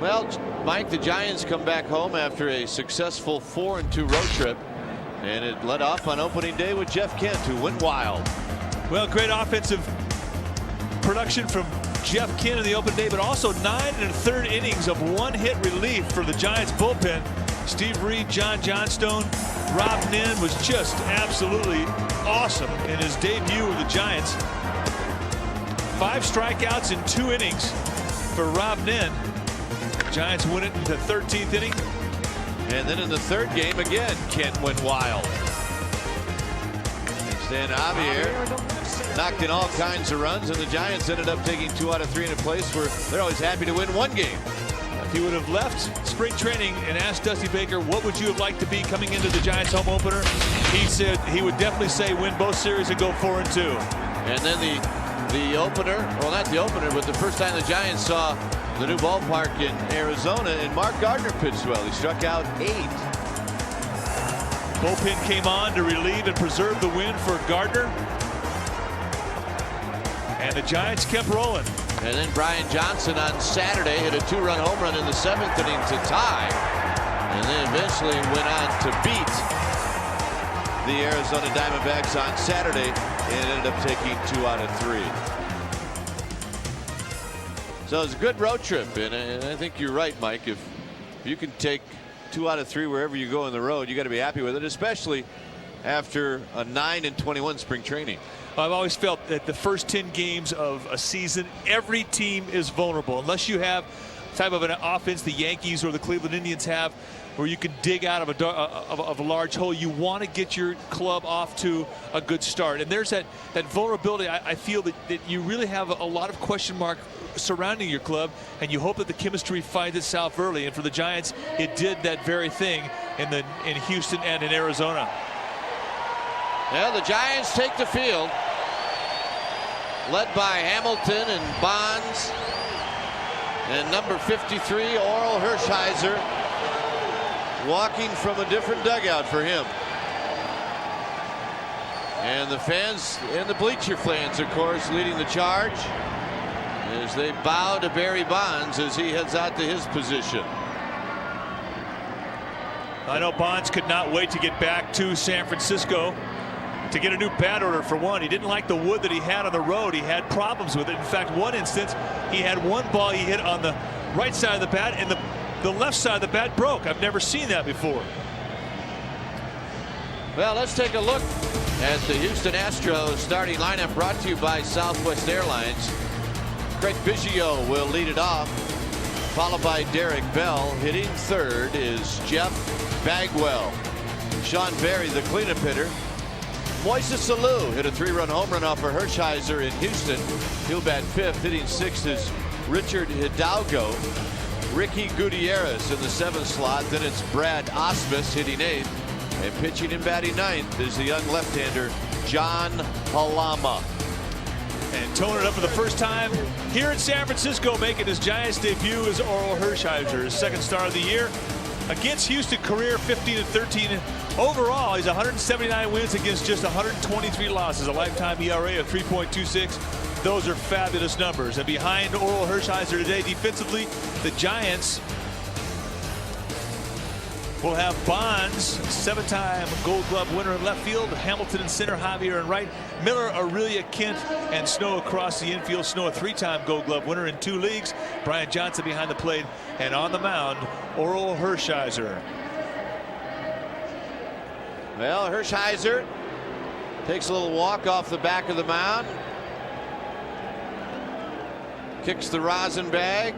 Well, Mike, the Giants come back home after a successful 4-2 road trip, and it led off on opening day with Jeff Kent, who went wild. Well, great offensive production from Jeff Kent in the open day, but also 9 1/3 innings of one-hit relief for the Giants bullpen. Steve Reed, John Johnstone, Rob Nin was just absolutely awesome in his debut with the Giants. 5 strikeouts in 2 innings for Rob Nin. Giants win it in the 13th inning. And then in the 3rd game again, Kent went wild. Stan Javier knocked in all kinds of runs, and the Giants ended up taking 2 out of 3 in a place where they're always happy to win 1 game. If he would have left spring training and asked Dusty Baker, what would you have liked to be coming into the Giants home opener? He said he would definitely say win both series and go 4-2. And then the opener, well, not the opener, but the first time the Giants saw the new ballpark in Arizona, and Mark Gardner pitched well. He struck out 8. Bullpen came on to relieve and preserve the win for Gardner. And the Giants kept rolling. And then Brian Johnson on Saturday hit a 2-run home run in the 7th inning to tie. And then eventually went on to beat the Arizona Diamondbacks on Saturday and ended up taking 2 out of 3. So it was a good road trip, and I think you're right, Mike. If you can take 2 out of 3 wherever you go on the road, you got to be happy with it, especially after a 9-21 spring training. I've always felt that the first 10 games of a season, every team is vulnerable unless you have type of an offense the Yankees or the Cleveland Indians have, where you can dig out of a large hole. You want to get your club off to a good start, and there's that vulnerability. I feel that you really have a lot of question mark surrounding your club, and you hope that the chemistry finds itself early. And for the Giants, it did that very thing in Houston and in Arizona. Well, the Giants take the field, led by Hamilton and Bonds, and number 53, Oral Hershiser, walking from a different dugout for him. And the fans and the bleacher fans, of course, leading the charge as they bow to Barry Bonds as he heads out to his position. I know Bonds could not wait to get back to San Francisco to get a new bat order. For one, he didn't like the wood that he had on the road. He had problems with it. In fact, one instance, he had one ball he hit on the right side of the bat, and the left side of the bat broke. I've never seen that before. Well, let's take a look at the Houston Astros starting lineup, brought to you by Southwest Airlines. Craig Biggio will lead it off, followed by Derek Bell. Hitting 3rd is Jeff Bagwell. Sean Berry, the cleanup hitter. Moises Alou hit a 3-run home run off of Hershiser in Houston. He'll bat 5th. Hitting 6th is Richard Hidalgo. Ricky Gutierrez in the 7th slot. Then it's Brad Osmus hitting 8th. And pitching and batting 9th is the young left-hander John Halama. And towing it up for the first time here in San Francisco, making his Giants debut is Oral Hershiser, his 2nd star of the year. Against Houston, career 15-13. Overall, he's 179 wins against just 123 losses, a lifetime ERA of 3.26. Those are fabulous numbers. And behind Oral Hershiser today, defensively, the Giants will have Bonds, 7-time Gold Glove winner in left field, Hamilton in center, Javier in right, Miller, Aurelia, Kent, and Snow across the infield. Snow, a 3-time Gold Glove winner in 2 leagues. Brian Johnson behind the plate, and on the mound, Oral Hershiser. Well, Hershiser takes a little walk off the back of the mound, kicks the rosin bag,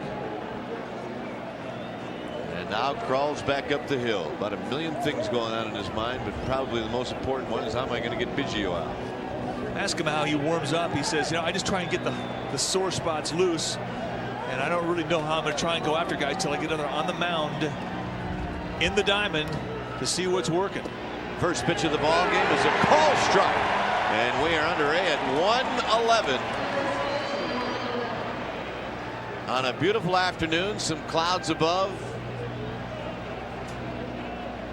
and now crawls back up the hill. About a million things going on in his mind, but probably the most important one is, how am I going to get Biggio out? Ask him how he warms up. He says, I just try and get the sore spots loose, and I don't really know how I'm going to try and go after guys till I get on the mound in the diamond to see what's working. First pitch of the ball game is a call strike, and we are underway at 1:11 on a beautiful afternoon. Some clouds above,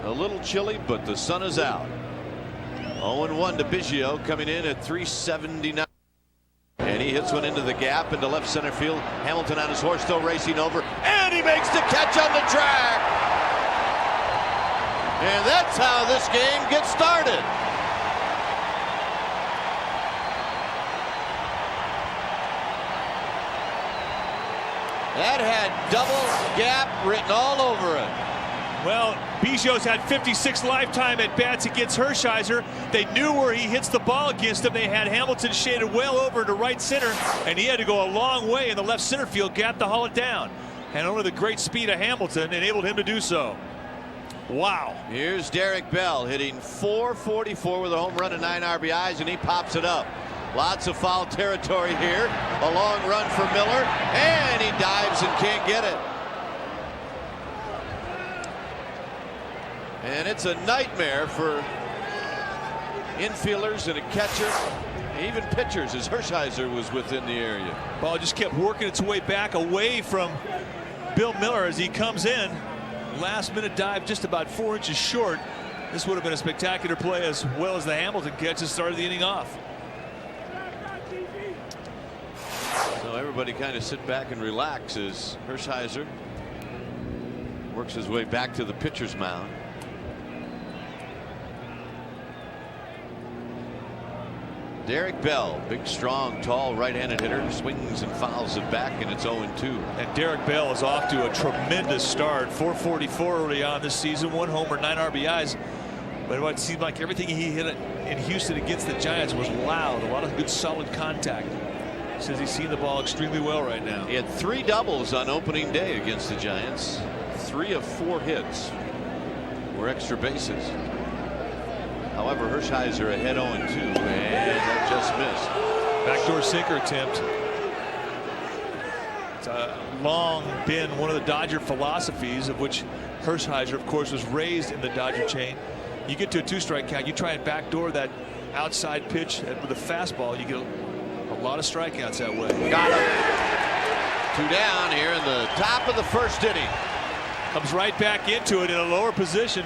a little chilly, but the sun is out. 0-1 to Biggio, coming in at 379. And he hits one into the gap into left center field. Hamilton on his horse, still racing over, and he he makes the catch on the track. And that's how this game gets started. That had double gap written all over it. Well, Biggio's had 56 lifetime at-bats against Hershiser. They knew where he hits the ball against him. They had Hamilton shaded well over to right center, and he had to go a long way in the left center field gap to haul it down. And only the great speed of Hamilton enabled him to do so. Wow. Here's Derek Bell hitting .444 with a home run and 9 RBIs, and he pops it up. Lots of foul territory here. A long run for Miller, and he dives and can't get it. And it's a nightmare for infielders and a catcher, even pitchers, as Hershiser was within the area. Ball just kept working its way back away from Bill Miller as he comes in. Last minute dive just about 4 inches short. This would have been a spectacular play as well as the Hamilton catch that started the inning off. So everybody kind of sit back and relax as Hershiser works his way back to the pitcher's mound. Derek Bell, big, strong, tall, right-handed hitter, swings and fouls it back, and it's 0-2. And Derek Bell is off to a tremendous start. .444 early on this season, 1 homer, 9 RBIs. But it seemed like everything he hit in Houston against the Giants was loud. A lot of good, solid contact. Says he's seen the ball extremely well right now. He had 3 doubles on opening day against the Giants. 3 of 4 hits were extra bases. However, Hershiser ahead 0-2, and that just missed. Backdoor sinker attempt. It's long been one of the Dodger philosophies, of which Hershiser, of course, was raised in the Dodger chain. You get to a 2-strike count, you try and backdoor that outside pitch with a fastball, you get a lot of strikeouts that way. Got him. 2 down here in the top of the first inning. Comes right back into it in a lower position.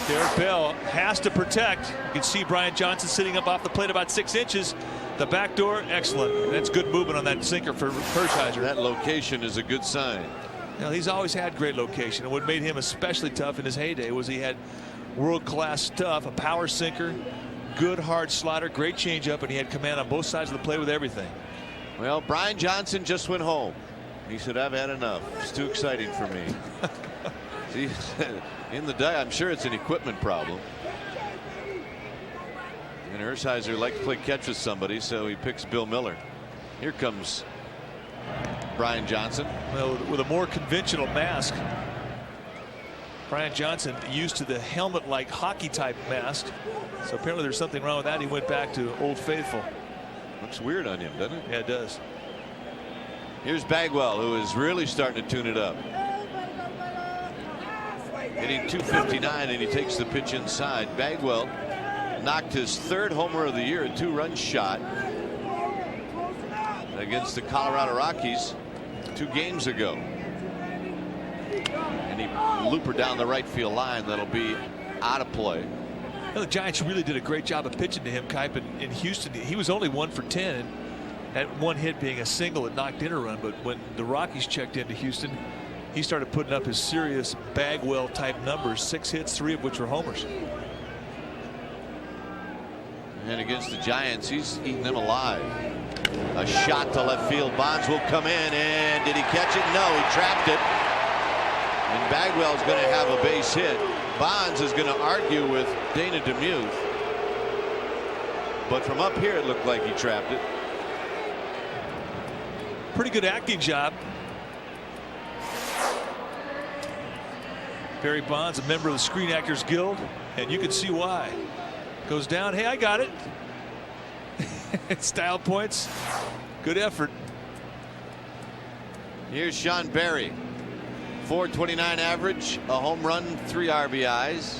Derek Bell has to protect. You can see Brian Johnson sitting up off the plate about 6 inches. The back door, excellent. That's good movement on that sinker for Hershiser. That location is a good sign. Now, he's always had great location, and what made him especially tough in his heyday was he had world-class stuff, a power sinker, good hard slider, great changeup, and he had command on both sides of the plate with everything. Well, Brian Johnson just went home. He said, "I've had enough. It's too exciting for me." See, in the day, I'm sure it's an equipment problem. And Hershiser likes to play catch with somebody, so he picks Bill Miller. Here comes Brian Johnson. Well, with a more conventional mask. Brian Johnson used to the helmet-like hockey-type mask. So apparently there's something wrong with that. He went back to Old Faithful. Looks weird on him, doesn't it? Yeah, it does. Here's Bagwell, who is really starting to tune it up. Hitting .259, and he takes the pitch inside. Bagwell knocked his 3rd homer of the year, a 2-run shot against the Colorado Rockies 2 games ago. And he looper down the right field line. That'll be out of play. Well, the Giants really did a great job of pitching to him, Kipe. In Houston, he was only 1 for 10. That one hit being a single that knocked in a run. But when the Rockies checked into Houston, he started putting up his serious Bagwell type numbers. 6 hits, 3 of which were homers. And against the Giants, he's eating them alive. A shot to left field. Bonds will come in, and did he catch it? No, he trapped it. And Bagwell's going to have a base hit. Bonds is going to argue with Dana DeMuth. But from up here, it looked like he trapped it. Pretty good acting job. Barry Bonds, a member of the Screen Actors Guild, and you can see why. Goes down. Hey, I got it. Style points. Good effort. Here's Sean Barry. .429 average, a home run, 3 RBIs.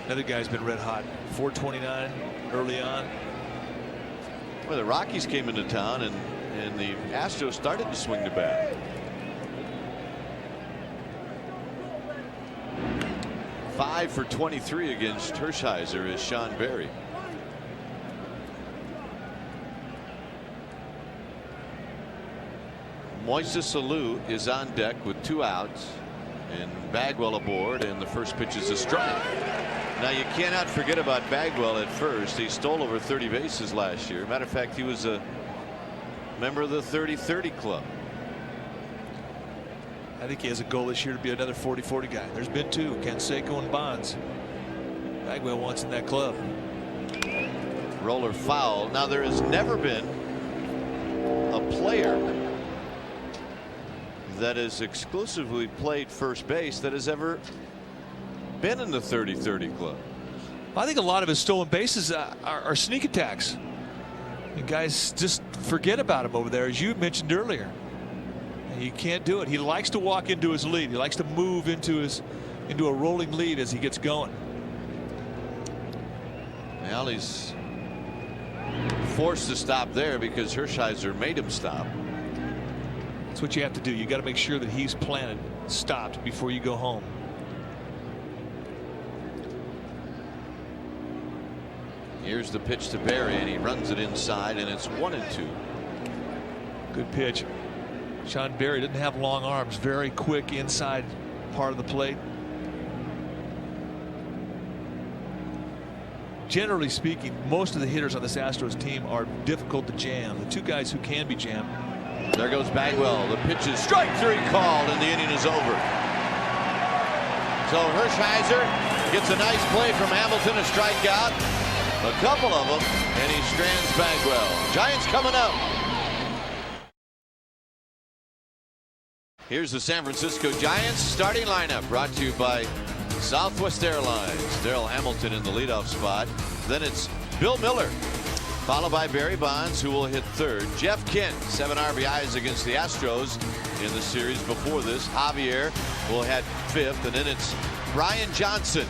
Another guy's been red hot. .429 early on. Well, the Rockies came into town, and the Astros started to swing the bat. .5 for 23 against Hershiser is Sean Barry. Moises Alou is on deck with 2 outs and Bagwell aboard, and the first pitch is a strike. Now you cannot forget about Bagwell at first. He stole over 30 bases last year. Matter of fact, he was a member of the 30-30 club. I think he has a goal this year to be another 40-40 guy. There's been 2, Canseco and Bonds. Bagwell wants in that club. Roller foul. Now there has never been a player that has exclusively played first base that has ever been in the 30-30 club. I think a lot of his stolen bases are sneak attacks. And guys just forget about him over there, as you mentioned earlier. He can't do it. He likes to walk into his lead. He likes to move into a rolling lead as he gets going. Well, he's forced to stop there because Hershiser made him stop. That's what you have to do. You got to make sure that he's planted, stopped before you go home. Here's the pitch to Berry, and he runs it inside, and it's 1-2. Good pitch. Sean Berry didn't have long arms. Very quick inside part of the plate. Generally speaking, most of the hitters on this Astros team are difficult to jam. The 2 guys who can be jammed. There goes Bagwell. The pitch is strike 3 called, and the inning is over. So Hershiser gets a nice play from Hamilton, a strikeout. A couple of them, and he strands Bagwell. Giants coming up. Here's the San Francisco Giants starting lineup, brought to you by Southwest Airlines. Darrell Hamilton in the leadoff spot. Then it's Bill Miller, followed by Barry Bonds, who will hit third. Jeff Kent, 7 RBIs against the Astros in the series before this. Javier will hit 5th, and then it's Brian Johnson.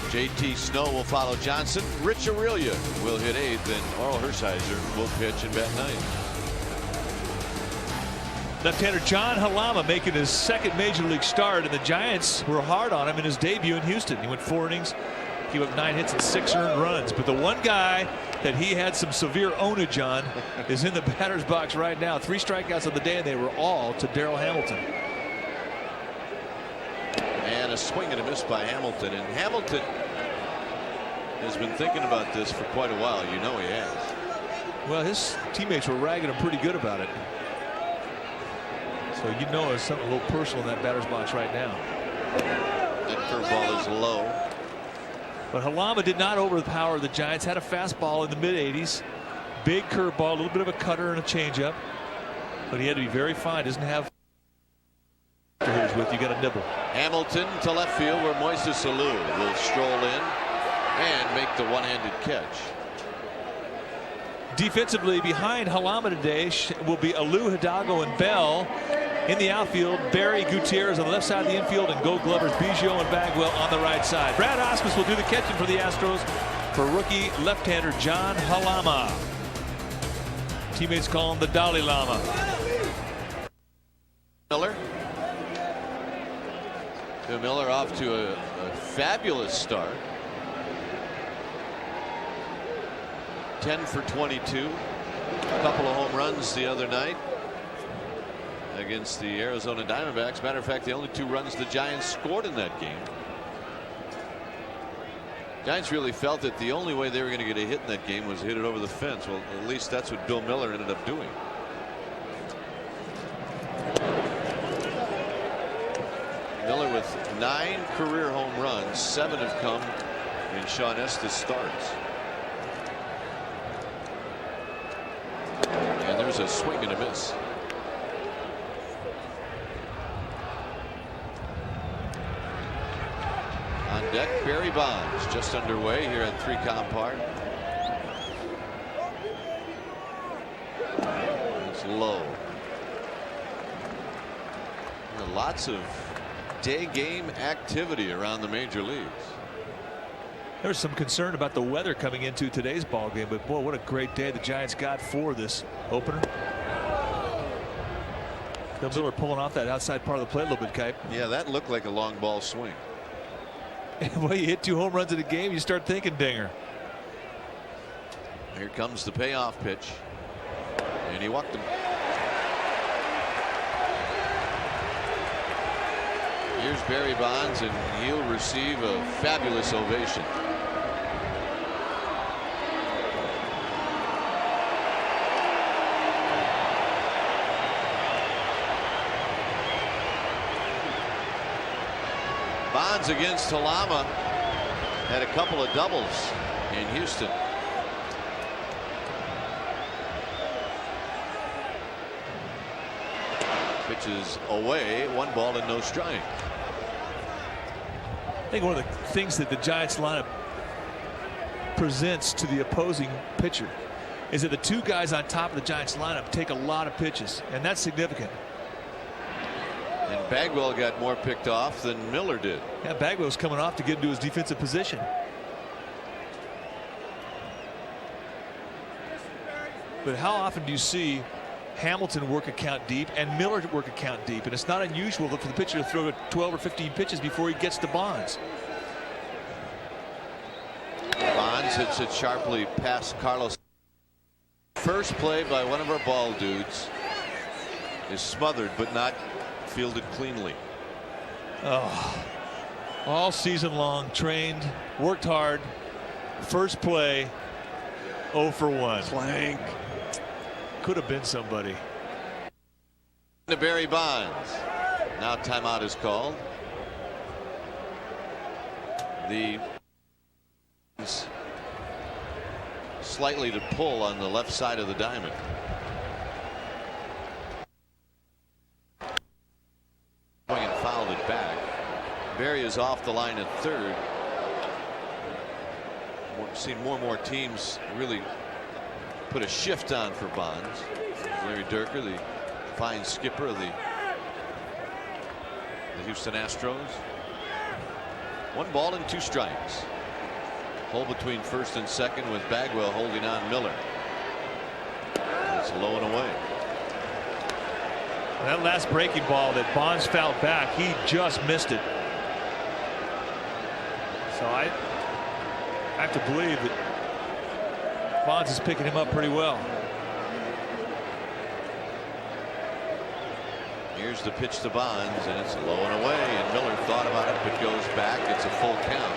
JT Snow will follow Johnson. Rich Aurelia will hit 8th, and Oral Hershiser will pitch and bat 9th. Left-hander John Halama making his 2nd major league start, and the Giants were hard on him in his debut in Houston. He went 4 innings, gave up 9 hits and 6 earned runs. But the one guy that he had some severe ownage on is in the batter's box right now. 3 strikeouts on the day, and they were all to Darrell Hamilton. And a swing and a miss by Hamilton, and Hamilton has been thinking about this for quite a while. You know he has. Well, his teammates were ragging him pretty good about it. So you know there's something a little personal in that batter's box right now. That curveball is low. But Halama did not overpower the Giants. Had a fastball in the mid-80s. Big curveball, a little bit of a cutter and a changeup. But he had to be very fine. Doesn't have hitters with you. Got a nibble. Hamilton to left field, where Moises Alou will stroll in and make the one-handed catch. Defensively behind Halama today will be Alou, Hidalgo, and Bell. In the outfield, Barry, Gutierrez on the left side of the infield, and Gold Glovers, Biggio and Bagwell on the right side. Brad Osmus will do the catching for the Astros for rookie left-hander John Halama. Teammates call him the Dalai Lama. Miller. Bill Miller off to a fabulous start. 10 for 22. A couple of home runs the other night against the Arizona Diamondbacks. Matter of fact, the only 2 runs the Giants scored in that game. Giants really felt that the only way they were going to get a hit in that game was to hit it over the fence. Well, at least that's what Bill Miller ended up doing. Miller with 9 career home runs. 7 have come in Sean Estes starts. And there's a swing and a miss. On deck, Barry Bonds, just underway here at 3 Compart. It's low. Lots of day game activity around the major leagues. There's some concern about the weather coming into today's ball game, but boy, what a great day the Giants got for this opener. Bill Miller pulling off that outside part of the plate a little bit, Kipe. Yeah, that looked like a long ball swing. Well, you hit 2 home runs in a game, you start thinking dinger. Here comes the payoff pitch, and he walked him. Here's Barry Bonds, and he'll receive a fabulous ovation. Bonds against Halama had a couple of doubles in Houston. Pitches away, 1 ball and no strike. I think one of the things that the Giants lineup presents to the opposing pitcher is that the 2 guys on top of the Giants lineup take a lot of pitches, and that's significant. And Bagwell got more picked off than Miller did. Yeah, Bagwell's coming off to get into his defensive position. But how often do you see Hamilton work a count deep and Miller work a count deep? And it's not unusual for the pitcher to throw 12 or 15 pitches before he gets to Bonds. Bonds hits it sharply past Carlos. First play by one of our ball dudes is smothered but not fielded cleanly. Oh, all season long, trained, worked hard. First play, 0 for 1. Clank. Could have been somebody. To Barry Bonds. Now timeout is called. The slightly to pull on the left side of the diamond. And fouled it back. Barry is off the line at third. We've seen more and more teams really put a shift on for Bonds. Larry Durker, the fine skipper of the Houston Astros. 1 ball and 2 strikes. Hole between first and second with Bagwell holding on Miller. It's low and away. That last breaking ball that Bonds fouled back, he just missed it. So I have to believe that Bonds is picking him up pretty well. Here's the pitch to Bonds, and it's low and away, and Miller thought about it but goes back. It's a full count.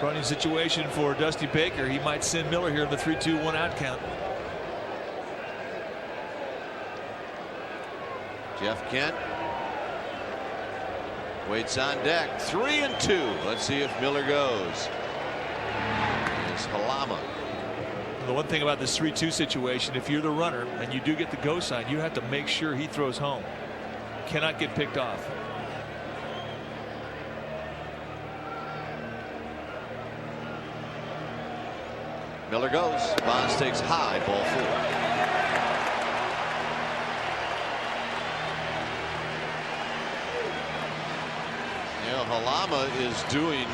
Running situation for Dusty Baker. He might send Miller here in the 3-2-1 out count. Jeff Kent waits on deck. 3-2. Let's see if Miller goes. It's Halama. The one thing about this 3-2 situation, if you're the runner and you do get the go sign, you have to make sure he throws home. Cannot get picked off. Miller goes. Bonds takes high, ball 4. You know, Halama is doing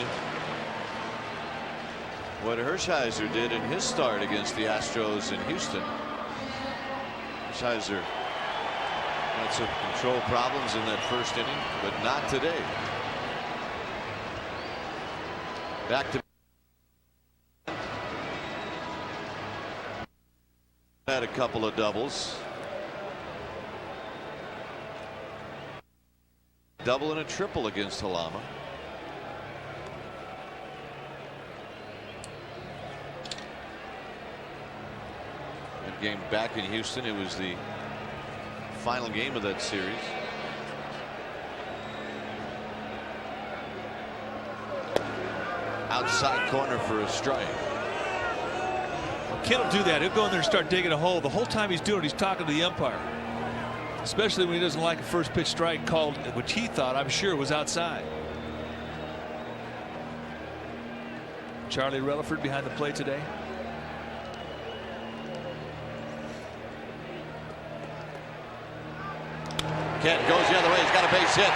what Hershiser did in his start against the Astros in Houston. Hershiser had some control problems in that first inning, but not today. Back to had a couple of doubles. Double and a triple against Halama. That game back in Houston, it was the final game of that series. Outside corner for a strike. Kent will do that. He'll go in there and start digging a hole. The whole time he's doing it, he's talking to the umpire. Especially when he doesn't like a first pitch strike called, which he thought, I'm sure, was outside. Charlie Relaford behind the plate today. Kent goes the other way. He's got a base hit.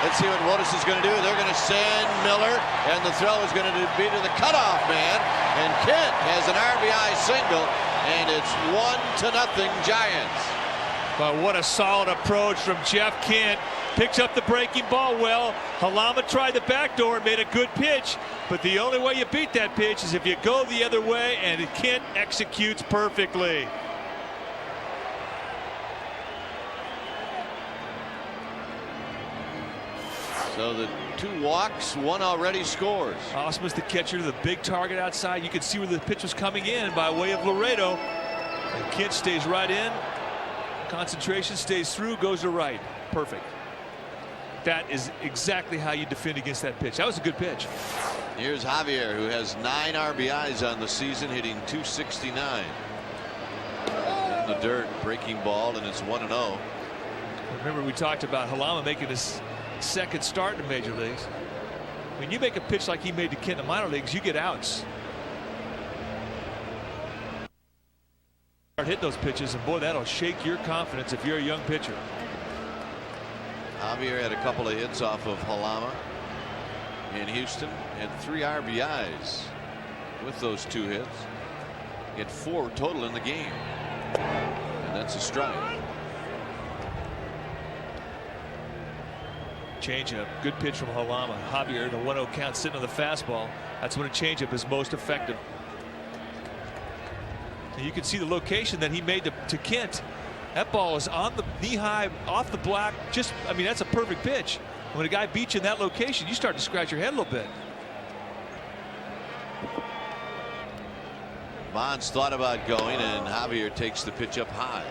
Let's see what Wotus is going to do. They're going to send Miller, and the throw is going to be to the cutoff man. And Kent has an RBI single, and it's 1-0 Giants. But what a solid approach from Jeff Kent. Picks up the breaking ball well. Halama tried the back door and made a good pitch, but the only way you beat that pitch is if you go the other way, and Kent executes perfectly. So the 2 walks, 1 already scores. Osmus, the catcher, the big target outside. You can see where the pitch was coming in by way of Laredo. And Kent stays right in. Concentration stays through, goes to right. Perfect. That is exactly how you defend against that pitch. That was a good pitch. Here's Javier, who has 9 RBIs on the season, hitting .269. In the dirt, breaking ball, and it's 1-0. Remember, we talked about Halama making his second start in the major leagues. When you make a pitch like he made to Kent in the minor leagues, you get outs. Start hitting those pitches, and boy, that'll shake your confidence if you're a young pitcher. Javier had a couple of hits off of Halama in Houston, and 3 RBIs with those 2 hits. He had 4 total in the game, and that's a strike. Changeup, good pitch from Halama. Javier, the 1-0 count, sitting on the fastball. That's when a changeup is most effective. And you can see the location that he made to Kent. That ball is on the knee high, off the block. Just, I mean, that's a perfect pitch. When a guy beats you in that location, you start to scratch your head a little bit. Bonds thought about going, and Javier takes the pitch up high.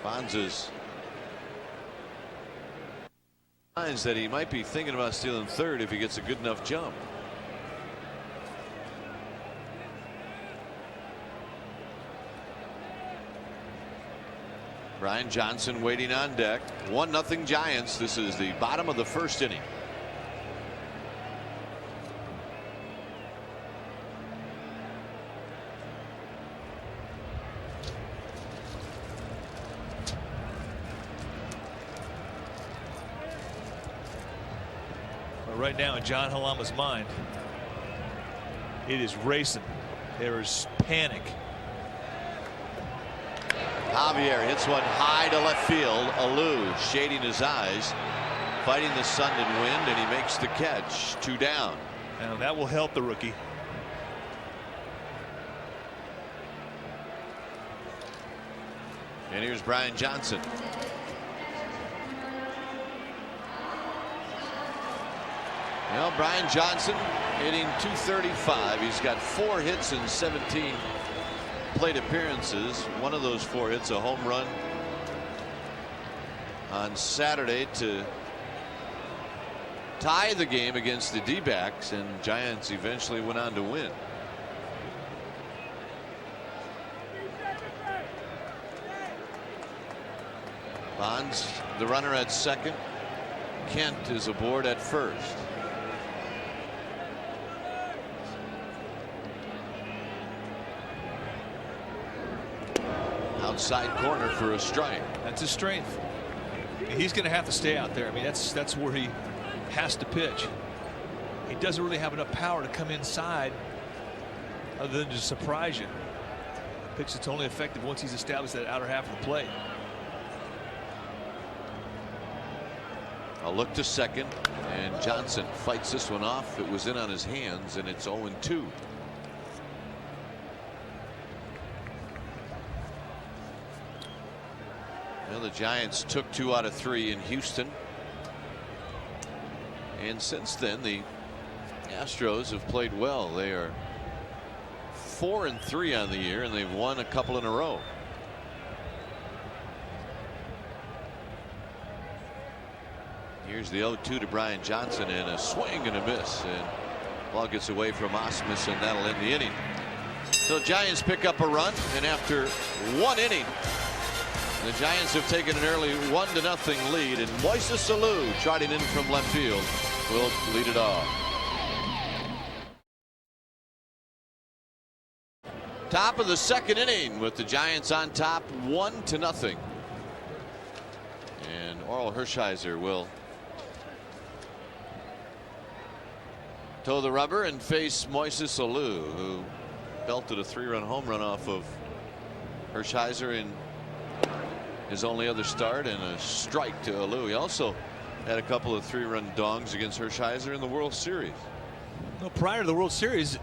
Bonds is signs that he might be thinking about stealing third if he gets a good enough jump. Brian Johnson waiting on deck. 1-0 Giants. This is the bottom of the first inning. But right now in John Halama's mind, it is racing. There is panic. Javier hits one high to left field. Alou shading his eyes, fighting the sun and wind, and he makes the catch. 2 down. Now that will help the rookie. And here's Brian Johnson. Well, Brian Johnson hitting .235. He's got 4 hits in 17 plate appearances. One of those 4 hits, a home run on Saturday to tie the game against the D-backs, and Giants eventually went on to win. Bonds, the runner at second. Kent is aboard at first. Outside corner for a strike. That's his strength. He's going to have to stay out there. I mean, that's where he has to pitch. He doesn't really have enough power to come inside other than to surprise you. Pitch that's only effective once he's established that outer half of the plate. A look to second, and Johnson fights this one off. It was in on his hands, and it's 0-2. Well, the Giants took 2 out of 3 in Houston, and since then the Astros have played well. They are 4-3 on the year, and they've won a couple in a row. Here's the 0-2 to Brian Johnson, and a swing and a miss, and ball gets away from Osmus, and that'll end the inning. So Giants pick up a run, and after 1 inning, the Giants have taken an early 1-0 lead, and Moises Alou, trotting in from left field, will lead it off. Top of the second inning with the Giants on top, 1-0. And Orel Hershiser will toe the rubber and face Moises Alou, who belted a 3-run home run off of Hershiser in his only other start, and a strike to Alou. He also had a couple of 3-run dongs against Hershiser in the World Series. Well, prior to the World Series,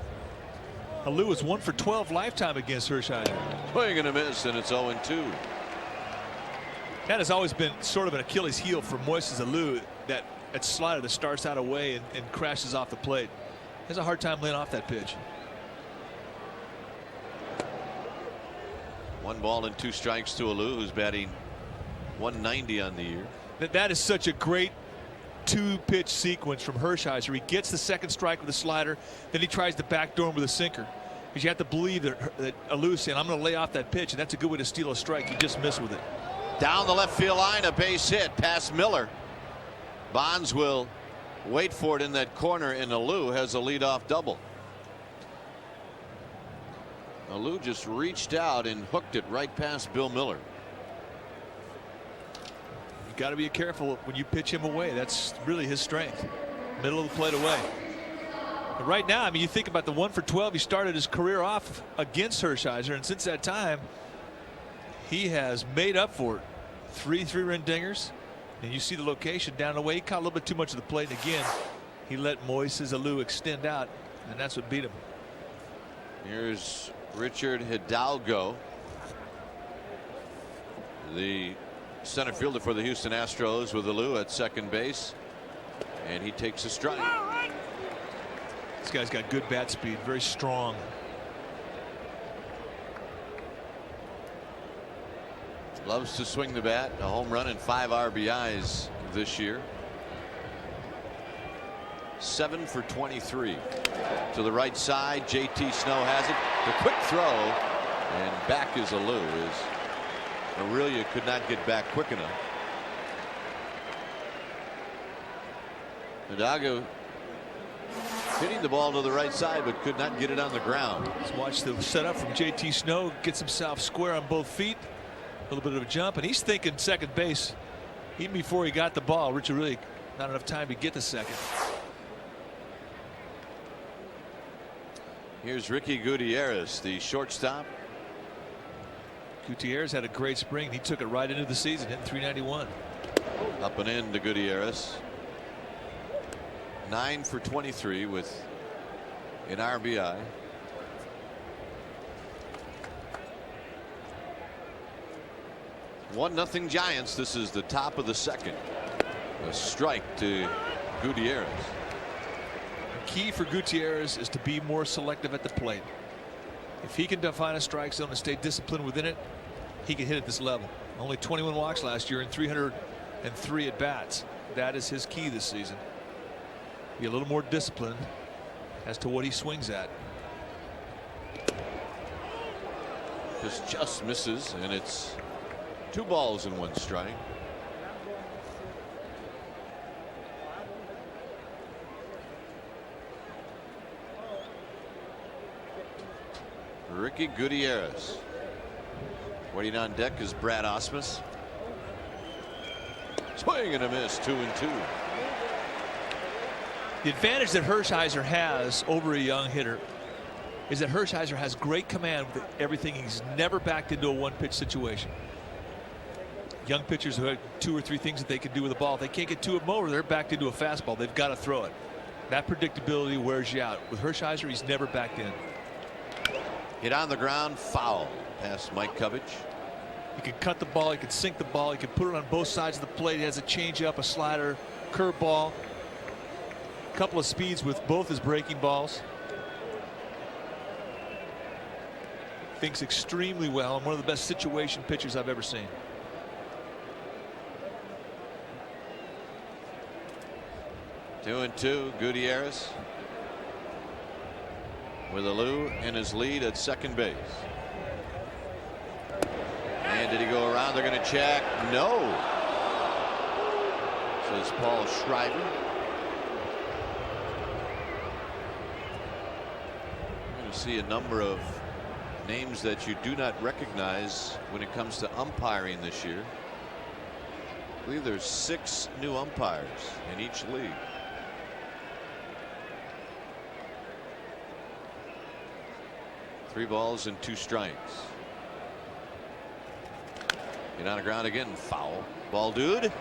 Alou was 1 for 12 lifetime against Hershiser. Swing and a miss, and it's 0-2. That has always been sort of an Achilles heel for Moises Alou, that slider that starts out away and crashes off the plate. He has a hard time laying off that pitch. 1 ball and 2 strikes to Alou, who's batting .190 on the year. That is such a great 2-pitch sequence from Hershiser. He gets the second strike with a slider, then he tries to backdoor him with a sinker. Because you have to believe that Alou's saying, I'm going to lay off that pitch, and that's a good way to steal a strike. You just miss with it. Down the left field line, a base hit past Miller. Bonds will wait for it in that corner, and Alou has a leadoff double. Alou just reached out and hooked it right past Bill Miller. You got to be careful when you pitch him away. That's really his strength. Middle of the plate away. But right now, I mean, you think about the 1 for 12. He started his career off against Hershiser, and since that time, he has made up for it. 3 3-run dingers, and you see the location down the way. He caught a little bit too much of the plate, and again, he let Moises Alou extend out, and that's what beat him. Here's Richard Hidalgo, the center fielder for the Houston Astros, with Alou at second base, and he takes a strike. This guy's got good bat speed, very strong. Loves to swing the bat. A home run and 5 RBIs this year. 7 for 23 to the right side. JT Snow has it. The quick throw, and back is Alou. Aurelia could not get back quick enough. Hidalgo hitting the ball to the right side, but could not get it on the ground. Let's watch the setup from JT Snow. Gets himself square on both feet. A little bit of a jump, and he's thinking second base. Even before he got the ball, Richard really not enough time to get to second. Here's Ricky Gutierrez, the shortstop. Gutierrez had a great spring. He took it right into the season, hitting .391. Up and in to Gutierrez. 9 for 23 with an RBI. One nothing Giants. This is the top of the second. A strike to Gutierrez. The key for Gutierrez is to be more selective at the plate. If he can define a strike zone and stay disciplined within it, he can hit at this level. Only 21 walks last year and 303 at bats. That is his key this season. Be a little more disciplined as to what he swings at. This just misses, and it's 2 balls and 1 strike. Ricky Gutierrez. Waiting on deck is Brad Osmus. Swing and a miss, 2-2. The advantage that Hershiser has over a young hitter is that Hershiser has great command with everything. He's never backed into a 1-pitch situation. Young pitchers who have 2 or 3 things that they can do with the ball, if they can't get 2 of them over, they're backed into a fastball. They've got to throw it. That predictability wears you out. With Hershiser, he's never backed in. Hit on the ground, foul past Mike Covich. He can cut the ball, he can sink the ball, he can put it on both sides of the plate. He has a changeup, a slider, curveball. A couple of speeds with both his breaking balls. Thinks extremely well, and one of the best situation pitchers I've ever seen. Two and two, Gutierrez with Alou in his lead at second base. And did he go around? They're going to check. No, says Paul Schreiber. You're going to see a number of names that you do not recognize when it comes to umpiring this year. I believe there's 6 new umpires in each league. Three balls and 2 strikes. Get on the ground again. Foul. Ball dude.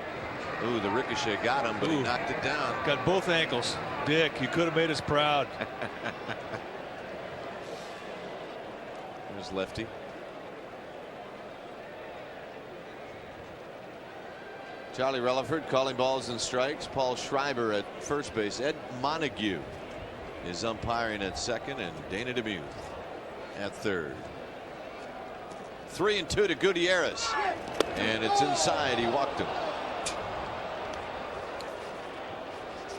Ooh, the ricochet got him, but he knocked it down. Got both ankles. Dick, you could have made us proud. There's lefty. Charlie Relaford calling balls and strikes. Paul Schreiber at first base. Ed Montague is umpiring at second, and Dana DeMuth at third. 3-2 to Gutierrez, and it's inside. He walked him.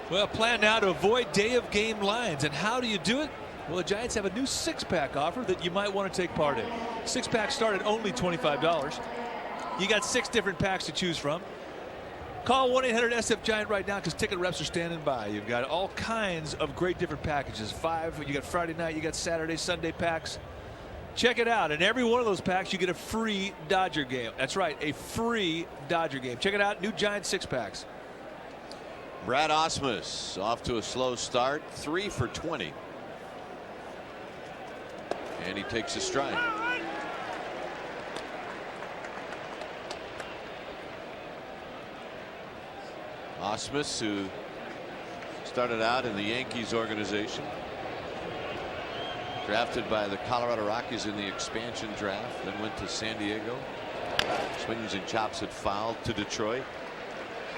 Well, plan now to avoid day of game lines. And how do you do it? Well, the Giants have a new 6-pack offer that you might want to take part in. 6-pack start at only $25. You got 6 different packs to choose from. Call 1-800-SF-GIANT right now, because ticket reps are standing by. You've got all kinds of great different packages. 5, you got Friday night, you got Saturday, Sunday packs. Check it out. In every one of those packs, you get a free Dodger game. That's right, a free Dodger game. Check it out. New Giant 6-packs. Brad Ausmus off to a slow start. 3 for 20. And he takes a strike. Ausmus, who started out in the Yankees organization, drafted by the Colorado Rockies in the expansion draft, then went to San Diego. Swings and chops it foul to Detroit,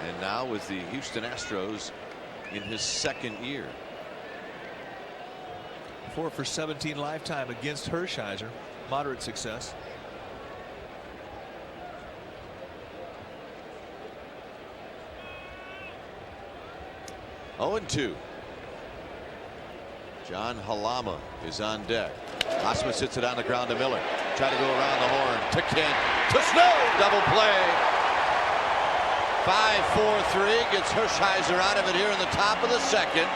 and now with the Houston Astros in his second year. 4 for 17 lifetime against Hershiser. Moderate success. Oh, 2. John Halama is on deck. Ausmus hits it on the ground to Miller. Try to go around the horn to Kent to Snow. Double play. 5-4-3 gets Hershiser out of it here in the top of the second.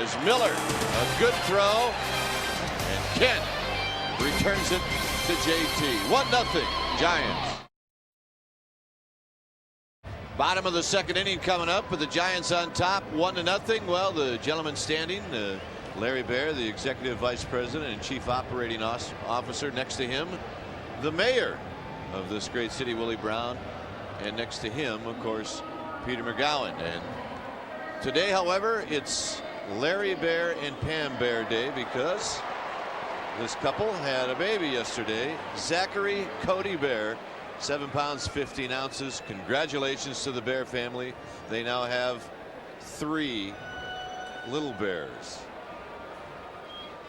Is Miller, a good throw, and Kent returns it to JT. 1-0 Giants. Bottom of the second inning coming up, with the Giants on top 1-0. Well, the gentleman standing, Larry Baer, the executive vice president and chief operating officer. Next to him, the mayor of this great city, Willie Brown, and next to him, of course, Peter McGowan. And today, however, it's Larry Baer and Pam Baer Day, because this couple had a baby yesterday. Zachary Cody Baer, 7 pounds 15 ounces. Congratulations to the Baer family. They now have 3 little bears.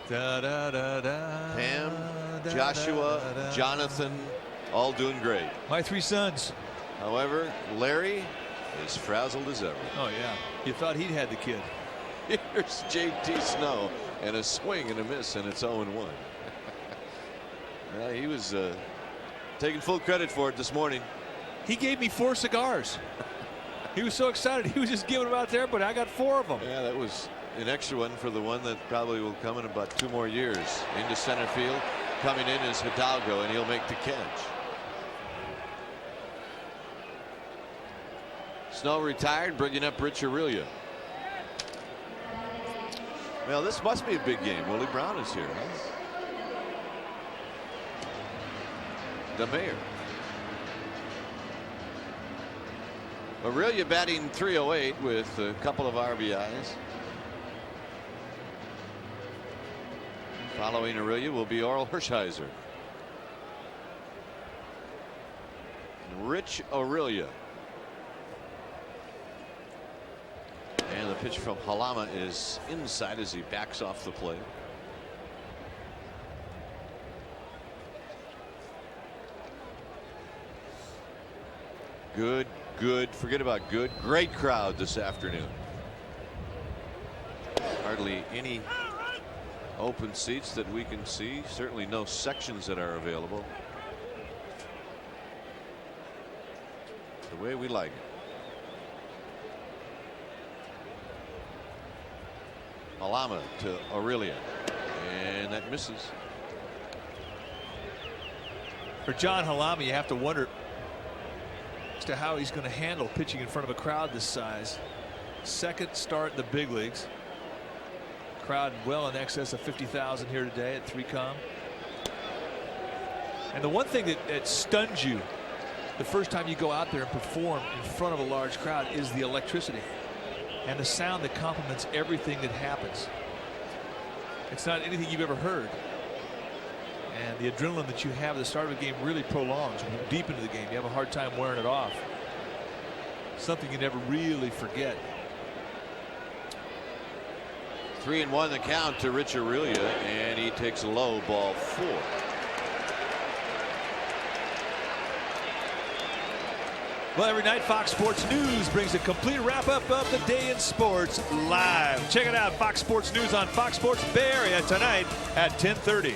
Da, da, da, da, Pam, da, Joshua, da, da, Jonathan, all doing great. My 3 sons. However, Larry is frazzled as ever. Oh yeah, you thought he'd had the kid. Here's JT Snow, and a swing and a miss, and it's 0-1. Well, he was taking full credit for it this morning. He gave me 4 cigars. He was so excited. He was just giving them out there, but I got 4 of them. Yeah, that was an extra one for the one that probably will come in about 2 more years. Into center field, coming in is Hidalgo, and he'll make the catch. Snow retired, bringing up Rich Aurelia. Well, this must be a big game. Willie Brown is here, huh? The mayor. Aurelia batting .308 with a couple of RBIs. Following Aurelia will be Oral Hershiser. Rich Aurelia. And the pitch from Halama is inside as he backs off the plate. Good. Forget about good. Great crowd this afternoon. Hardly any open seats that we can see. Certainly no sections that are available. The way we like it. Halama to Aurelia, and that misses. For John Halama, you have to wonder as to how he's going to handle pitching in front of a crowd this size. Second start in the big leagues. Crowd well in excess of 50,000 here today at 3Com. And the one thing that stuns you the first time you go out there and perform in front of a large crowd is the electricity and the sound that complements everything that happens. It's not anything you've ever heard. And the adrenaline that you have at the start of a game really prolongs deep into the game. You have a hard time wearing it off. something you never really forget. 3-1 the count to Rich Aurelia, and he takes a low, ball 4. Well, every night Fox Sports News brings a complete wrap-up of the day in sports live. Check it out, Fox Sports News on Fox Sports Bay Area tonight at 10:30.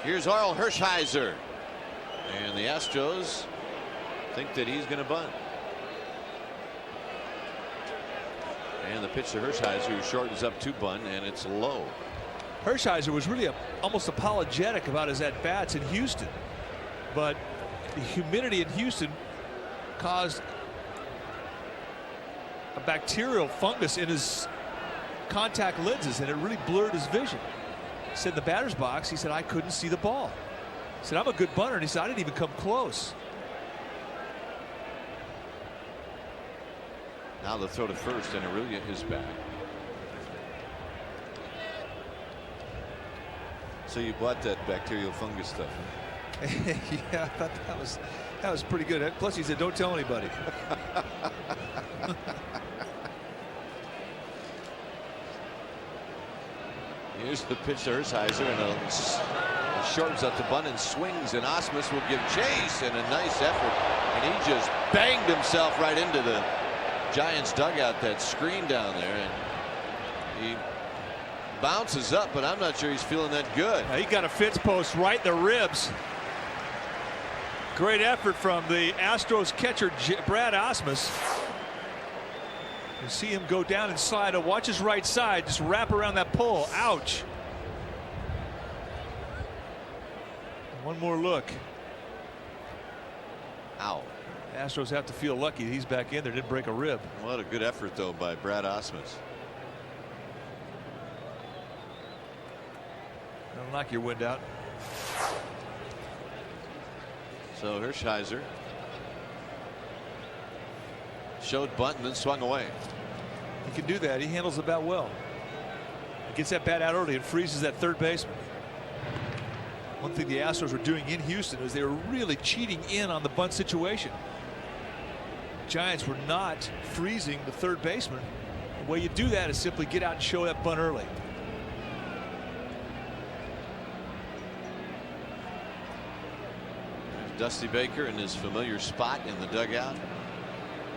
Here's Orel Hershiser, and the Astros think that he's going to bunt. And the pitch to Hershiser, who shortens up to bunt, and it's low. Hershiser was really almost apologetic about his at-bats in Houston, but the humidity in Houston caused a bacterial fungus in his contact lenses, and it really blurred his vision. He said in the batter's box, he said, I couldn't see the ball. He said, I'm a good bunter, and he said, I didn't even come close. Now the throw to first, and Aurelia is back. So you bought that bacterial fungus stuff. Yeah, I thought that was pretty good. Plus he said, don't tell anybody. Here's the pitch to Hershiser, and he shortens up the bunt and swings, and Osmus will give chase, and a nice effort, and he just banged himself right into the Giants dugout, that screen down there, and he bounces up, but I'm not sure he's feeling that good. He got a fence post right in the ribs. Great effort from the Astros catcher Brad Osmus. You see him go down and slide. Watch his right side, just wrap around that pole. Ouch. One more look. Ow. Astros have to feel lucky he's back in there, didn't break a rib. What a good effort, though, by Brad Osmus. Don't knock your wind out. So Hershiser showed bunt and then swung away. He can do that. He handles the bat well. He gets that bat out early and freezes that third baseman. One thing the Astros were doing in Houston is they were really cheating in on the bunt situation. Giants were not freezing the third baseman. The way you do that is simply get out and show that bunt early. There's Dusty Baker in his familiar spot in the dugout.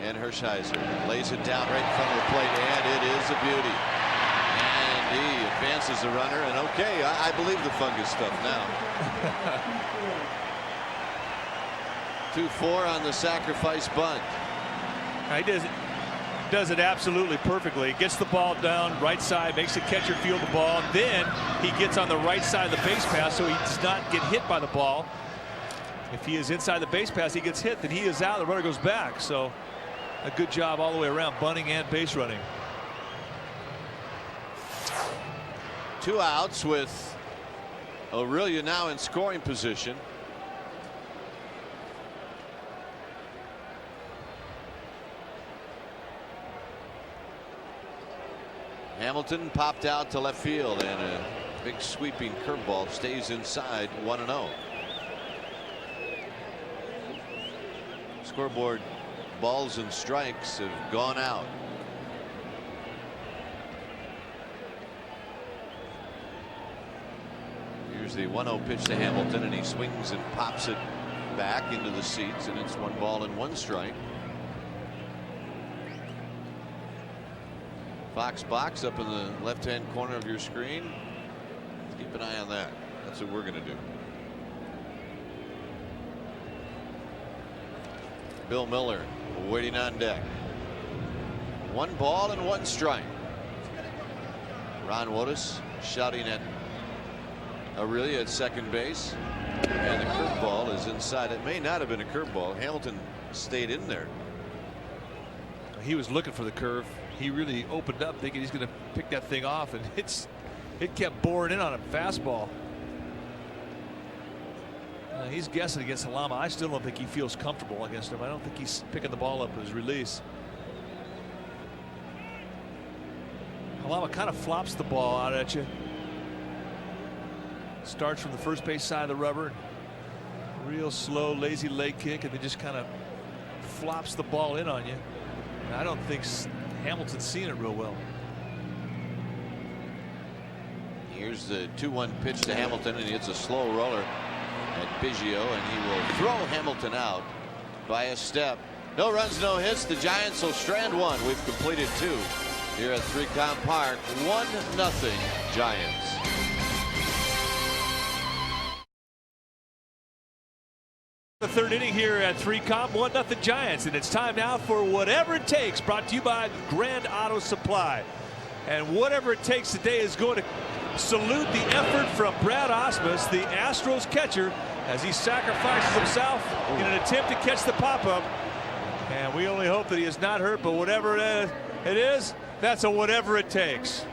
And Hershiser lays it down right in front of the plate, and it is a beauty. And he advances the runner, and okay, I believe the fungus stuff now. 2-4 on the sacrifice bunt. He does it absolutely perfectly. Gets the ball down right side, makes the catcher field the ball. Then he gets on the right side of the base pass so he does not get hit by the ball. If he is inside the base pass, he gets hit, then he is out, the runner goes back. So a good job all the way around, bunting and base running. 2 outs with Aurelia now in scoring position. Hamilton popped out to left field, and a big sweeping curveball stays inside. 1-0. Scoreboard balls and strikes have gone out. Here's the 1-0 pitch to Hamilton, and he swings and pops it back into the seats, and it's 1 ball and 1 strike. Fox box up in the left-hand corner of your screen. Keep an eye on that. That's what we're going to do. Bill Miller waiting on deck. 1 ball and 1 strike. Ron Wotus shouting at Aurelia at second base, and the curveball is inside. It may not have been a curveball. Hamilton stayed in there. He was looking for the curve. He really opened up thinking he's going to pick that thing off, and it kept boring in on him. Fastball. He's guessing against Halama. I still don't think he feels comfortable against him. I don't think he's picking the ball up with his release. Halama kind of flops the ball out at you. Starts from the first base side of the rubber. Real slow, lazy leg kick, and then just kind of flops the ball in on you. And I don't think Hamilton's seeing it real well. Here's the 2-1 pitch to Hamilton, and he hits a slow roller at Biggio, and he will throw Hamilton out by a step. No runs, no hits. The Giants will strand one. We've completed 2 here at 3Com Park. 1-0 Giants. The third inning here at 3Com, 1-0 Giants, and it's time now for Whatever It Takes, brought to you by Grand Auto Supply. And whatever it takes today is going to salute the effort from Brad Osmus, the Astros catcher, as he sacrifices himself in an attempt to catch the pop-up. And we only hope that he is not hurt, but whatever it is, that's a whatever it takes.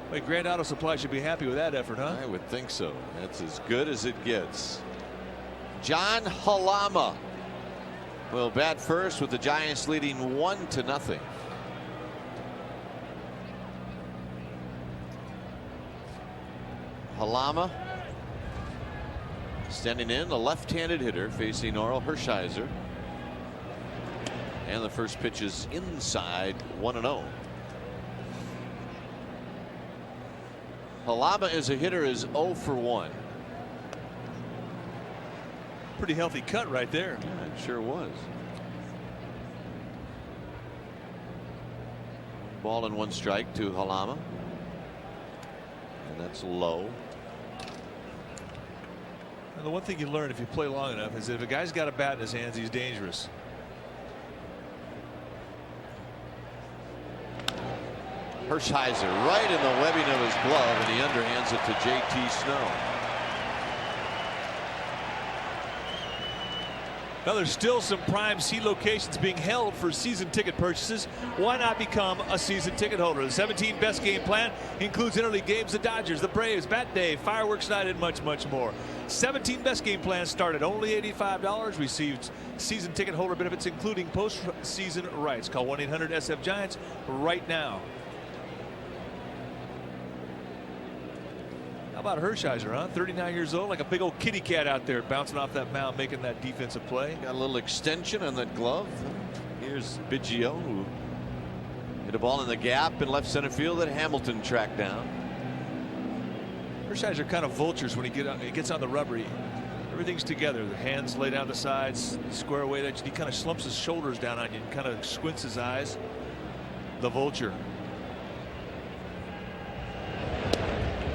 Wait, Grand Auto Supply should be happy with that effort, huh? I would think so. That's as good as it gets. John Halama will bat first, with the Giants leading 1-0. Halama standing in, the left-handed hitter facing Oral Hershiser. And the first pitch is inside, 1-0. Halama as a hitter is 0 for 1. Pretty healthy cut right there. Yeah, it sure was. 1 ball and 1 strike to Halama. And that's low. And the one thing you learn if you play long enough is that if a guy's got a bat in his hands, he's dangerous. Hershiser right in the webbing of his glove, and he underhands it to J.T. Snow. Now there's still some prime C locations being held for season ticket purchases. Why not become a season ticket holder? The 17 best game plan includes interleague games, the Dodgers, the Braves, Bat Day, Fireworks Night, and much, much more. 17 best game plans start at only $85. Received season ticket holder benefits, including postseason rights. Call 1-800-SF-GIANTS right now. How about Hershiser, huh? 39 years old, like a big old kitty cat out there bouncing off that mound, making that defensive play. Got a little extension on that glove. Here's Biggio, who hit a ball in the gap in left center field that Hamilton tracked down. Hershiser kind of vultures when he gets on the rubber. Everything's together. The hands laid down the sides, square away. That he kind of slumps his shoulders down on you and kind of squints his eyes. The vulture.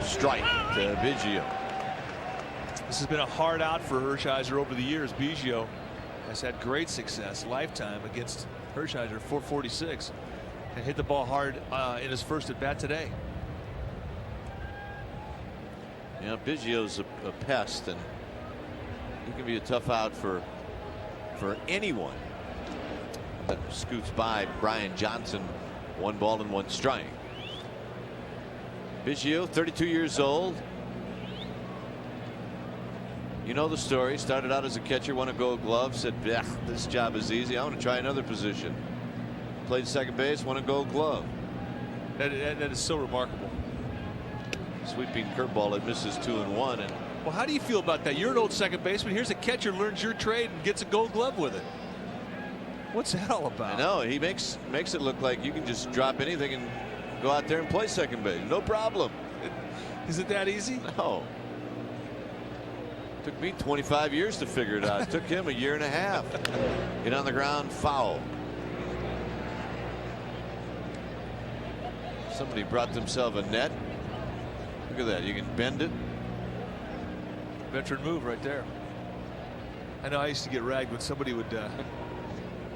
Strike to Biggio. This has been a hard out for Hershiser over the years. Biggio has had great success lifetime against Hershiser, 446, and hit the ball hard in his first at bat today. Yeah, Biggio's a pest, and he can be a tough out for anyone that scoots by Brian Johnson. 1 ball and 1 strike. Biggio, 32 years old. You know the story. Started out as a catcher, won a Gold Glove. Said, this job is easy. I want to try another position. Played second base, won a Gold Glove. That is so remarkable. Sweeping curveball that misses 2-1. And well, how do you feel about that? You're an old second baseman. Here's a catcher, learns your trade and gets a Gold Glove with it. What's that all about? I know, he makes it look like you can just drop anything and go out there and play second base. No problem. Is it that easy? No. Took me 25 years to figure it out. It took him a year and a half. Get on the ground, foul. Somebody brought themselves a net. Look at that. You can bend it. Veteran move right there. I know I used to get ragged when somebody would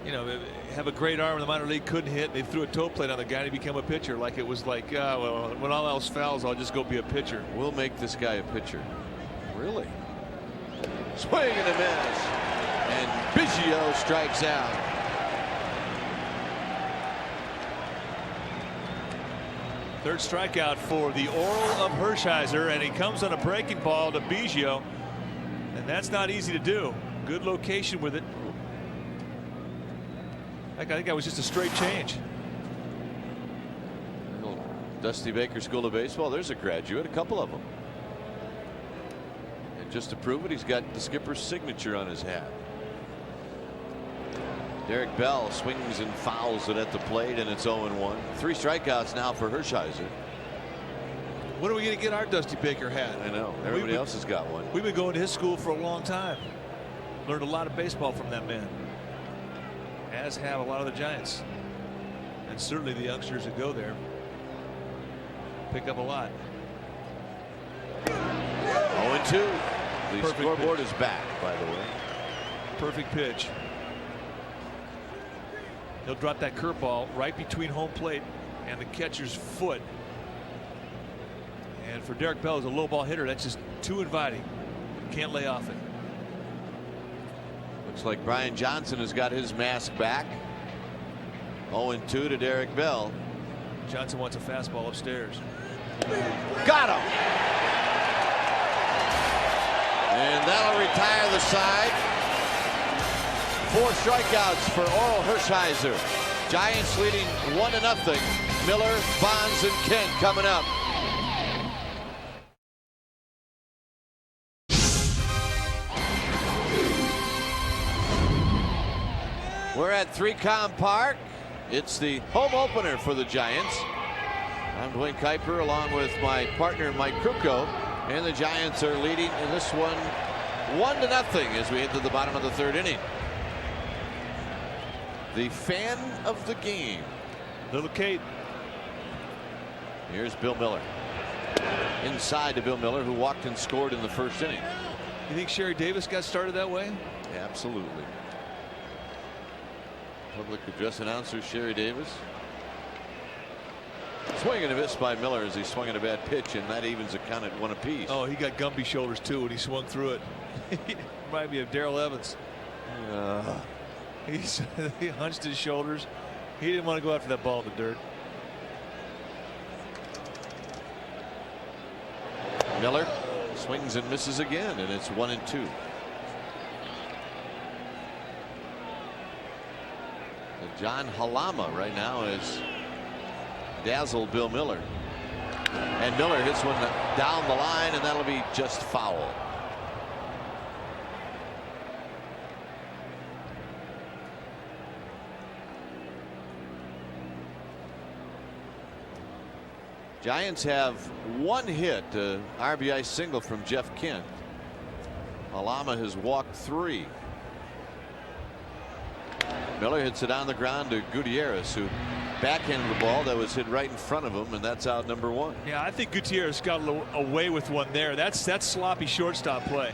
you know, have a great arm in the minor league, couldn't hit. They threw a toe plate on the guy and he became a pitcher. Like it was like, well, when all else fails, I'll just go be a pitcher. We'll make this guy a pitcher. Really? Swing and a miss. And Biggio strikes out. Third strikeout for the Oral of Hershiser, and he comes on a breaking ball to Biggio, and that's not easy to do. Good location with it. I think that was just a straight change. Dusty Baker School of Baseball. There's a graduate, a couple of them. And just to prove it, he's got the skipper's signature on his hat. Derek Bell swings and fouls it at the plate, and it's 0-1. 3 strikeouts now for Hershiser. When are we going to get our Dusty Baker hat? I know. Everybody else has got one. We've been going to his school for a long time. Learned a lot of baseball from that man. As have a lot of the Giants. And certainly the youngsters that go there pick up a lot. 0-2. The Perfect scoreboard pitch. is back, by the way. Perfect pitch. He'll drop that curveball right between home plate and the catcher's foot. And for Derek Bell, as a low ball hitter, that's just too inviting. Can't lay off it. Looks like Brian Johnson has got his mask back. 0-2 to Derek Bell. Johnson wants a fastball upstairs. Got him. And that'll retire the side. 4 strikeouts for Oral Hershiser. Giants leading 1-0. Miller, Bonds, and Kent coming up. We're at 3Com Park. It's the home opener for the Giants. I'm Dwayne Kuiper along with my partner Mike Krukow, and the Giants are leading in this one 1-0 as we enter the bottom of the 3rd inning. The fan of the game, Little Kate. Here's Bill Miller. Inside to Bill Miller, who walked and scored in the 1st inning. You think Sherry Davis got started that way? Absolutely. Public address announcer Sherry Davis. Swing and a miss by Miller as he swung at a bad pitch, and that evens the count at 1 apiece. Oh, he got Gumby shoulders too when he swung through it. Reminded me of Darrell Evans. He hunched his shoulders. He didn't want to go after that ball in the dirt. Miller swings and misses again, and it's 1-2. John Halama right now has dazzled Bill Miller. And Miller hits one down the line, and that'll be just foul. Giants have 1 hit, RBI single from Jeff Kent. Halama has walked 3. Miller hits it on the ground to Gutierrez, who backhanded the ball that was hit right in front of him, and that's out number 1. Yeah, I think Gutierrez got away with one there. That's sloppy shortstop play.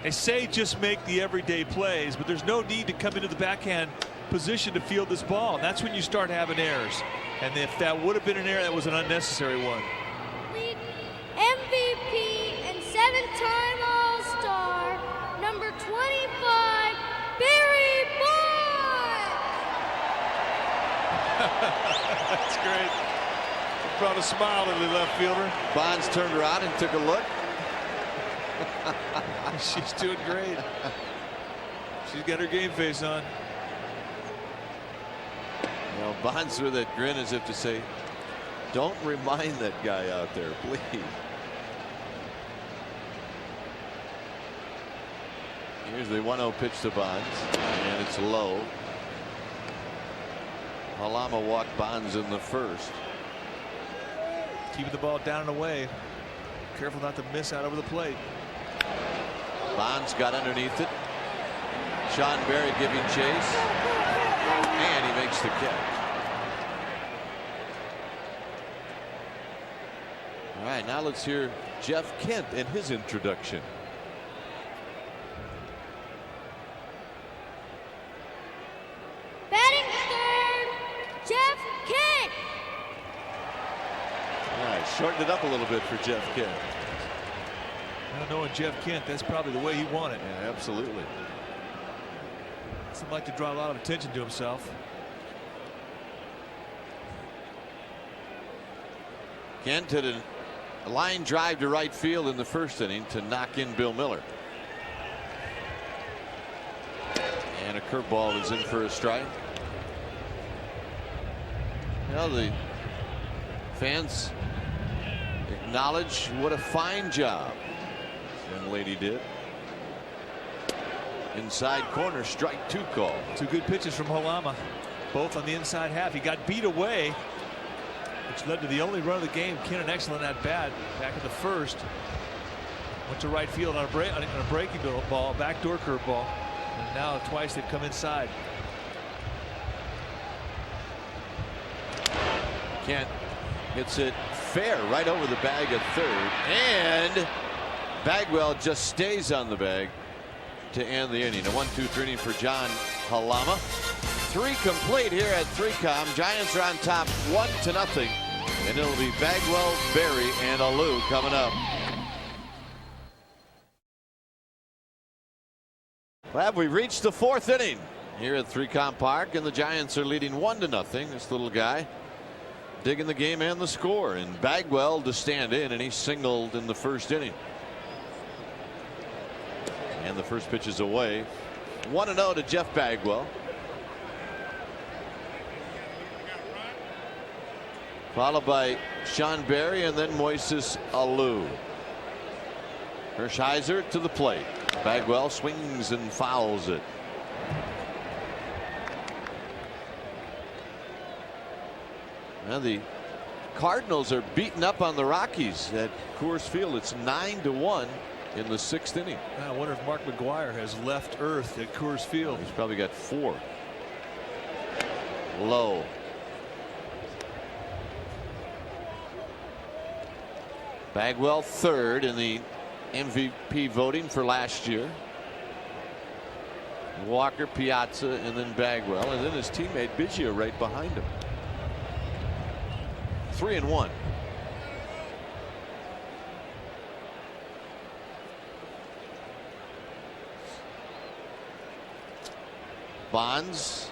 They say just make the everyday plays, but there's no need to come into the backhand position to field this ball. And that's when you start having errors. And if that would have been an error, that was an unnecessary one. League MVP and 7-time All-Star, number 25, Barry Bonds. That's great. It brought a smile to the left fielder. Bonds turned around and took a look. She's doing great. She's got her game face on. You know, Bonds with that grin as if to say, don't remind that guy out there, please. Here's the 1-0 pitch to Bonds, and it's low. Halama walked Bonds in the 1st. Keeping the ball down and away. Careful not to miss out over the plate. Bonds got underneath it. Sean Berry giving chase, and he makes the catch. All right, now let's hear Jeff Kent and his introduction. Batting third, Jeff Kent. All right, shortened it up a little bit for Jeff Kent. Now knowing Jeff Kent, that's probably the way he wanted. Yeah, absolutely. Doesn't like to draw a lot of attention to himself. Kent hit a line drive to right field in the 1st inning to knock in Bill Miller. And a curveball is in for a strike. Well, the Fans acknowledge what a fine job young lady did. Inside corner, strike 2 call. 2 good pitches from Halama, both on the inside half. He got beat away, which led to the only run of the game. Kinnan excellent at bat back in the first. Went to right field on a breaking ball, backdoor curveball, and now twice they've come inside. Kent hits it fair right over the bag at third, and Bagwell just stays on the bag to end the inning. A 1-2-3 inning for John Halama. 3 complete here at 3Com. Giants are on top 1-0, and it'll be Bagwell, Berry, and Alou coming up. Well, we reached the 4th inning here at 3Com Park, and the Giants are leading 1-0. This little guy digging the game and the score, and Bagwell to stand in, and he singled in the first inning. And the first pitch is away. 1-0 to Jeff Bagwell. Followed by Sean Berry and then Moises Alou. Hershiser to the plate. Bagwell swings and fouls it. Now the Cardinals are beating up on the Rockies at Coors Field. It's 9-1 in the 6th inning. I wonder if Mark McGwire has left Earth at Coors Field. He's probably got 4. Low. Bagwell 3rd in the MVP voting for last year. Walker, Piazza, and then Bagwell, and then his teammate Biggio right behind him. 3-1. Bonds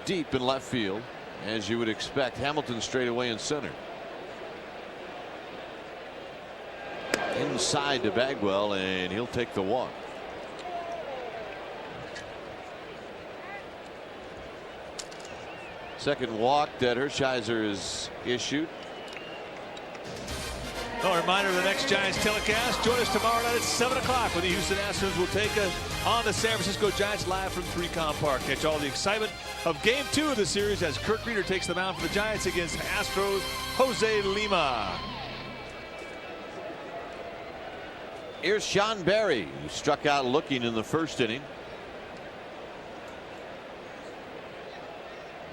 deep in left field, as you would expect. Hamilton straight away in center. Inside to Bagwell, and he'll take the walk. Second walk that Hershiser is issued. A reminder of the next Giants telecast. Join us tomorrow night at 7 o'clock when the Houston Astros will take on the San Francisco Giants live from 3Com Park. Catch all the excitement of Game 2 of the series as Kirk Reeder takes the mound for the Giants against Astros Jose Lima. Here's Sean Berry, who struck out looking in the first inning.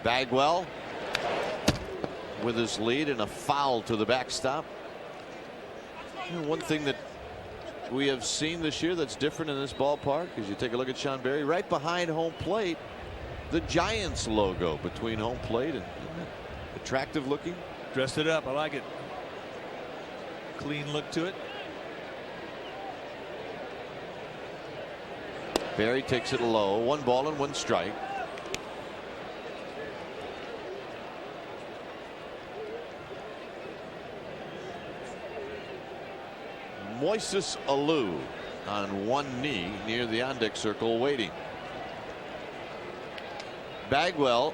Bagwell with his lead and a foul to the backstop. One thing that we have seen this year that's different in this ballpark is you take a look at Sean Berry right behind home plate, the Giants logo between home plate, and attractive looking. Dressed it up. I like it. Clean look to it. Berry takes it low. 1 ball and 1 strike. Moises Alou on one knee near the on-deck circle waiting. Bagwell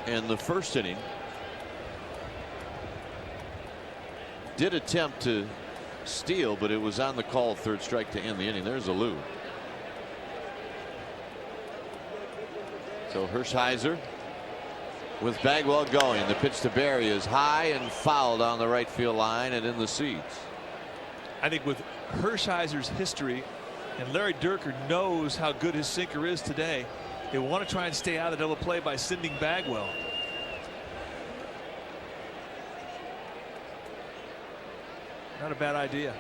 in the first inning did attempt to steal, but it was on the call, 3rd strike to end the inning. There's Alou. So Hershiser with Bagwell going. The pitch to Berry is high and fouled on the right field line and in the seats. I think with Hershiser's history, and Larry Dierker knows how good his sinker is today, they want to try and stay out of the double play by sending Bagwell. Not a bad idea.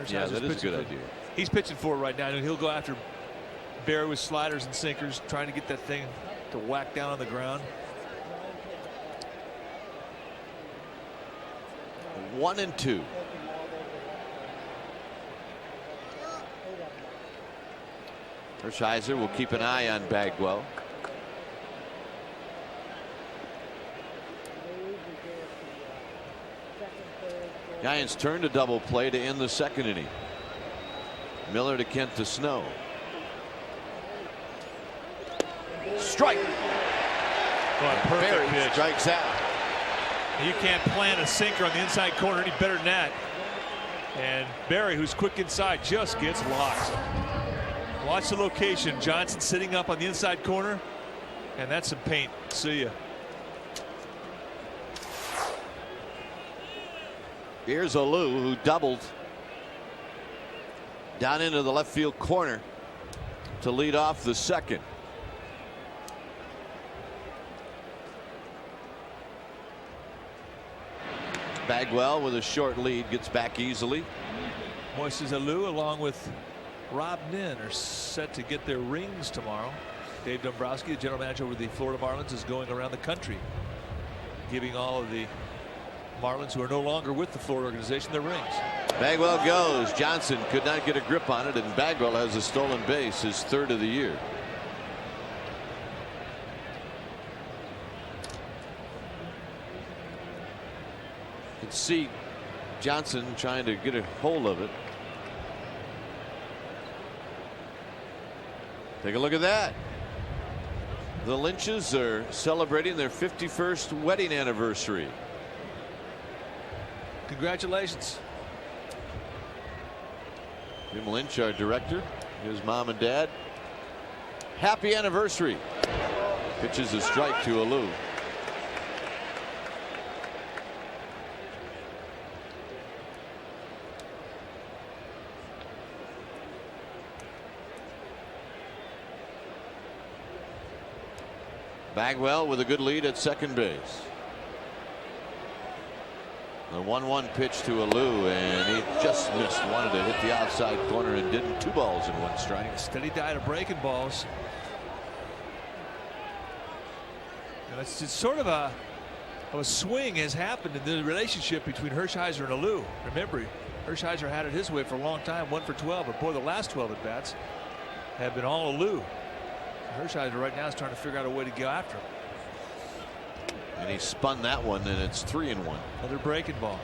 Yeah, that is a good idea. He's pitching for it right now. He'll go after Berry with sliders and sinkers, trying to get that thing to whack down on the ground. 1-2. Hershiser will keep an eye on Bagwell. Giants turn to double play to end the 2nd inning. Miller to Kent to Snow. Strike. Berry strikes out. You can't plant a sinker on the inside corner any better than that. And Barry, who's quick inside, just gets lost. Watch the location. Johnson sitting up on the inside corner, and that's some paint. See ya. Here's Alou, who doubled down into the left field corner to lead off the second. Bagwell with a short lead gets back easily. Moises Alou along with Rob Nin are set to get their rings tomorrow. Dave Dombrowski, the general manager over the Florida Marlins, is going around the country giving all of the Marlins who are no longer with the Florida organization their rings. Bagwell goes. Johnson could not get a grip on it, and Bagwell has a stolen base, his third of the year. You can see Johnson trying to get a hold of it. Take a look at that. The Lynches are celebrating their 51st wedding anniversary. Congratulations. Jim Lynch, our director, his mom and dad. Happy anniversary. Pitches a strike to Alou. Bagwell with a good lead at second base. The 1-1 pitch to Alou, and he just missed. Wanted to hit the outside corner and didn't. 2 balls and 1 strike. Steady diet of breaking balls. And it's just sort of a swing has happened in the relationship between Hershiser and Alou. Remember, Hershiser had it his way for a long time, 1 for 12, but boy, the last 12 at bats have been all Alou. Hershiser right now is trying to figure out a way to go after him. And he spun that one, and it's 3-1. Another breaking ball.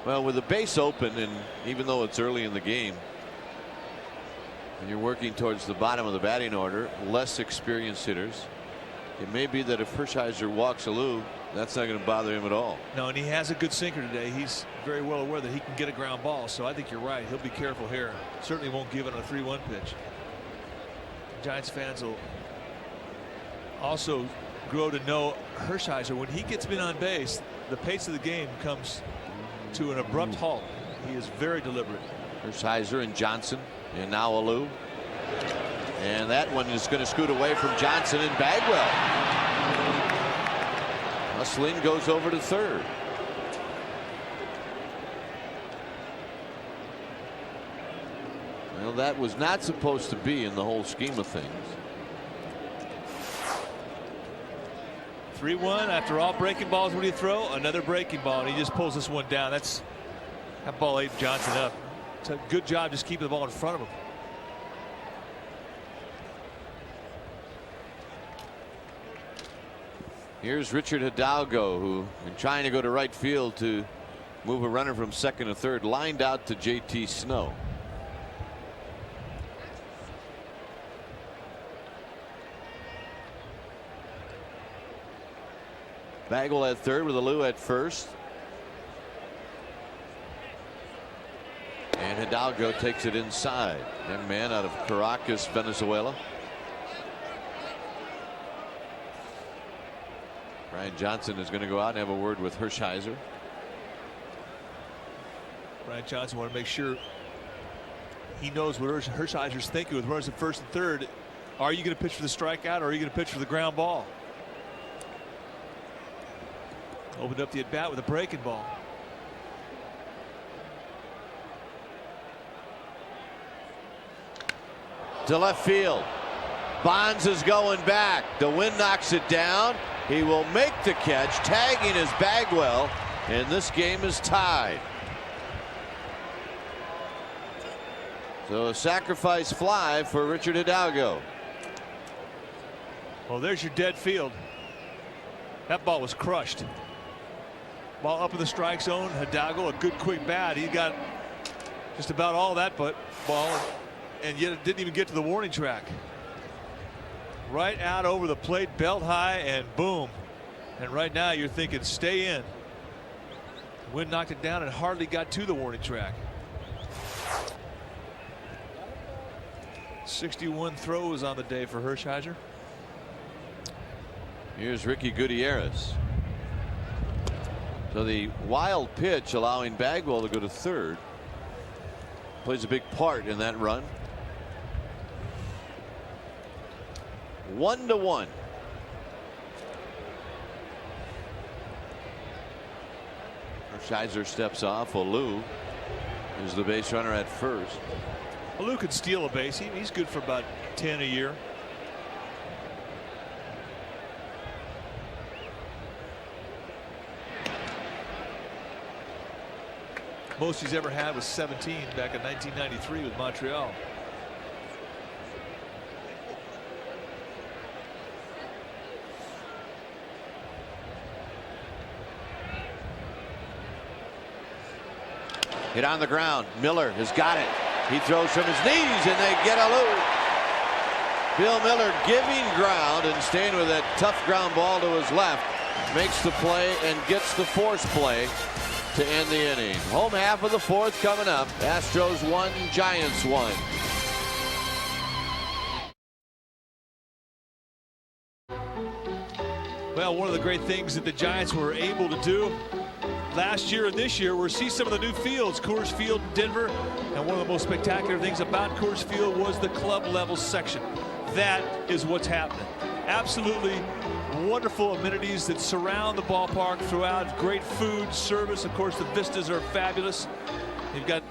Well, with the base open, and even though it's early in the game, and you're working towards the bottom of the batting order, less experienced hitters, it may be that if Hershiser walks Alou, that's not going to bother him at all. No, and he has a good sinker today. He's very well aware that he can get a ground ball, so I think you're right. He'll be careful here. Certainly won't give it a 3-1 pitch. Giants fans will also grow to know Hershiser. When he gets men on base, the pace of the game comes to an abrupt halt. He is very deliberate. Hershiser and Johnson, and now Alou. And that one is going to scoot away from Johnson and Bagwell. Lynn goes over to third. Well, that was not supposed to be in the whole scheme of things. 3-1 after all breaking balls. What do you throw? Another breaking ball, and he just pulls this one down. That ball ate Johnson up. It's a good job just keeping the ball in front of him. Here's Richard Hidalgo, who been trying to go to right field to move a runner from second to third, lined out to JT Snow. Bagwell at third with Alou at first. And Hidalgo takes it inside. Young man out of Caracas, Venezuela. Brian Johnson is going to go out and have a word with Hershiser. Brian Johnson want to make sure he knows what Hershiser's thinking with runners at first and third. Are you going to pitch for the strikeout, or are you going to pitch for the ground ball? Opened up the at bat with a breaking ball. To left field. Bonds is going back. The wind knocks it down. He will make the catch. Tagging is Bagwell, and this game is tied. So a sacrifice fly for Richard Hidalgo. Well, there's your dead field. That ball was crushed. Ball up in the strike zone. Hidalgo, a good quick bat. He got just about all that but ball, and yet it didn't even get to the warning track. Right out over the plate, belt high, and boom. And right now you're thinking stay in. Wind knocked it down and hardly got to the warning track. 61 throws on the day for Hershiser. Here's Ricky Gutierrez. So the wild pitch allowing Bagwell to go to third plays a big part in that run. 1-1. Hershiser steps off. Alou is the base runner at first. Alou could steal a base. He's good for about 10 a year. Most he's ever had was 17 back in 1993 with Montreal. Hit on the ground. Miller has got it. He throws from his knees and they get Alou. Bill Miller giving ground and staying with that tough ground ball to his left. Makes the play and gets the force play to end the inning. Home half of the fourth coming up. Astros 1, Giants 1. Well, one of the great things that the Giants were able to do last year and this year were see some of the new fields. Coors Field in Denver, and one of the most spectacular things about Coors Field was the club level section. That is what's happening. Absolutely wonderful amenities that surround the ballpark throughout. Great food, service. Of course, the vistas are fabulous. You've got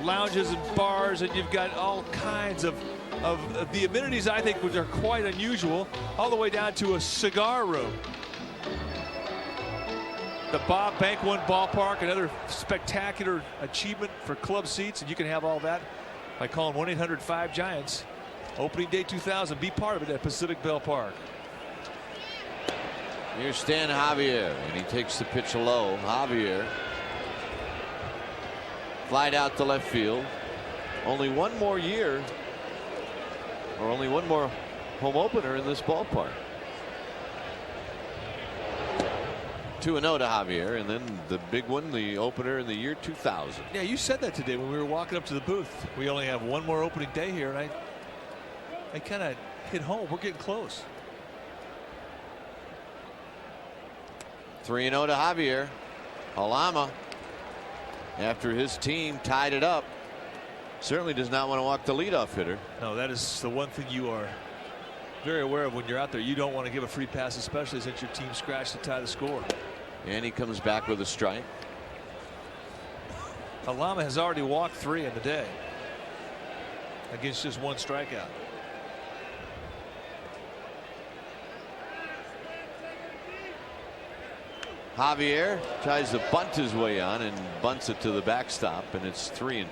lounges and bars, and you've got all kinds of the amenities, I think, which are quite unusual, all the way down to a cigar room. The Bob Bank One Ballpark, another spectacular achievement for club seats, and you can have all that by calling 1-800-5-GIANTS. Opening day 2000. Be part of it at Pacific Bell Park. Here's Stan Javier, and he takes the pitch low. Javier flied out to left field. Only one more year, or only one more home opener in this ballpark. 2-0 to Javier, and then the big one, the opener in the year 2000. Yeah, you said that today when we were walking up to the booth. We only have one more opening day here, and I kind of hit home. We're getting close. 3-0 to Javier. Alama, after his team tied it up, certainly does not want to walk the leadoff hitter. No, that is the one thing you are very aware of when you're out there. You don't want to give a free pass, especially since your team scratched to tie the score. And he comes back with a strike. Alama has already walked 3 in the day against just 1 strikeout. Javier tries to bunt his way on and bunts it to the backstop, and it's 3-2.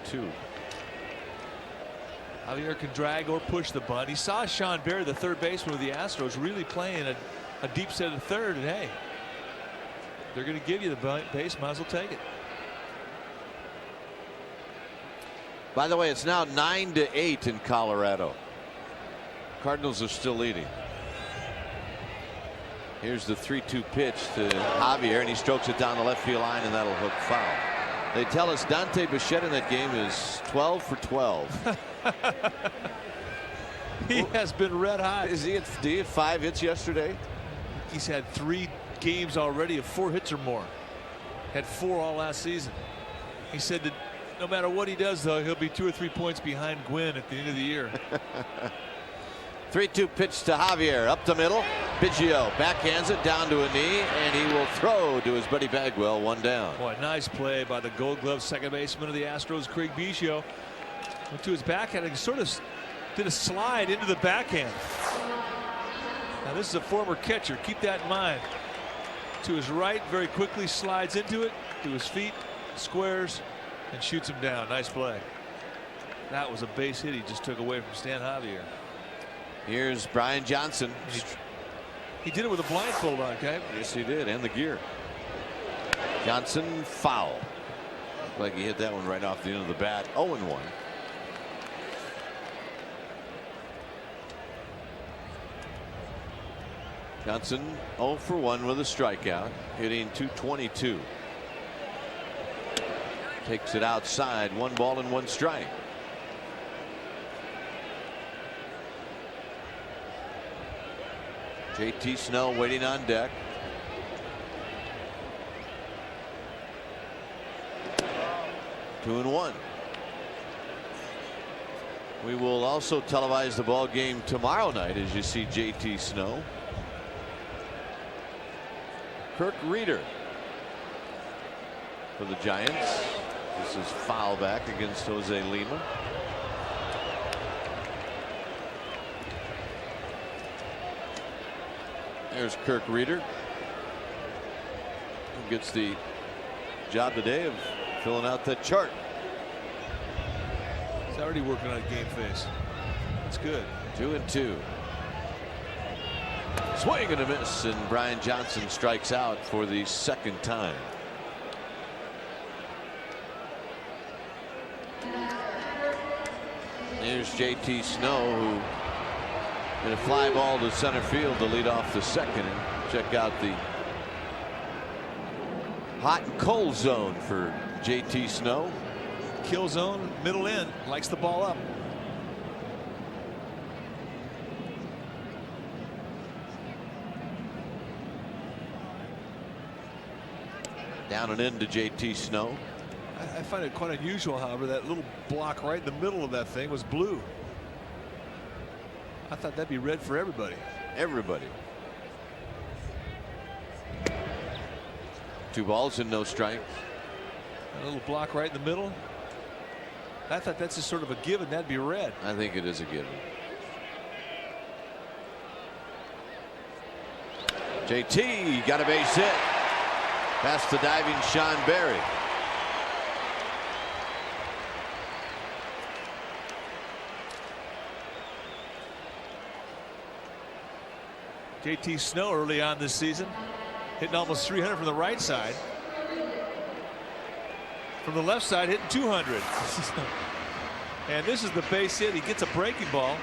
Javier can drag or push the bunt. He saw Sean Berry, the third baseman of the Astros, really playing a deep set of third, and hey, they're going to give you the base, might as well take it. By the way, it's now 9-8 in Colorado. Cardinals are still leading. Here's the 3-2 pitch to Javier, and he strokes it down the left field line, and that'll hook foul. They tell us Dante Bichette in that game is 12 for 12. He has been red hot. Did he have 5 hits yesterday? He's had 3 games already of 4 hits or more. Had 4 all last season. He said that no matter what he does, though, he'll be 2 or 3 points behind Gwynn at the end of the year. 3-2 pitch to Javier, up the middle. Biggio backhands it down to a knee, and he will throw to his buddy Bagwell. 1 down. Boy, nice play by the Gold Glove second baseman of the Astros, Craig Biggio. Went to his backhand and sort of did a slide into the backhand. Now this is a former catcher. Keep that in mind. To his right, very quickly slides into it, to his feet, squares, and shoots him down. Nice play. That was a base hit he just took away from Stan Javier. Here's Brian Johnson. He did it with a blindfold on, okay? Yes, he did, and the gear. Johnson foul. Looked like he hit that one right off the end of the bat. 0-1. Johnson 0 for 1 with a strikeout, hitting .222. Takes it outside, 1 ball and 1 strike. JT Snow waiting on deck. Two and 1. We will also televise the ball game tomorrow night as you see JT Snow. Kirk Reeder for the Giants. This is foul back against Jose Lima. There's Kirk Reeder, who gets the job today of filling out that chart. He's already working on game face. That's good. 2 and 2. Swing and a miss, and Brian Johnson strikes out for the 2nd time. Here's JT Snow, who in a fly ball to center field to lead off the 2nd. And check out the hot and cold zone for JT Snow. Kill zone, middle end, likes the ball up. Down and in to JT Snow. I find it quite unusual, however, that little block right in the middle of that thing was blue. I thought that'd be red for everybody. Everybody. 2 balls and no strikes. A little block right in the middle. I thought that's just sort of a given. That'd be red. I think it is a given. JT got a base hit. Past the diving Sean Berry. JT Snow early on this season, hitting almost 300 from the right side. From the left side, hitting 200. And this is the base hit. He gets a breaking ball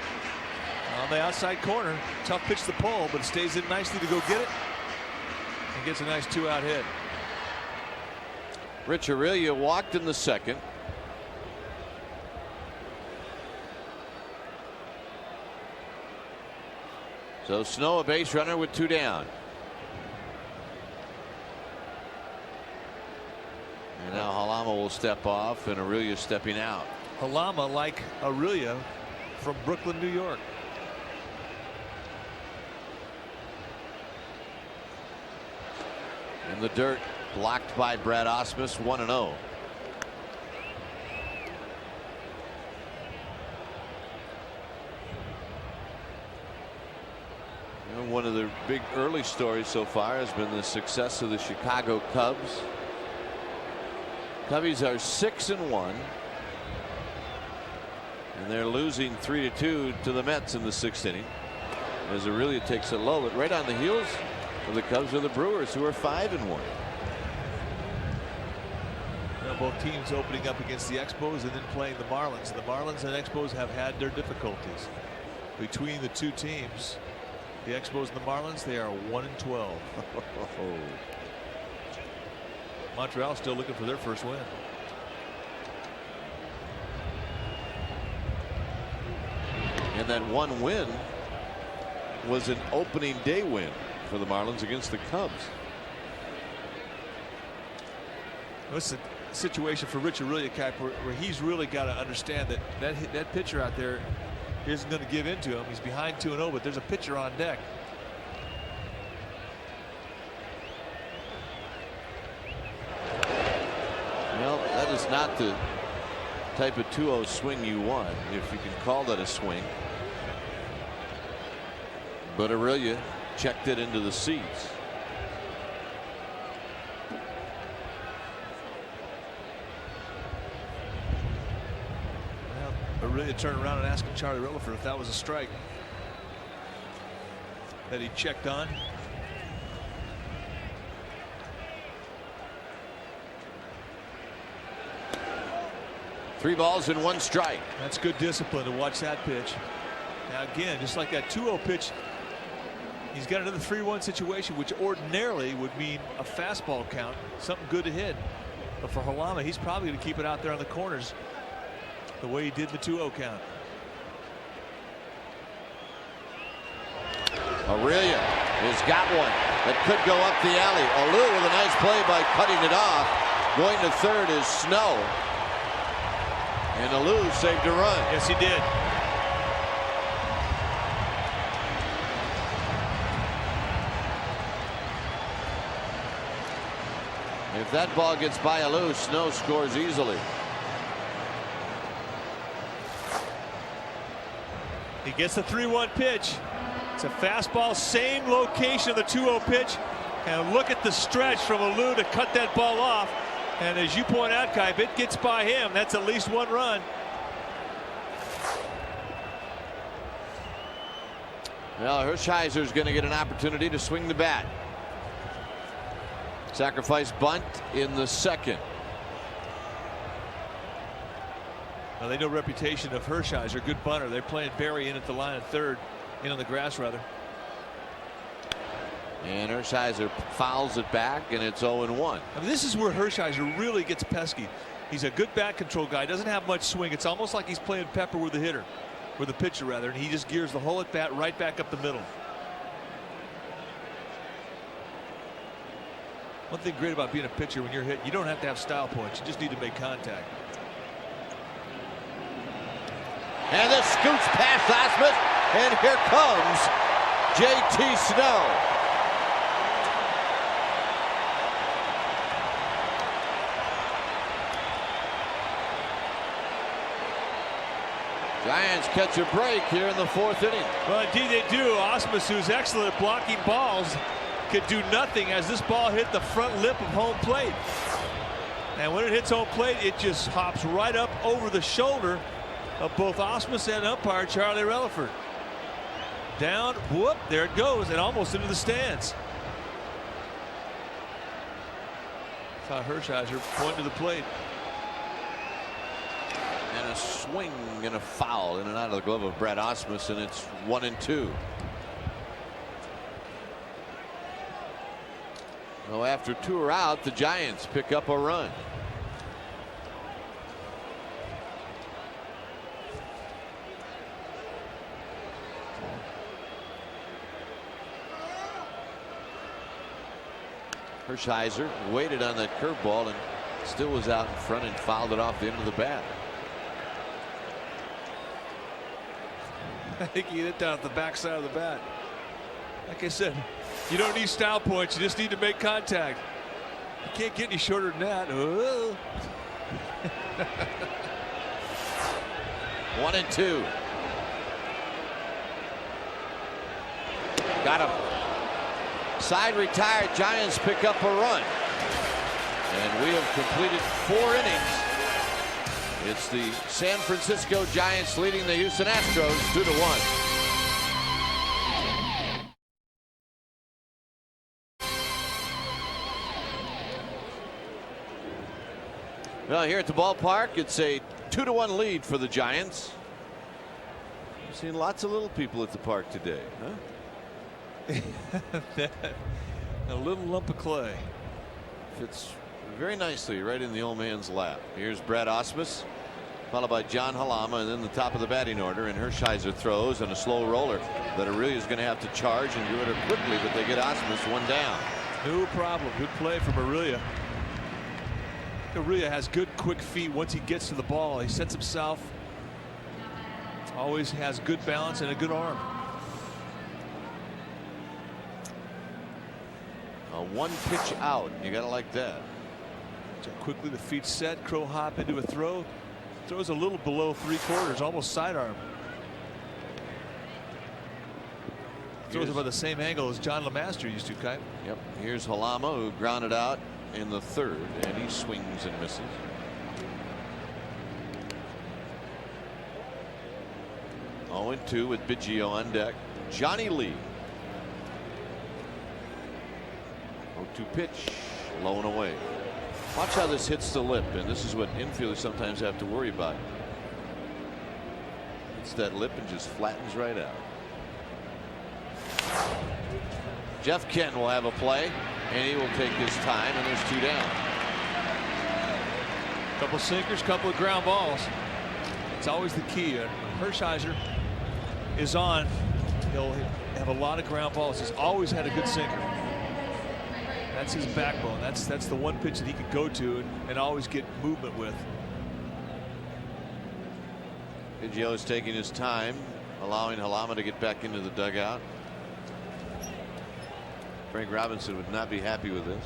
on the outside corner. Tough pitch to the pole, but it stays in nicely to go get it. And gets a nice 2-out hit. Rich Aurelia walked in the 2nd. So Snow a base runner with 2 down. And now Halama will step off and Aurelia stepping out. Halama, like Aurelia, from Brooklyn, New York. In the dirt, blocked by Brad Ausmus, 1-0. One of the big early stories so far has been the success of the Chicago Cubs. Cubbies are 6-1, and they're losing 3-2 to the Mets in the 6th inning. As Aurelia takes it low, but right on the heels of the Cubs are the Brewers, who are 5-1. Now both teams opening up against the Expos and then playing the Marlins. The Marlins and Expos have had their difficulties. Between the two teams, the Expos and the Marlins, they are 1-12. Montreal still looking for their first win. And that one win was an opening day win for the Marlins against the Cubs. It's a situation for Rich Aurelia, where he's really got to understand that pitcher out there isn't going to give in to him. He's behind 2-0, but there's a pitcher on deck. Well, that is not the type of 2-0 swing you want, if you can call that a swing. But Aurelia checked it into the seats. Well, Aurelia turned around and asked Charlie Rutherford if that was a strike that he checked on. Three balls and one strike. That's good discipline to watch that pitch. Now again, just like that 2-0 pitch, He's got another 3-1 situation, which ordinarily would mean a fastball count, something good to hit. But for Halama, he's probably going to keep it out there on the corners the way he did the 2-0 count. Aurelia has got one that could go up the alley. Alou with a nice play by cutting it off. Going to third is Snow. And Alou saved a run. Yes, he did. If that ball gets by Alou, Snow scores easily. He gets the 3-1 pitch. It's a fastball, same location of the 2-0 pitch. And look at the stretch from Alou to cut that ball off. And as you point out, Kai, if it gets by him, that's at least 1 run. Well, Hershiser's going to get an opportunity to swing the bat. Sacrifice bunt in the second. Well, they know reputation of Hershiser, good bunter. They're playing Barry in at the line at third, in on the grass rather. And Hershiser fouls it back, and it's 0-1. I mean, this is where Hershiser really gets pesky. He's a good bat control guy, doesn't have much swing. It's almost like he's playing Pepper with the hitter, with the pitcher rather, and he just gears the whole at bat right back up the middle. One thing great about being a pitcher when you're hit, you don't have to have style points. You just need to make contact. And this scoots past Osmus, and here comes J.T. Snow. Giants catch a break here in the 4th inning. Well, indeed they do. Osmus, who's excellent at blocking balls, could do nothing as this ball hit the front lip of home plate. And when it hits home plate, it just hops right up over the shoulder of both Osmus and umpire Charlie Relaford. Down, whoop, there it goes, and almost into the stands. Saw Hershiser point to the plate. And a swing and a foul in and out of the glove of Brad Osmus, and it's 1-2. So after 2 are out, the Giants pick up a run. Hershiser waited on that curveball and still was out in front and fouled it off the end of the bat. I think he hit it down at the backside of the bat. Like I said, you don't need style points. You just need to make contact. You can't get any shorter than that. 1-2. Got him. Side retired. Giants pick up a run. And we have completed 4 innings. It's the San Francisco Giants leading the Houston Astros 2-1. Well, here at the ballpark, it's a 2-1 lead for the Giants. I've seen lots of little people at the park today, huh? A little lump of clay. Fits very nicely right in the old man's lap. Here's Brad Osmus, followed by John Halama, and then the top of the batting order. And Hershiser throws and a slow roller that Aurelia is going to have to charge and do it quickly, but they get Osmus 1 down. No problem. Good play from Aurelia. Aurelia has good quick feet once he gets to the ball. He sets himself. Always has good balance and a good arm. A 1 pitch out. You got to like that. So quickly the feet set. Crow hop into a throw. Throws a little below 3/4, almost sidearm. Throws about the same angle as John LeMaster used to, Kai. Yep. Here's Halama, who grounded out in the 3rd, and he swings and misses. Oh, 0-2 with Biggio on deck. Johnny Lee. 0-2 pitch, low and away. Watch how this hits the lip, and this is what infielders sometimes have to worry about. It's that lip and just flattens right out. Jeff Kent will have a play, and he will take his time, and there's 2 down. Couple sinkers, couple of ground balls. It's always the key. Hershiser is on. He'll have a lot of ground balls. He's always had a good sinker. That's his backbone. That's the one pitch that he can go to and always get movement with. Biggio is taking his time, allowing Halama to get back into the dugout. Frank Robinson would not be happy with this.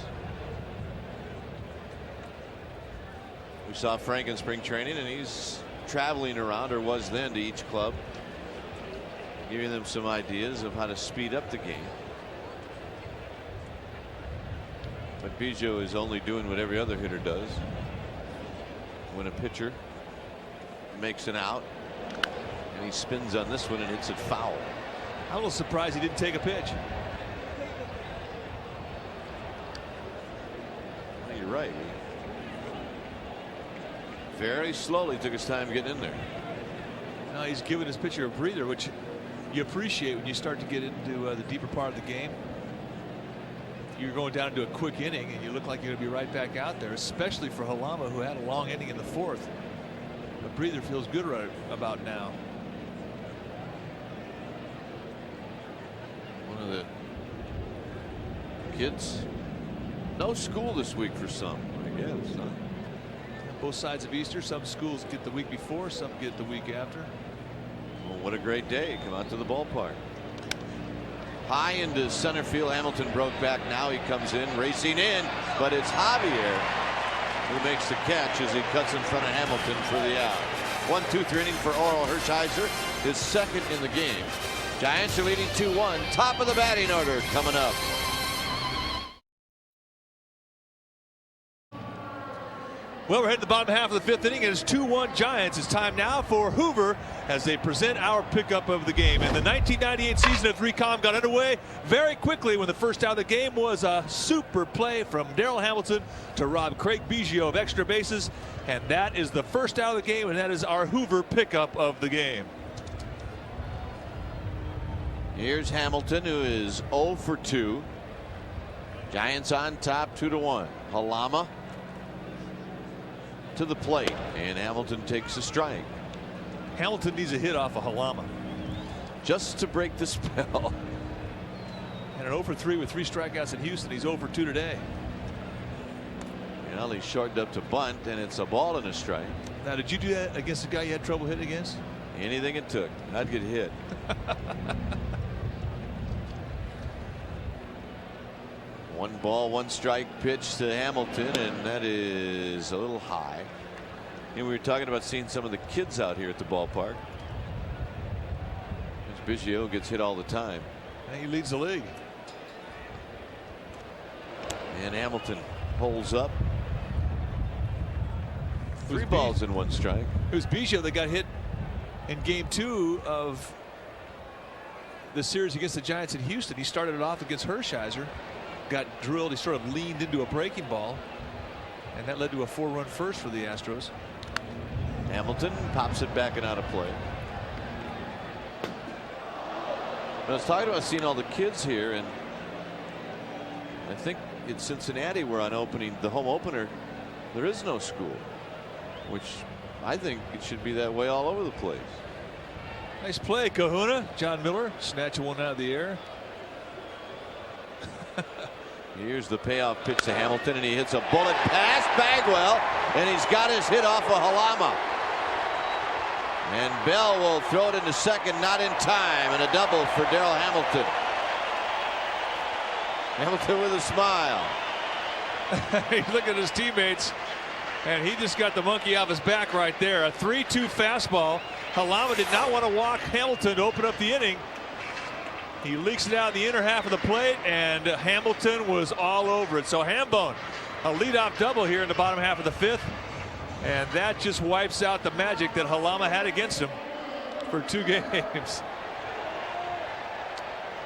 We saw Frank in spring training, and he's traveling around, or was then, to each club, giving them some ideas of how to speed up the game. But Biggio is only doing what every other hitter does. When a pitcher makes an out, and he spins on this one and hits it foul. I'm a little surprised he didn't take a pitch. Well, you're right. Very slowly took his time getting in there. Now he's giving his pitcher a breather, which you appreciate when you start to get into the deeper part of the game. You're going down into a quick inning, and you look like you're going to be right back out there, especially for Halama, who had a long inning in the 4th. A breather feels good right about now. One of the kids, no school this week for some, I guess. Huh? Both sides of Easter. Some schools get the week before, some get the week after. Well, what a great day. Come out to the ballpark. High into center field. Hamilton broke back. Now he comes in, racing in, but it's Javier who makes the catch as he cuts in front of Hamilton for the out. 1-2-3 inning for Oral Hershiser, his 2nd in the game. Giants are leading 2-1. Top of the batting order coming up. Well, we're heading to the bottom half of the 5th inning, and it's 2-1 Giants. It's time now for Hoover as they present our pickup of the game. And the 1998 season of 3Com got underway very quickly when the first out of the game was a super play from Darryl Hamilton to rob Craig Biggio of extra bases. And that is the first out of the game, and that is our Hoover pickup of the game. Here's Hamilton, who is 0 for 2. Giants on top 2-1. Halama to the plate, and Hamilton takes a strike. Hamilton needs a hit off of Halama just to break the spell. And an 0 for 3 with 3 strikeouts in Houston. He's 0 for 2 today. Well, he shortened up to bunt, and it's a ball and a strike. Now, did you do that against the guy you had trouble hitting against? Anything it took. I'd get hit. One ball, 1 strike pitch to Hamilton, and that is a little high. And we were talking about seeing some of the kids out here at the ballpark. Biggio gets hit all the time. And he leads the league. And Hamilton pulls up. 3 balls and 1 strike. It was Biggio that got hit in game 2 of the series against the Giants in Houston. He started it off against Hershiser. Got drilled. He sort of leaned into a breaking ball, and that led to a 4-run first for the Astros. Hamilton pops it back and out of play. I was talking about seeing all the kids here, and I think in Cincinnati we're on opening, the home opener, there is no school, which I think it should be that way all over the place. Nice play, Kahuna. John Miller snatching one out of the air. Here's the payoff pitch to Hamilton, and he hits a bullet past Bagwell, and he's got his hit off of Halama. And Bell will throw it into second, not in time, and a double for Darryl Hamilton. Hamilton with a smile. He's looking at his teammates, and he just got the monkey off his back right there. A 3-2 fastball. Halama did not want to walk Hamilton to open up the inning. He leaks it out the inner half of the plate, and Hamilton was all over it. So Hambone, a leadoff double here in the bottom half of the 5th. And that just wipes out the magic that Halama had against him for 2 games.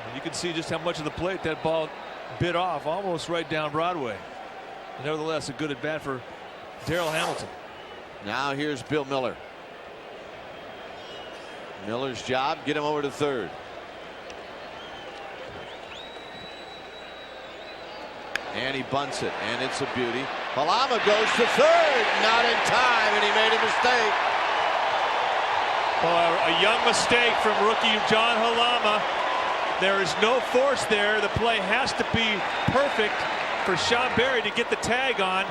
And you can see just how much of the plate that ball bit off, almost right down Broadway. Nevertheless, a good at bat for Darryl Hamilton. Now here's Bill Miller. Miller's job, get him over to third. And he bunts it, and it's a beauty. Halama goes to third, not in time, and he made a mistake. Well, a young mistake from rookie John Halama. There is no force there. The play has to be perfect for Sean Berry to get the tag on.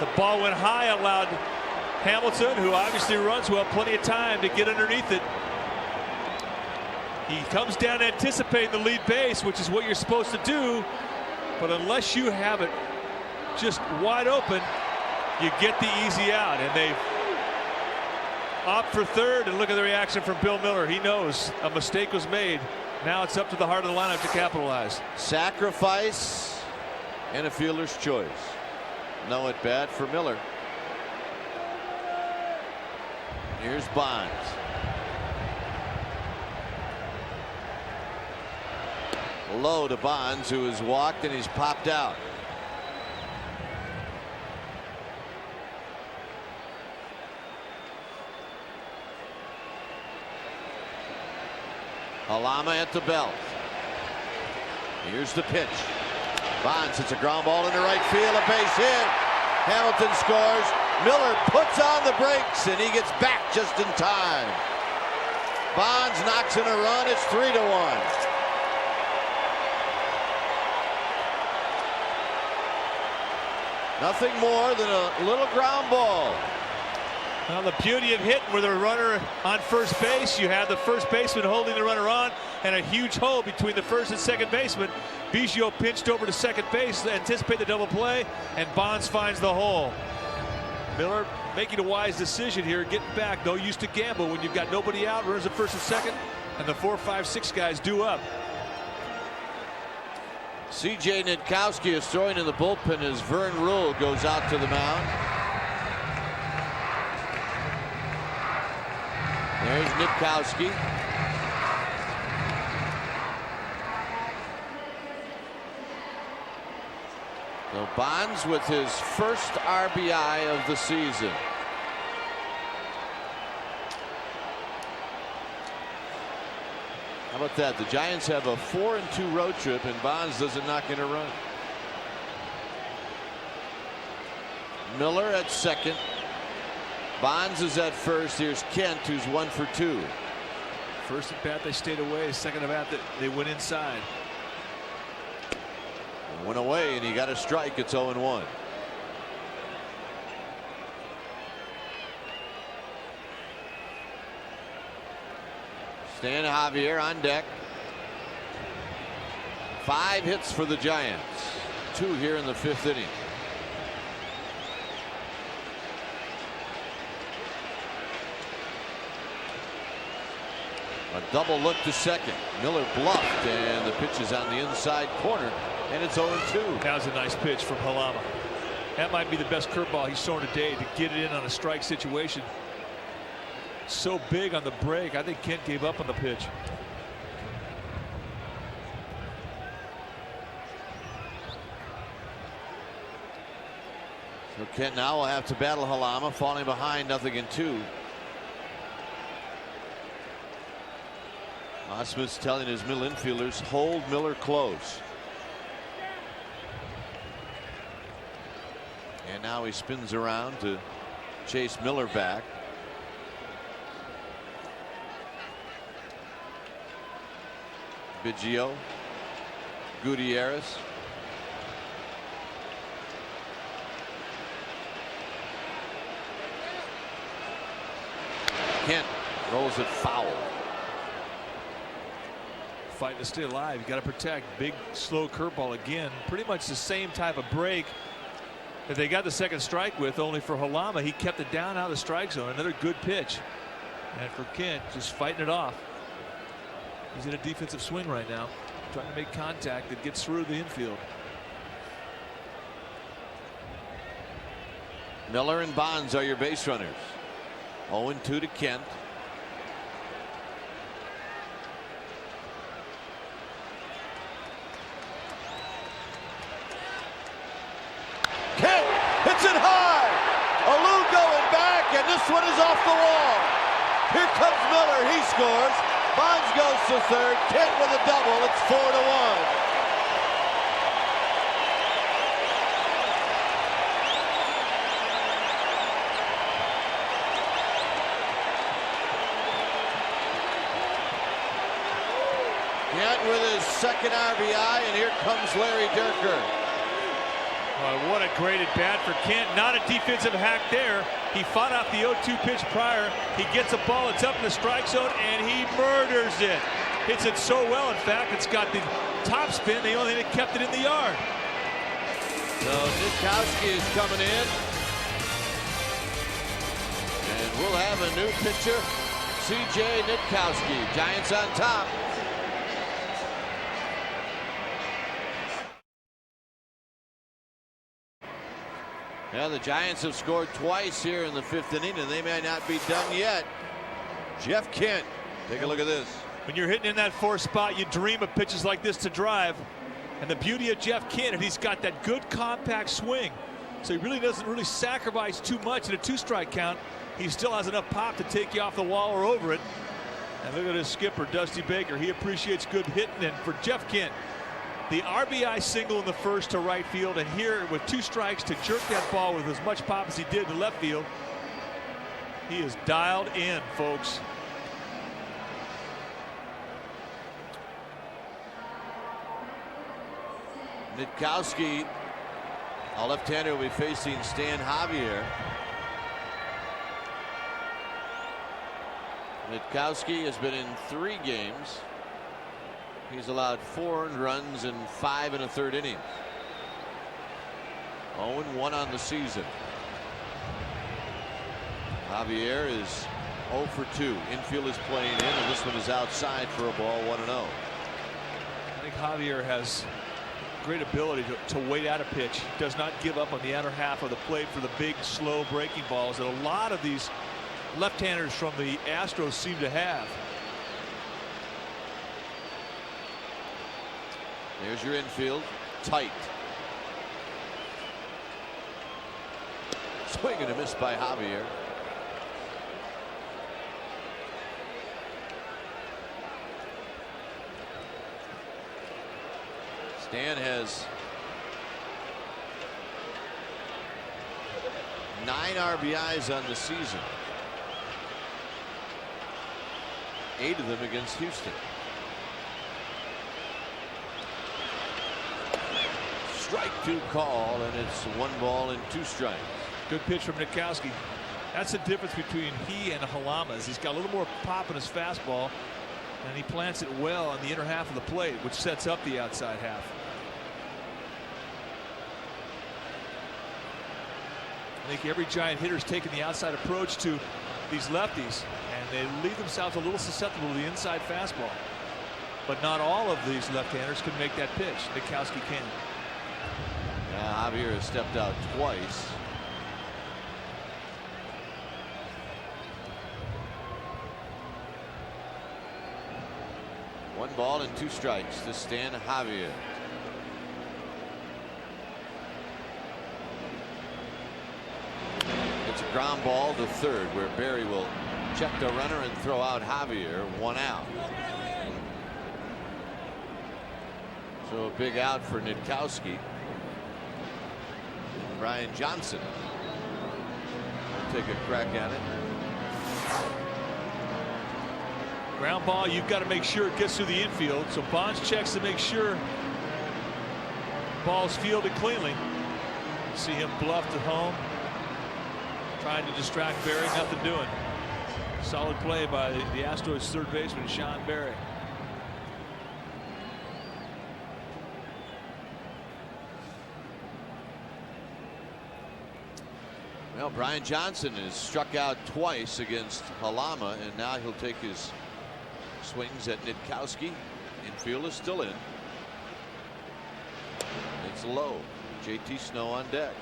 The ball went high, allowed Hamilton, who obviously runs well, plenty of time to get underneath it. He comes down anticipating the lead base, which is what you're supposed to do. But unless you have it just wide open, you get the easy out. And they opt for third, and look at the reaction from Bill Miller. He knows a mistake was made. Now it's up to the heart of the lineup to capitalize. Sacrifice and a fielder's choice. No at bat for Miller. Here's Bonds. Low to Bonds, who has walked and he's popped out. Halama at the belt. Here's the pitch. Bonds hits a ground ball into right field, a base hit. Hamilton scores. Miller puts on the brakes and he gets back just in time. Bonds knocks in a run. It's 3-1. Nothing more than a little ground ball. Well, the beauty of hitting with a runner on first base, you have the first baseman holding the runner on and a huge hole between the first and second baseman. Biggio pinched over to second base to anticipate the double play, and Bonds finds the hole. Miller making a wise decision here, getting back. No use to gamble when you've got nobody out, runners at first and second, and the 4, 5, 6 guys due up. C.J. Nitkowski is throwing in the bullpen as Vern Rule goes out to the mound. There's Nitkowski. So Bonds with his first RBI of the season. How about that? The Giants have a 4-2 road trip, and Bonds doesn't knock in a run. Miller at second. Bonds is at first. Here's Kent, who's 1 for 2. First at bat, they stayed away. Second at bat, they went inside. Went away, and he got a strike. It's 0-1. Stan Javier on deck. 5 hits for the Giants. 2 here in the 5th inning. A double look to second. Miller bluffed, and the pitch is on the inside corner, and it's 0-2. That was a nice pitch from Halama. That might be the best curveball he's thrown today to get it in on a strike situation. So big on the break. I think Kent gave up on the pitch. So Kent now will have to battle Halama, falling behind 0-2. Osmond's telling his middle infielders, hold Miller close. And now he spins around to chase Miller back. Biggio, Gutierrez. Kent rolls it foul. Fighting to stay alive. You got to protect. Big slow curveball again. Pretty much the same type of break that they got the second strike with, only for Halama he kept it down out of the strike zone. Another good pitch. And for Kent, just fighting it off. He's in a defensive swing right now, trying to make contact that gets through the infield. Miller and Bonds are your base runners. 0-2 to Kent. Kent hits it high. Alou going back, and this one is off the wall. Here comes Miller. He scores. Bonds goes to third. Kent with a double. It's 4-1. Kent with his second RBI, and here comes Larry Dierker. What a great at bat for Kent. Not a defensive hack there. He fought off the 0-2 pitch prior. He gets a ball. It's up in the strike zone, and he murders it. Hits it so well, in fact, it's got the top spin. The only thing that kept it in the yard. So Nitkowski is coming in. And we'll have a new pitcher, C.J. Nitkowski. Giants on top. Yeah, the Giants have scored twice here in the 5th inning, and they may not be done yet. Jeff Kent, take a look at this. When you're hitting in that 4th spot, you dream of pitches like this to drive. And the beauty of Jeff Kent, he's got that good compact swing. So he really doesn't sacrifice too much in a 2-strike count. He still has enough pop to take you off the wall or over it. And look at his skipper, Dusty Baker. He appreciates good hitting. And for Jeff Kent, the RBI single in the 1st to right field, and here with 2 strikes to jerk that ball with as much pop as he did in left field. He is dialed in, folks. Nitkowski, a left-hander, will be facing Stan Javier. Nitkowski has been in 3 games. He's allowed 4 earned runs in 5 1/3 innings. 0-1 on the season. Javier is 0 for 2. Infield is playing in, and this one is outside for a ball, 1-0. I think Javier has great ability to wait out a pitch. Does not give up on the outer half of the plate for the big, slow breaking balls that a lot of these left-handers from the Astros seem to have. There's your infield, tight. Swing and a miss by Javier. Stan has 9 RBIs on the season. 8 of them against Houston. Strike 2 call, and it's 1 ball and 2 strikes. Good pitch from Nitkowski. That's the difference between he and Halamas. He's got a little more pop in his fastball, and he plants it well on the inner half of the plate, which sets up the outside half. I think every Giant hitter is taking the outside approach to these lefties, and they leave themselves a little susceptible to the inside fastball. But not all of these left-handers can make that pitch. Nitkowski can. Yeah, Javier has stepped out twice. One ball and 2 strikes to Stan Javier. It's a ground ball to 3rd, where Barry will check the runner and throw out Javier. 1 out. So a big out for Nitkowski. Brian Johnson will take a crack at it. Ground ball, you've got to make sure it gets through the infield. So Bonds checks to make sure ball's fielded cleanly. See him bluffed at home, trying to distract Barry. Nothing doing. Solid play by the Astros 3rd baseman Sean Barry. Well, Brian Johnson has struck out twice against Halama, and now he'll take his swings at Nitkowski. Infield is still in. It's low. JT Snow on deck.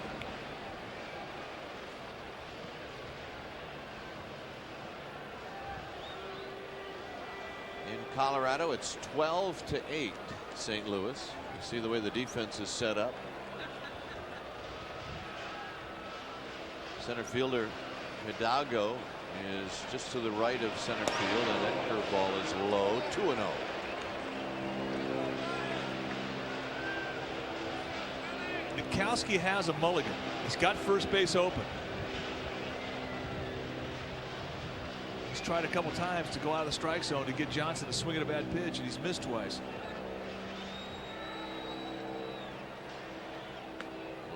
In Colorado, it's 12-8 St. Louis. You see the way the defense is set up. Center fielder Hidalgo is just to the right of center field, and that curveball is low. 2-0. Nitkowski has a mulligan. He's got first base open. He's tried a couple times to go out of the strike zone to get Johnson to swing at a bad pitch, and he's missed twice.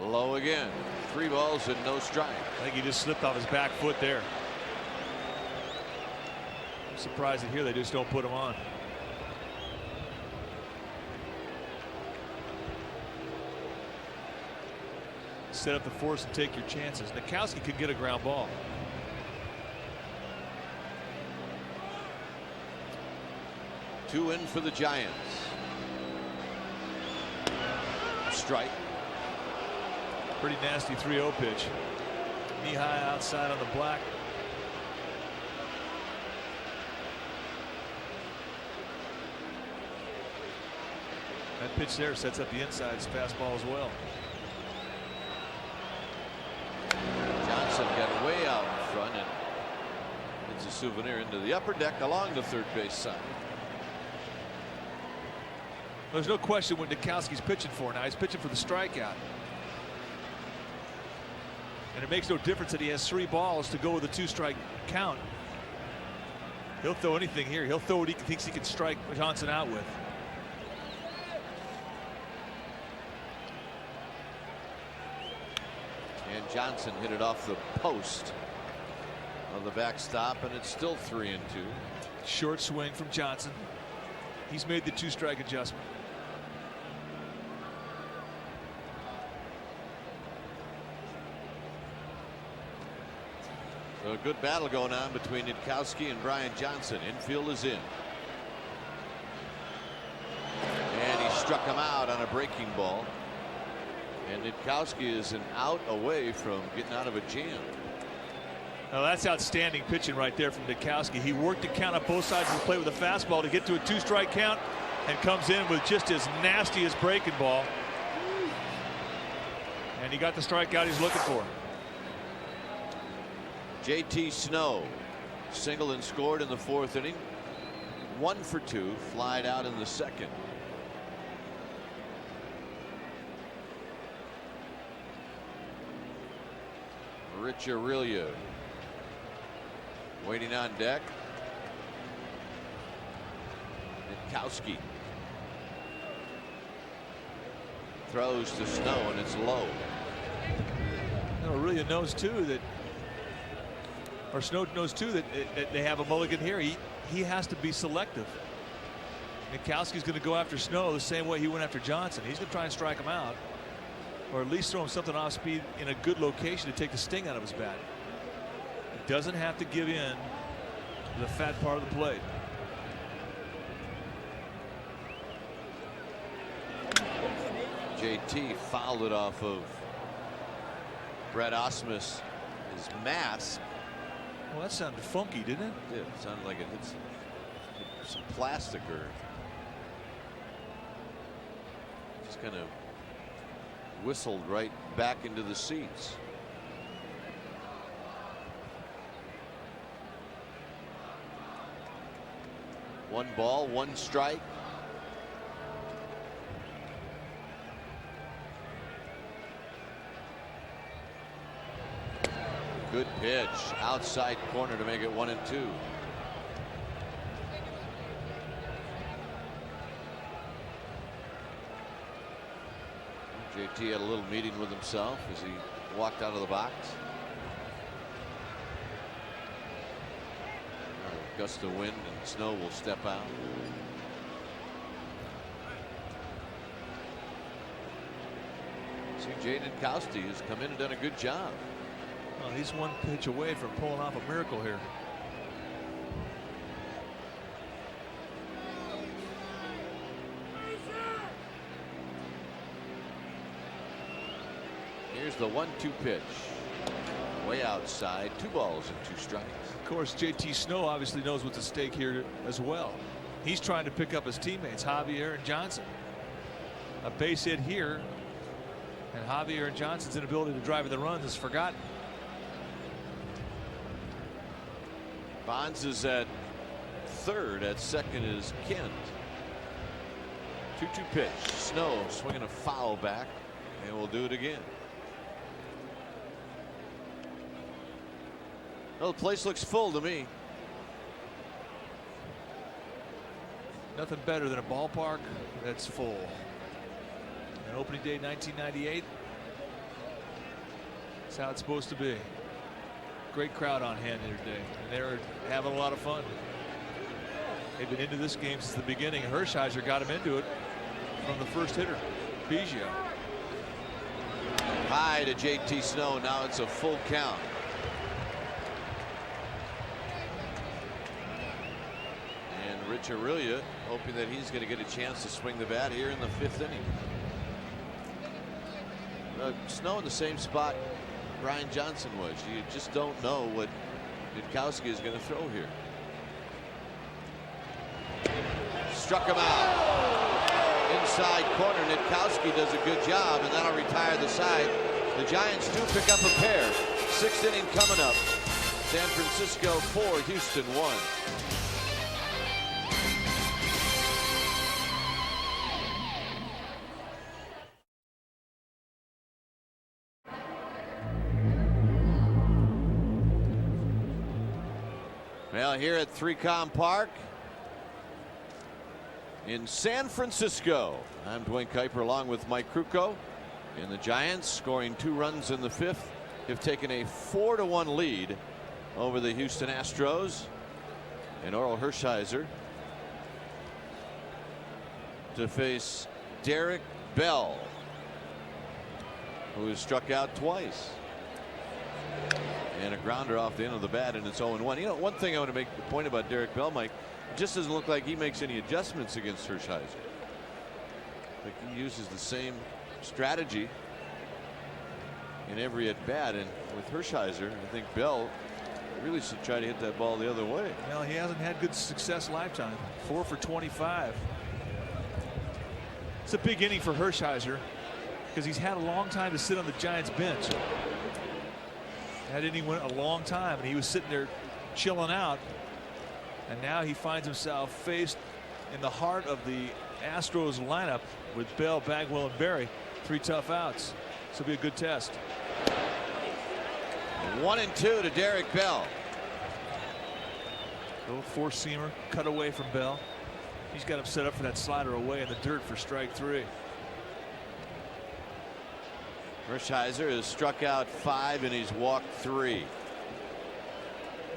Low again. 3 balls and no strike. I think he just slipped off his back foot there. I'm surprised that here they just don't put him on. Set up the force and take your chances. Nikowski could get a ground ball. Two in for the Giants. Strike. Pretty nasty 3-0 pitch. Knee high outside on the black. That pitch there sets up the inside fastball as well. Johnson got way out in front, and it's a souvenir into the upper deck along the third base side. There's no question what Nikowski's pitching for now. He's pitching for the strikeout. And it makes no difference that he has 3 balls to go with a 2-strike count. He'll throw anything here. He'll throw what he thinks he can strike Johnson out with. And Johnson hit it off the post of the backstop, and it's still 3-2. Short swing from Johnson. He's made the 2-strike adjustment. So a good battle going on between Nikowski and Brian Johnson. Infield is in. And he struck him out on a breaking ball. And Nikowski is an out away from getting out of a jam. Now that's outstanding pitching right there from Nikowski. He worked the count on both sides of the plate with a fastball to get to a 2-strike count, and comes in with just as nasty as breaking ball. And he got the strikeout he's looking for. JT Snow singled and scored in the 4th inning. 1 for 2, flied out in the 2nd. Rich Aurelio waiting on deck. Nikowski throws to Snow, and it's low. Aurelio knows too that, or Snow knows too that they have a mulligan here. He has to be selective. Nikowski's going to go after Snow the same way he went after Johnson. He's going to try and strike him out, or at least throw him something off speed in a good location to take the sting out of his bat. He doesn't have to give in to the fat part of the plate. JT fouled it off of Brett Osmus' mask. Well, that sounded funky, didn't it? Yeah, it sounded like it hit some plastic, or just kind of whistled right back into the seats. One ball, 1 strike. Good pitch outside corner to make it 1-2. JT had a little meeting with himself as he walked out of the box. A gust of wind and Snow will step out. See, Jaden Nikowski has come in and done a good job. Well, he's 1 pitch away from pulling off a miracle here. Here's the 1-2 pitch. Way outside. 2 balls and 2 strikes. Of course, JT Snow obviously knows what's at stake here as well. He's trying to pick up his teammates, Javier and Johnson. A base hit here, and Javier and Johnson's inability to drive in the runs is forgotten. Bonds is at third. At second is Kent. 2-2 pitch. Snow swinging a foul back, and we'll do it again. Well, the place looks full to me. Nothing better than a ballpark that's full. On opening day 1998. That's how it's supposed to be. Great crowd on hand here today, and they're having a lot of fun. They've been into this game since the beginning. Hershiser got him into it from the first hitter, Biggio. High to JT Snow. Now it's a full count. And Rich Aurelia hoping that he's going to get a chance to swing the bat here in the 5th inning. Snow in the same spot Brian Johnson was. You just don't know what Nitkowski is going to throw here. Struck him out. Inside corner. Nitkowski does a good job, and that'll retire the side. The Giants do pick up a pair. 6th inning coming up. San Francisco 4, Houston 1. Well, here at 3Com Park in San Francisco, I'm Dwayne Kuiper along with Mike Krukow. And the Giants, scoring 2 runs in the 5th, have taken a 4-1 lead over the Houston Astros. And Orel Hershiser to face Derek Bell, who has struck out twice. And a grounder off the end of the bat, and it's 0-1. You know, one thing I want to make the point about Derek Bell, Mike, it just doesn't look like he makes any adjustments against Hershiser. Like he uses the same strategy in every at bat, and with Hershiser, I think Bell really should try to hit that ball the other way. Well, he hasn't had good success lifetime. 4 for 25. It's a big inning for Hershiser because he's had a long time to sit on the Giants bench. That inning went a long time, and he was sitting there chilling out, and now he finds himself faced in the heart of the Astros lineup with Bell, Bagwell, and Berry. 3 tough outs. This will be a good test. 1-2 to Derek Bell. Little four-seamer cut away from Bell. He's got him set up for that slider away in the dirt for strike 3. Hershiser has struck out 5 and he's walked 3.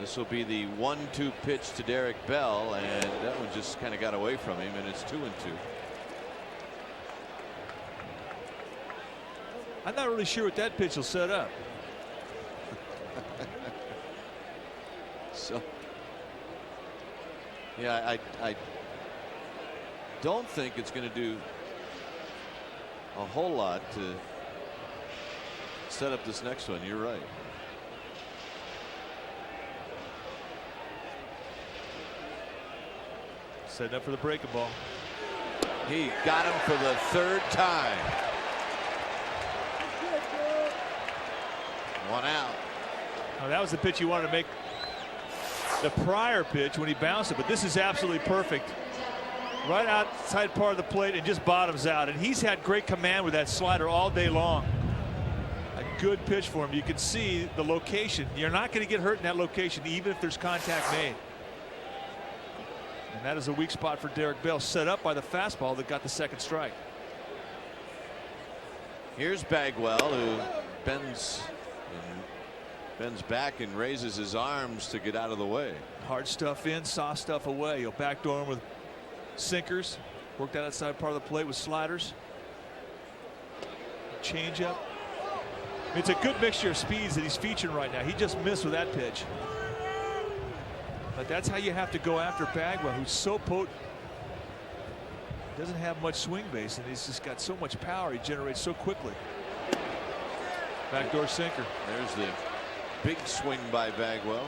This will be the 1-2 pitch to Derek Bell, and that one just kind of got away from him, and it's 2-2. I'm not really sure what that pitch will set up. So, yeah, I don't think it's going to do a whole lot to set up this next one. You're right. Setting up for the breaking ball. He got him for the 3rd time. 1 out. Now that was the pitch you wanted to make the prior pitch when he bounced it, but this is absolutely perfect. Right outside part of the plate and just bottoms out, and he's had great command with that slider all day long. A good pitch for him. You can see the location. You're not going to get hurt in that location even if there's contact made. And that is a weak spot for Derek Bell, set up by the fastball that got the 2nd strike. Here's Bagwell, who bends back and raises his arms to get out of the way. Hard stuff in, soft stuff away. You'll backdoor him with sinkers. Worked out outside part of the plate with sliders. Changeup. It's a good mixture of speeds that he's featuring right now. He just missed with that pitch. But that's how you have to go after Bagwell, who's so potent. Doesn't have much swing base, and he's just got so much power. He generates so quickly. Backdoor sinker. There's the big swing by Bagwell.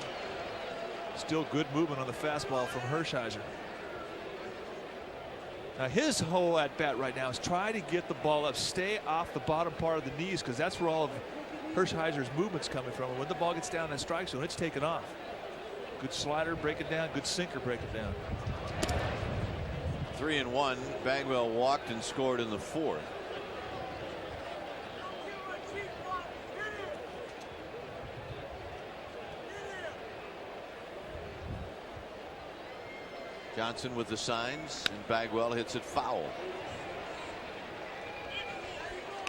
Still good movement on the fastball from Hershiser. Now his whole at bat right now is try to get the ball up, stay off the bottom part of the knees, because that's where all of Hershiser's movement's coming from. And when the ball gets down in that strike zone, it's taken off. Good slider, break it down. Good sinker, break it down. 3-1. Bagwell walked and scored in the 4th. Johnson with the signs, and Bagwell hits it foul.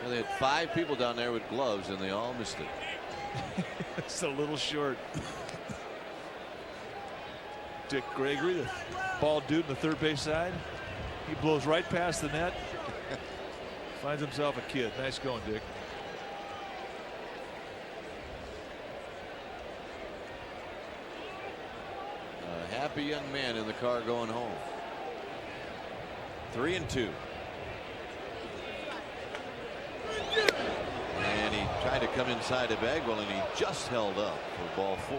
And they had 5 people down there with gloves, and they all missed it. It's a little short. Dick Gregory, the bald dude on the third base side. He blows right past the net. Finds himself a kid. Nice going, Dick. A happy young man in the car going home. 3-2. And he tried to come inside of Bagwell, and he just held up for ball 4.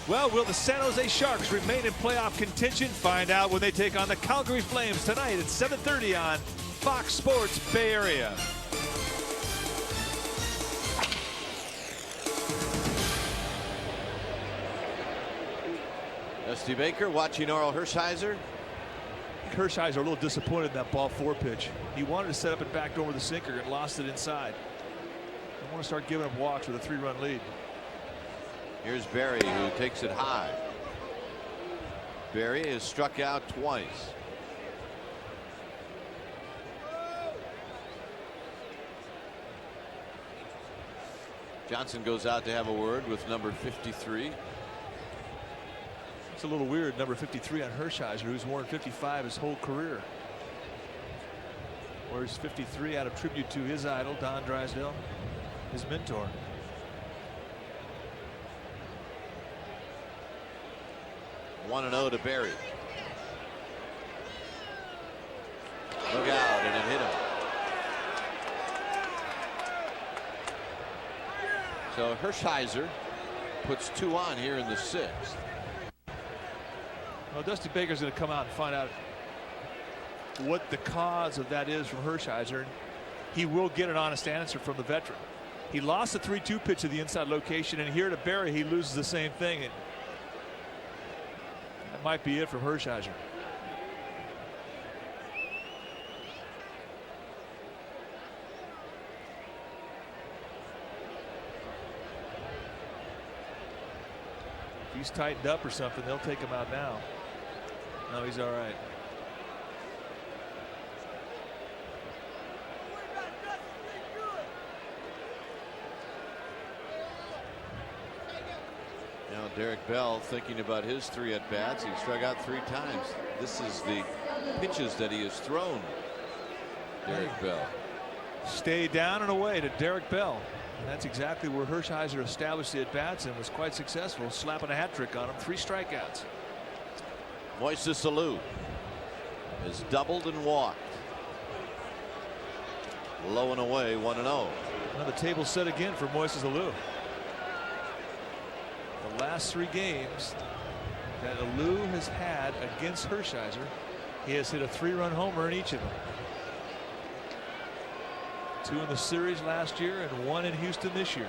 Well, will the San Jose Sharks remain in playoff contention? Find out when they take on the Calgary Flames tonight at 7:30 on Fox Sports Bay Area. Dusty Baker watching Oral Hershiser. Hershiser a little disappointed in that ball 4 pitch. He wanted to set up and back over the sinker and lost it inside. I want to start giving up walks with a 3-run lead. Here's Barry, who takes it high. Barry has struck out twice. Johnson goes out to have a word with number 53. It's a little weird, number 53 on Hershiser, who's worn 55 his whole career. Wears 53 out of tribute to his idol, Don Drysdale, his mentor. One and 0 to Barry. Look out, and it hit him. So Hershiser puts 2 on here in the 6th. Well, Dusty Baker's going to come out and find out what the cause of that is from Hershiser. He will get an honest answer from the veteran. He lost the 3-2 pitch to the inside location, and here to Barry, he loses the same thing. And that might be it from Hershiser. If he's tightened up or something, they'll take him out now. No, he's all right. Now Derek Bell thinking about his 3 at-bats. He struck out 3 times. This is the pitches that he has thrown. Derek Bell. Stay down and away to Derek Bell. And that's exactly where Hershiser established the at-bats and was quite successful, slapping a hat trick on him. 3 strikeouts. Moises Alou has doubled and walked. Low and away, 1-0. Now the table set again for Moises Alou. The last 3 games that Alou has had against Hershiser, he has hit a 3-run homer in each of them. 2 in the series last year and 1 in Houston this year.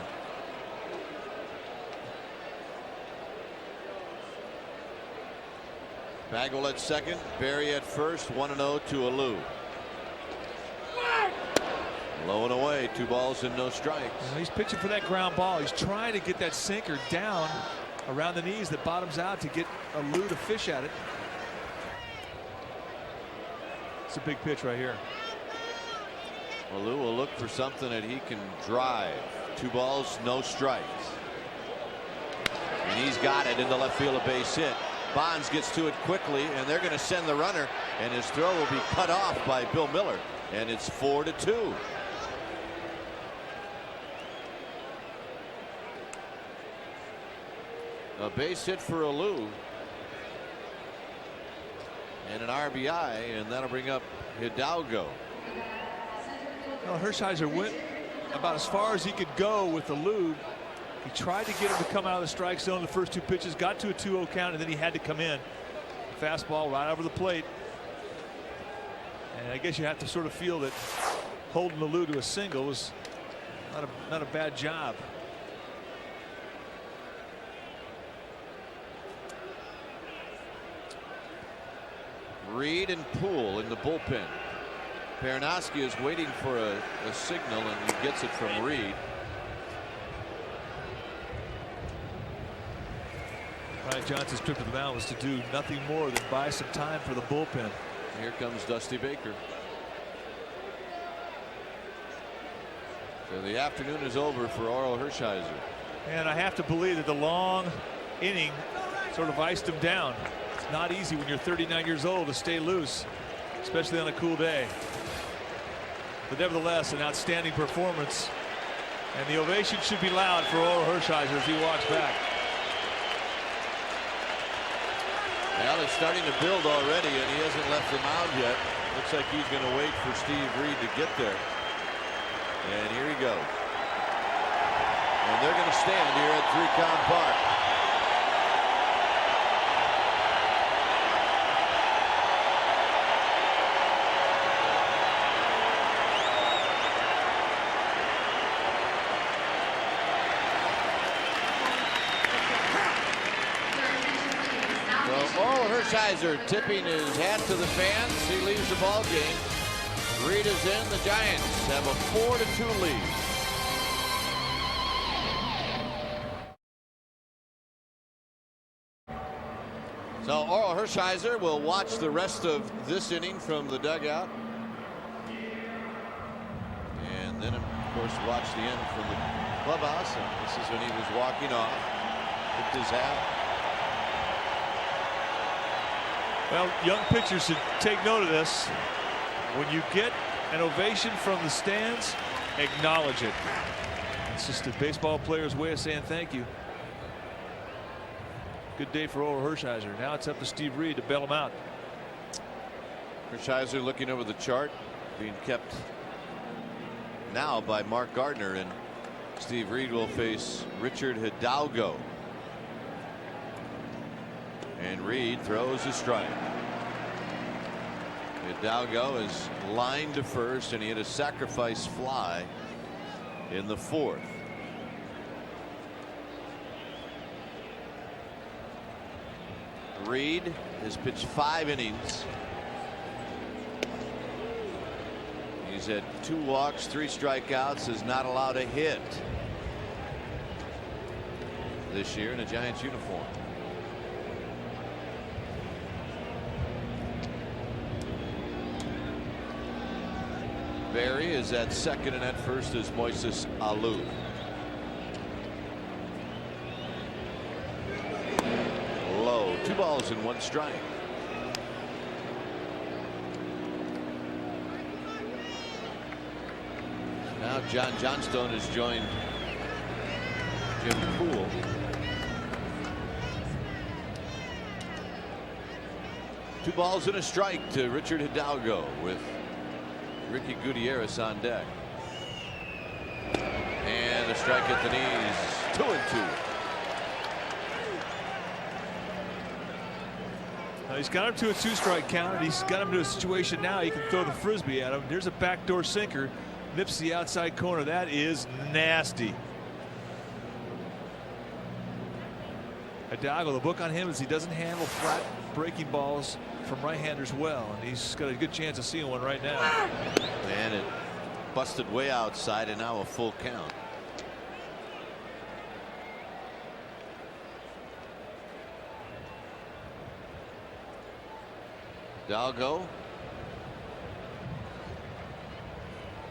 Bagwell at second, Barry at first, 1-0 to Alou. Low and away, 2 balls and no strikes. He's pitching for that ground ball. He's trying to get that sinker down around the knees that bottoms out to get Alou to fish at it. It's a big pitch right here. Alou will look for something that he can drive. 2 balls, no strikes. And he's got it into left field, a base hit. Bonds gets to it quickly, and they're going to send the runner, and his throw will be cut off by Bill Miller, and it's 4-2. A base hit for Alou, and an RBI, and that'll bring up Hidalgo. Well, Hershiser went about as far as he could go with Alou. He tried to get him to come out of the strike zone the first 2 pitches, got to a 2-0 count, and then he had to come in. Fastball right over the plate. And I guess you have to sort of feel that holding Alou to a single was not a bad job. Reed and Poole in the bullpen. Peranowski is waiting for a signal, and he gets it from Reed. Brian Johnson's trip to the mound was to do nothing more than buy some time for the bullpen. Here comes Dusty Baker. So the afternoon is over for Orel Hershiser. And I have to believe that the long inning sort of iced him down. It's not easy when you're 39 years old to stay loose, especially on a cool day. But nevertheless, an outstanding performance. And the ovation should be loud for Orel Hershiser as he walks back. Well, it's starting to build already, and he hasn't left the mound yet. Looks like he's going to wait for Steve Reed to get there. And here he goes. And they're going to stand here at 3-Count Park. So Orel Hershiser tipping his hat to the fans. He leaves the ball game. Reed is in. The Giants have a 4-2 lead. So Orel Hershiser will watch the rest of this inning from the dugout. And then, of course, watch the end from the clubhouse. And this is when he was walking off. Tipped his hat. Well, young pitchers should take note of this. When you get an ovation from the stands, acknowledge it. It's just a baseball player's way of saying thank you. Good day for Orel Hershiser. Now it's up to Steve Reed to bail him out. Hershiser looking over the chart, being kept now by Mark Gardner, and Steve Reed will face Richard Hidalgo. And Reed throws a strike. Hidalgo is lined to first, and he had a sacrifice fly in the 4th. Reed has pitched 5 innings. He's had 2 walks, 3 strikeouts, is not allowed a hit this year in a Giants uniform. Barry is at second, and at first is Moises Alou. Low, 2 balls and 1 strike. Now John Johnstone has joined Jim Poole. Two balls and a strike to Richard Hidalgo with Ricky Gutierrez on deck. And a strike at the knees. 2-2. Now he's got him to a 2-strike count, and he's got him to a situation now he can throw the frisbee at him. There's a backdoor sinker. Nips the outside corner. That is nasty. Hidalgo, the book on him is he doesn't handle flat breaking balls from right-handers well, and he's got a good chance of seeing one right now. And it busted way outside, and now a full count. Hidalgo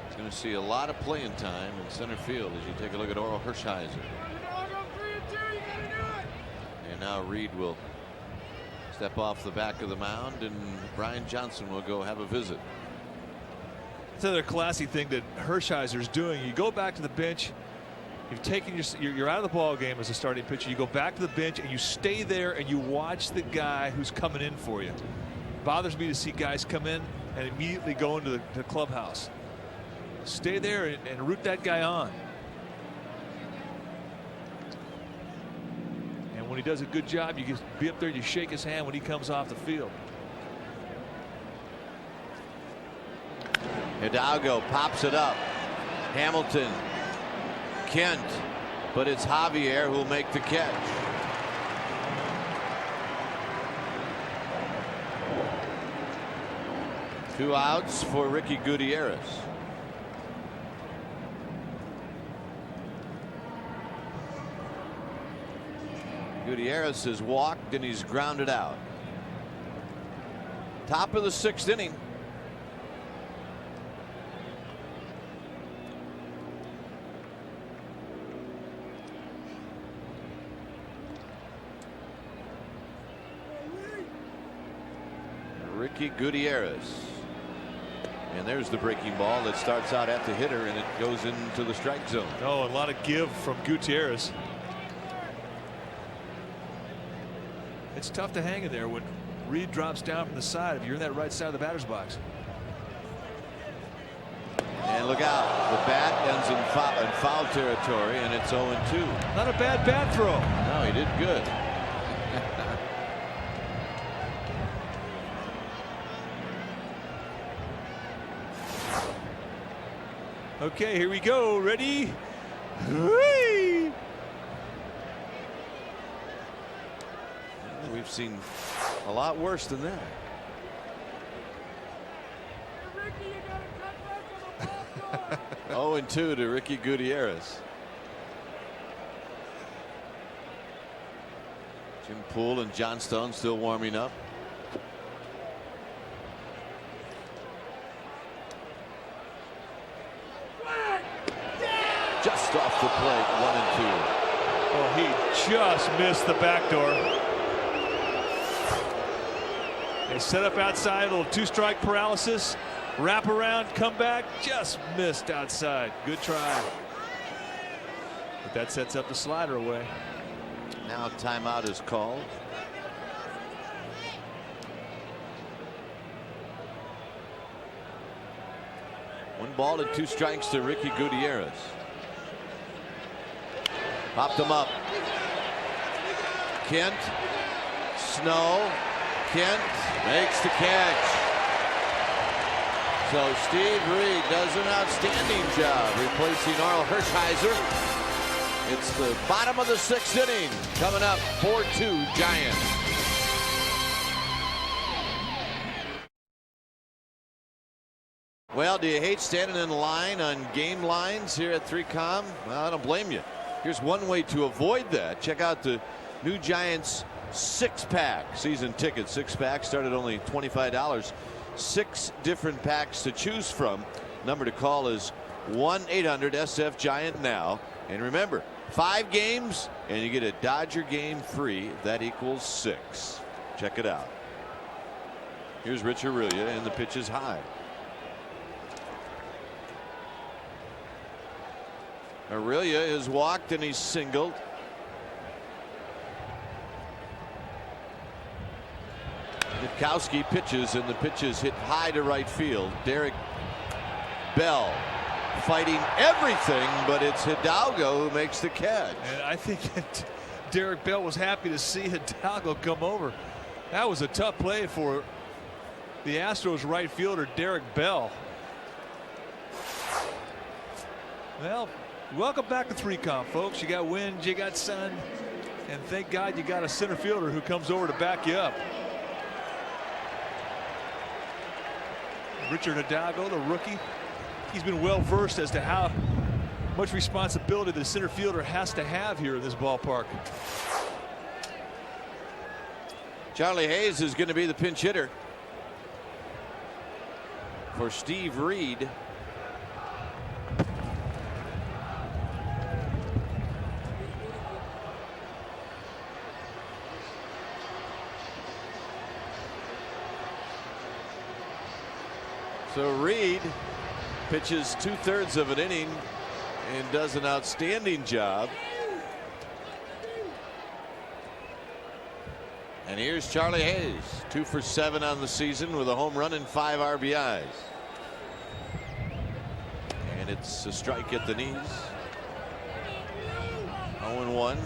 is going to see a lot of playing time in center field as you take a look at Orel Hershiser. And now Reed will step off the back of the mound, and Brian Johnson will go have a visit. It's another classy thing that Hershiser's doing. You go back to the bench. You've taken you're out of the ball game as a starting pitcher. You go back to the bench and you stay there and you watch the guy who's coming in for you. It bothers me to see guys come in and immediately go into the clubhouse. Stay there and root that guy on. And when he does a good job, you just be up there and you shake his hand when he comes off the field. Hidalgo pops it up. Hamilton, Kent, but it's Javier who'll make the catch. Two outs for Ricky Gutierrez. Gutierrez has walked and he's grounded out. Top of the 6th inning. Ricky Gutierrez. And there's the breaking ball that starts out at the hitter and it goes into the strike zone. Oh, a lot of give from Gutierrez. It's tough to hang in there when Reed drops down from the side if you're in that right side of the batter's box. And look out. The bat ends in foul territory and it's 0-2. Not a bad bat throw. No, he did good. Okay, here we go. Ready? Whee! We've seen a lot worse than that. Oh, 0-2 to Ricky Gutierrez. Jim Poole and John Stone still warming up. Just off the plate, 1-2. Oh, he just missed the back door. They set up outside, a little 2-strike paralysis, wrap around, come back, just missed outside. Good try. But that sets up the slider away. Now timeout is called. One ball and 2 strikes to Ricky Gutierrez. Popped him up. Kent. Snow. Kent makes the catch. So Steve Reed does an outstanding job replacing Arl Hershiser. It's the bottom of the 6th inning. Coming up 4-2 Giants. Well, do you hate standing in line on game lines here at 3Com? Well, I don't blame you. Here's one way to avoid that. Check out the new Giants 6-pack season ticket. 6-pack started only $25. 6 different packs to choose from. Number to call is 1-800-SF-GIANT now. And remember, 5 games and you get a Dodger game free. That equals 6. Check it out. Here's Rich Aurelia and the pitch is high. Aurelia is walked and he's singled. Witkowski pitches and the pitch is hit high to right field. Derek Bell fighting everything, but it's Hidalgo who makes the catch. And I think that Derek Bell was happy to see Hidalgo come over. That was a tough play for the Astros right fielder Derek Bell. Well, welcome back to 3Com, folks. You got wind, you got sun, and thank God you got a center fielder who comes over to back you up. Richard Hidalgo, the rookie, he's been well versed as to how much responsibility the center fielder has to have here in this ballpark. Charlie Hayes is going to be the pinch hitter for Steve Reed. So Reed pitches 2/3 of an inning and does an outstanding job. And here's Charlie Hayes, 2 for 7 on the season with a home run and 5 RBIs. And it's a strike at the knees. 0-1,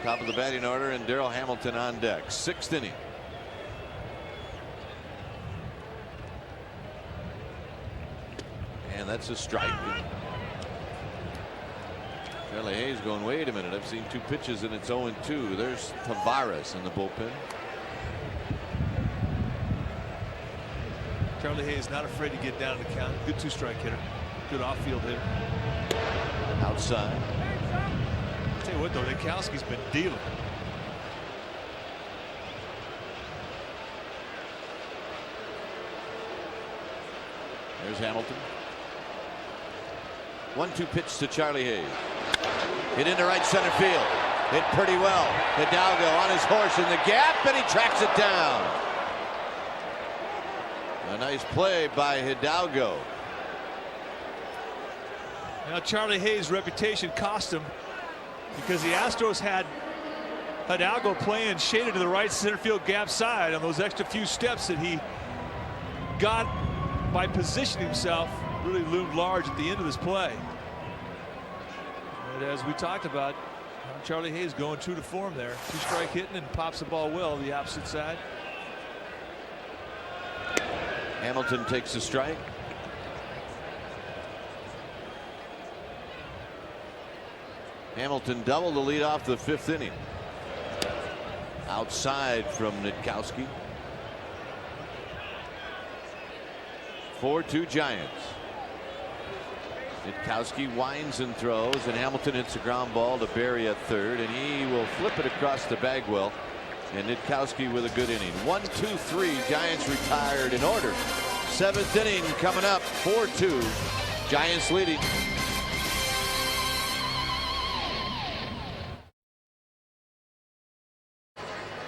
top of the batting order, and Darrell Hamilton on deck. 6th inning. And that's a strike. Charlie Hayes going, wait a minute, I've seen 2 pitches and it's 0-2. There's Tavares in the bullpen. Charlie Hayes not afraid to get down to the count. Good 2-strike hitter. Good off-field hitter. Outside. I'll tell you what though, Witkowski's been dealing. Here's Hamilton. 1-2 pitch to Charlie Hayes. Hit into right center field. Hit pretty well. Hidalgo on his horse in the gap, and he tracks it down. A nice play by Hidalgo. Now Charlie Hayes' reputation cost him, because the Astros had Hidalgo playing shaded to the right center field gap side on those extra few steps that he got by positioning himself. Really loomed large at the end of this play. But as we talked about, Charlie Hayes going true to form there. 2-strike hitting and pops the ball well the opposite side. Hamilton takes a strike. Hamilton doubled the lead off the 5th inning. Outside from Nitkowski. 4-2 Giants. Nitkowski winds and throws, and Hamilton hits a ground ball to Berry at third, and he will flip it across to Bagwell. And Nitkowski with a good inning. 1-2-3. Giants retired in order. 7th inning coming up. 4-2. Giants leading.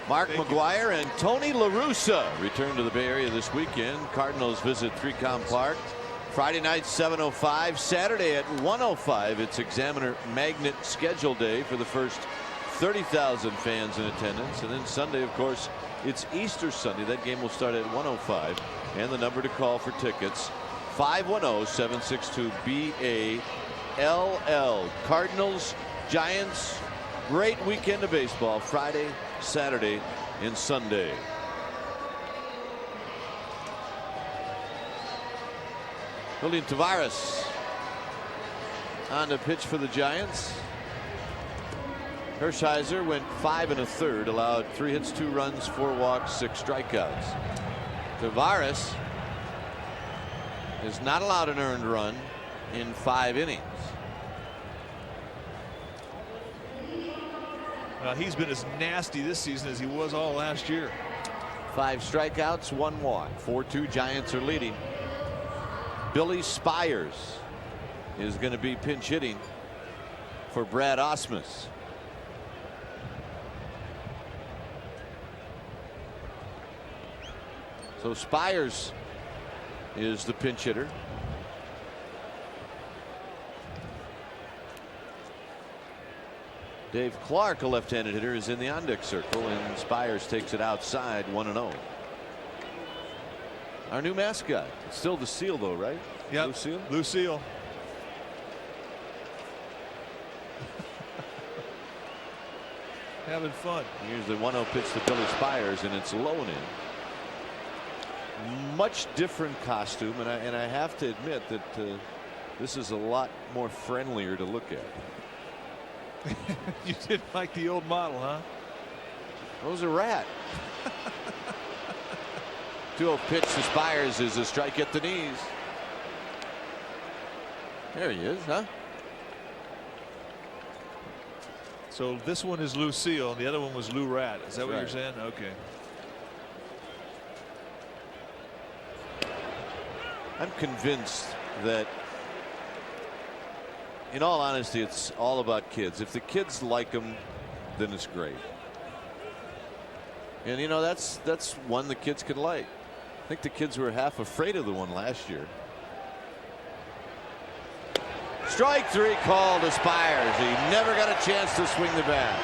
Mark McGuire and Tony La Russa return to the Bay Area this weekend. Cardinals visit 3Com Park. Friday night 7:05. Saturday at 1:05. It's Examiner Magnet schedule day for the first 30,000 fans in attendance. And then Sunday, of course, it's Easter Sunday. That game will start at 1:05. And the number to call for tickets, 510-762-BALL. Cardinals, Giants, great weekend of baseball. Friday, Saturday, and Sunday. Julian Tavares on the pitch for the Giants. Hershiser went 5 1/3, allowed 3 hits, 2 runs, 4 walks, 6 strikeouts. Tavares has not allowed an earned run in 5 innings. He's been as nasty this season as he was all last year. 5 strikeouts, 1 walk. 4-2 Giants are leading. Billy Spires is going to be pinch hitting for Brad Ausmus. So Spires is the pinch hitter. Dave Clark, a left-handed hitter, is in the on-deck circle, and Spires takes it outside 1-0. Our new mascot. It's still the seal, though, right? Yep. Lucille. Lucille. Having fun. Here's the 1-0 pitch to Billy Spires, and it's low and in. Much different costume, and I have to admit that this is a lot more friendlier to look at. You didn't like the old model, huh? That was a rat. 2-0 pitch to Spires is a strike at the knees. There he is, huh? So this one is Lucille, and the other one was Lou Rat. Is that what you're saying? Okay. I'm convinced that, in all honesty, it's all about kids. If the kids like them, then it's great. And you know, that's one the kids can like. I think the kids were half afraid of the one last year. Strike 3 called to Spires. He never got a chance to swing the bat.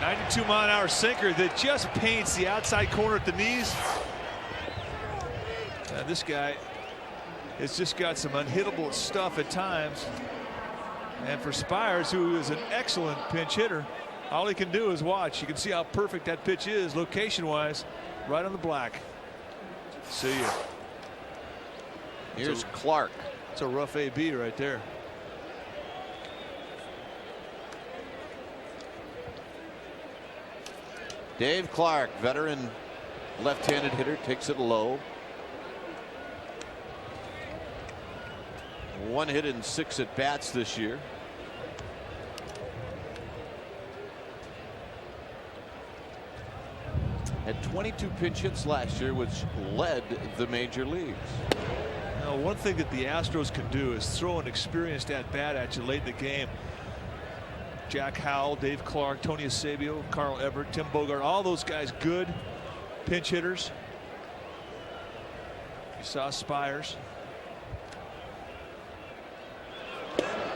92-mile-an-hour sinker that just paints the outside corner at the knees. This guy has just got some unhittable stuff at times. And for Spires, who is an excellent pinch hitter, all he can do is watch. You can see how perfect that pitch is location-wise, right on the black. See ya. Here's Clark. It's a rough AB right there. Dave Clark, veteran left-handed hitter, takes it low. 1 hit in 6 at bats this year. Had 22 pinch hits last year, which led the major leagues. One thing that the Astros can do is throw an experienced at-bat at you late in the game. Jack Howell, Dave Clark, Tony Eusebio, Carl Everett, Tim Bogart, all those guys good pinch hitters. You saw Spires.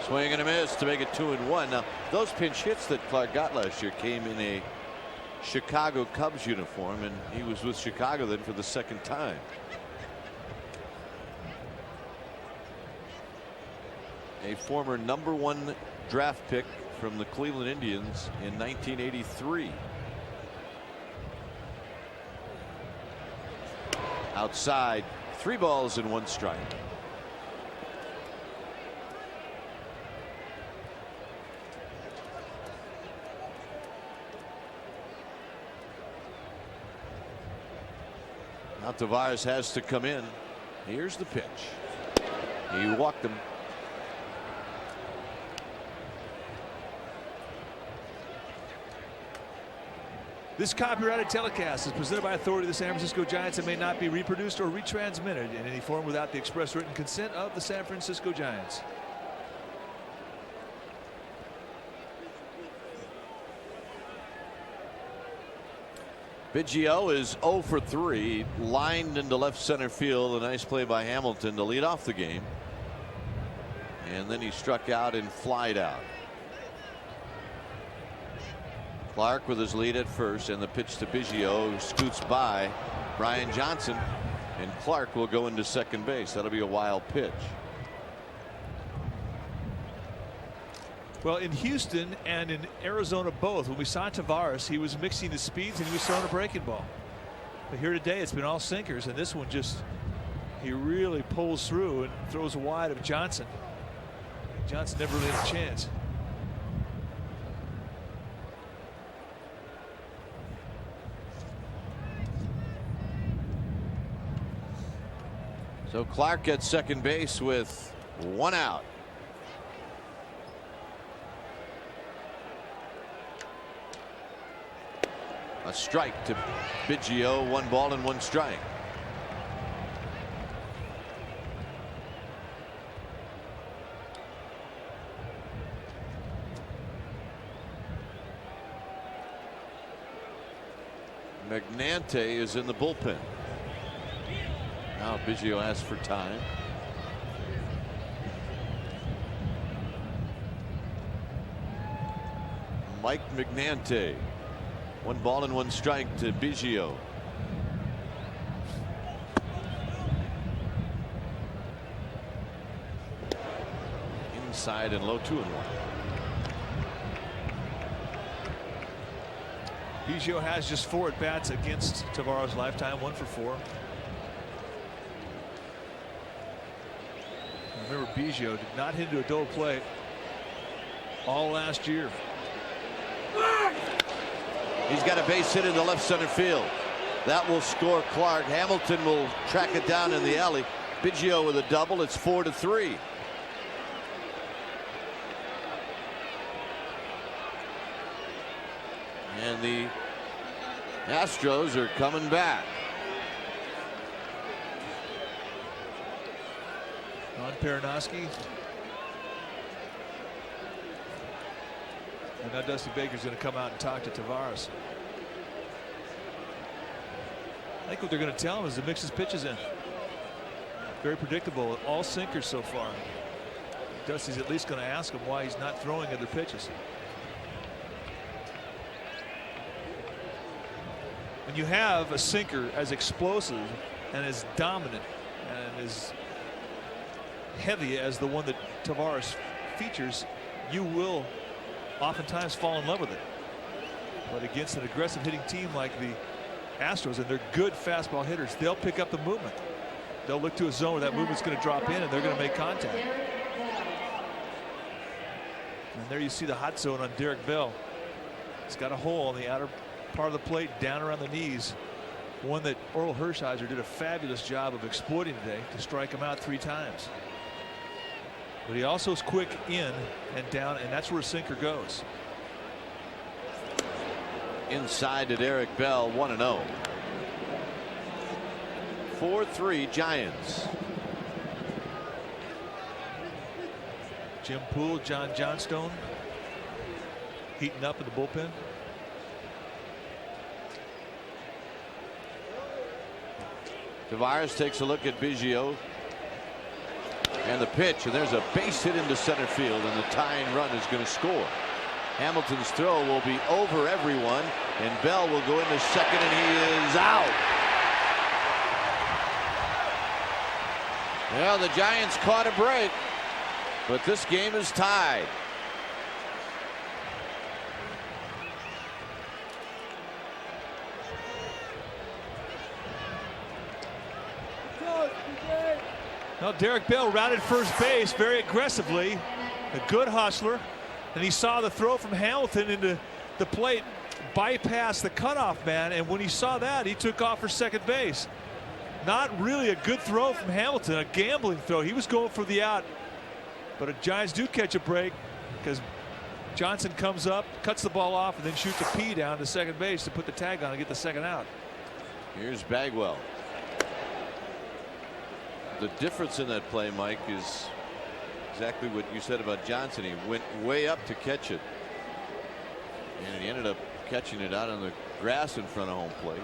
Swing and a miss to make it 2-1. Now, those pinch hits that Clark got last year came in a Chicago Cubs uniform, and he was with Chicago then for the second time. A former #1 draft pick from the Cleveland Indians in 1983. Outside, 3 balls and 1 strike. Now Tavares has to come in. Here's the pitch. He walked him. This copyrighted telecast is presented by authority of the San Francisco Giants and may not be reproduced or retransmitted in any form without the express written consent of the San Francisco Giants. Biggio is 0 for 3, lined into left center field. A nice play by Hamilton to lead off the game. And then he struck out and flied out. Clark with his lead at first, and the pitch to Biggio, who scoots by Brian Johnson, and Clark will go into second base. That'll be a wild pitch. Well, in Houston and in Arizona both, when we saw Tavares, he was mixing the speeds and he was throwing a breaking ball. But here today it's been all sinkers, and this one just, he really pulls through and throws wide of Johnson. Johnson never really had a chance. So Clark at second base with 1 out. A strike to Biggio, 1 ball and 1 strike. Magnante is in the bullpen. Now Biggio asks for time. Mike Magnante. 1 ball and 1 strike to Biggio. Inside and low, 2-1. Biggio has just 4 at bats against Tavares' lifetime, 1 for 4. Remember, Biggio did not hit into a double play all last year. He's got a base hit into left center field. That will score Clark. Hamilton will track it down in the alley. Biggio with a double. It's 4-3. And the Astros are coming back. On Perinoski. And now Dusty Baker's going to come out and talk to Tavares. I think what they're going to tell him is to mix his pitches in. Very predictable. All sinkers so far. Dusty's at least going to ask him why he's not throwing other pitches. When you have a sinker as explosive and as dominant and as heavy as the one that Tavares features, you will oftentimes fall in love with it. But against an aggressive hitting team like the Astros, and they're good fastball hitters, they'll pick up the movement. They'll look to a zone where that movement's going to drop in and they're going to make contact. And there you see the hot zone on Derek Bell. It's got a hole on the outer part of the plate down around the knees. One that Orel Hershiser did a fabulous job of exploiting today to strike him out 3 times. But he also is quick in and down, and that's where a sinker goes. Inside to Derek Bell, 1-0. 4-3 Giants. Jim Poole, John Johnstone heating up in the bullpen. Tavares takes a look at Biggio. And the pitch, and there's a base hit into center field, and the tying run is going to score. Hamilton's throw will be over everyone, and Bell will go into second, and he is out. Well, the Giants caught a break, but this game is tied. Well, Derek Bell rounded first base very aggressively. A good hustler. And he saw the throw from Hamilton into the plate bypass the cutoff man. And when he saw that, he took off for second base. Not really a good throw from Hamilton, a gambling throw. He was going for the out. But the Giants do catch a break because Johnson comes up, cuts the ball off, and then shoots a P down to second base to put the tag on and get the second out. Here's Bagwell. The difference in that play, Mike, is exactly what you said about Johnson. He went way up to catch it, and he ended up catching it out on the grass in front of home plate.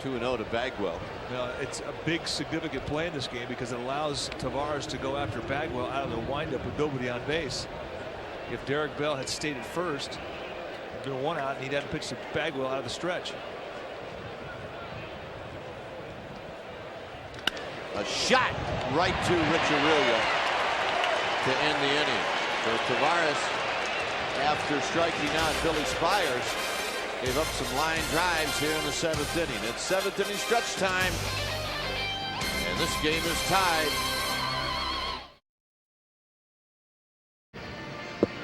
2-0 to Bagwell. Now, it's a big significant play in this game because it allows Tavares to go after Bagwell out of the windup with nobody on base. If Derek Bell had stayed at first, there'd been one out, and he'd had to pitch to Bagwell out of the stretch. A shot right to Rich Aurelia to end the inning. So Tavares, after striking out Billy Spires, gave up some line drives here in the 7th inning. It's 7th inning stretch time, and this game is tied.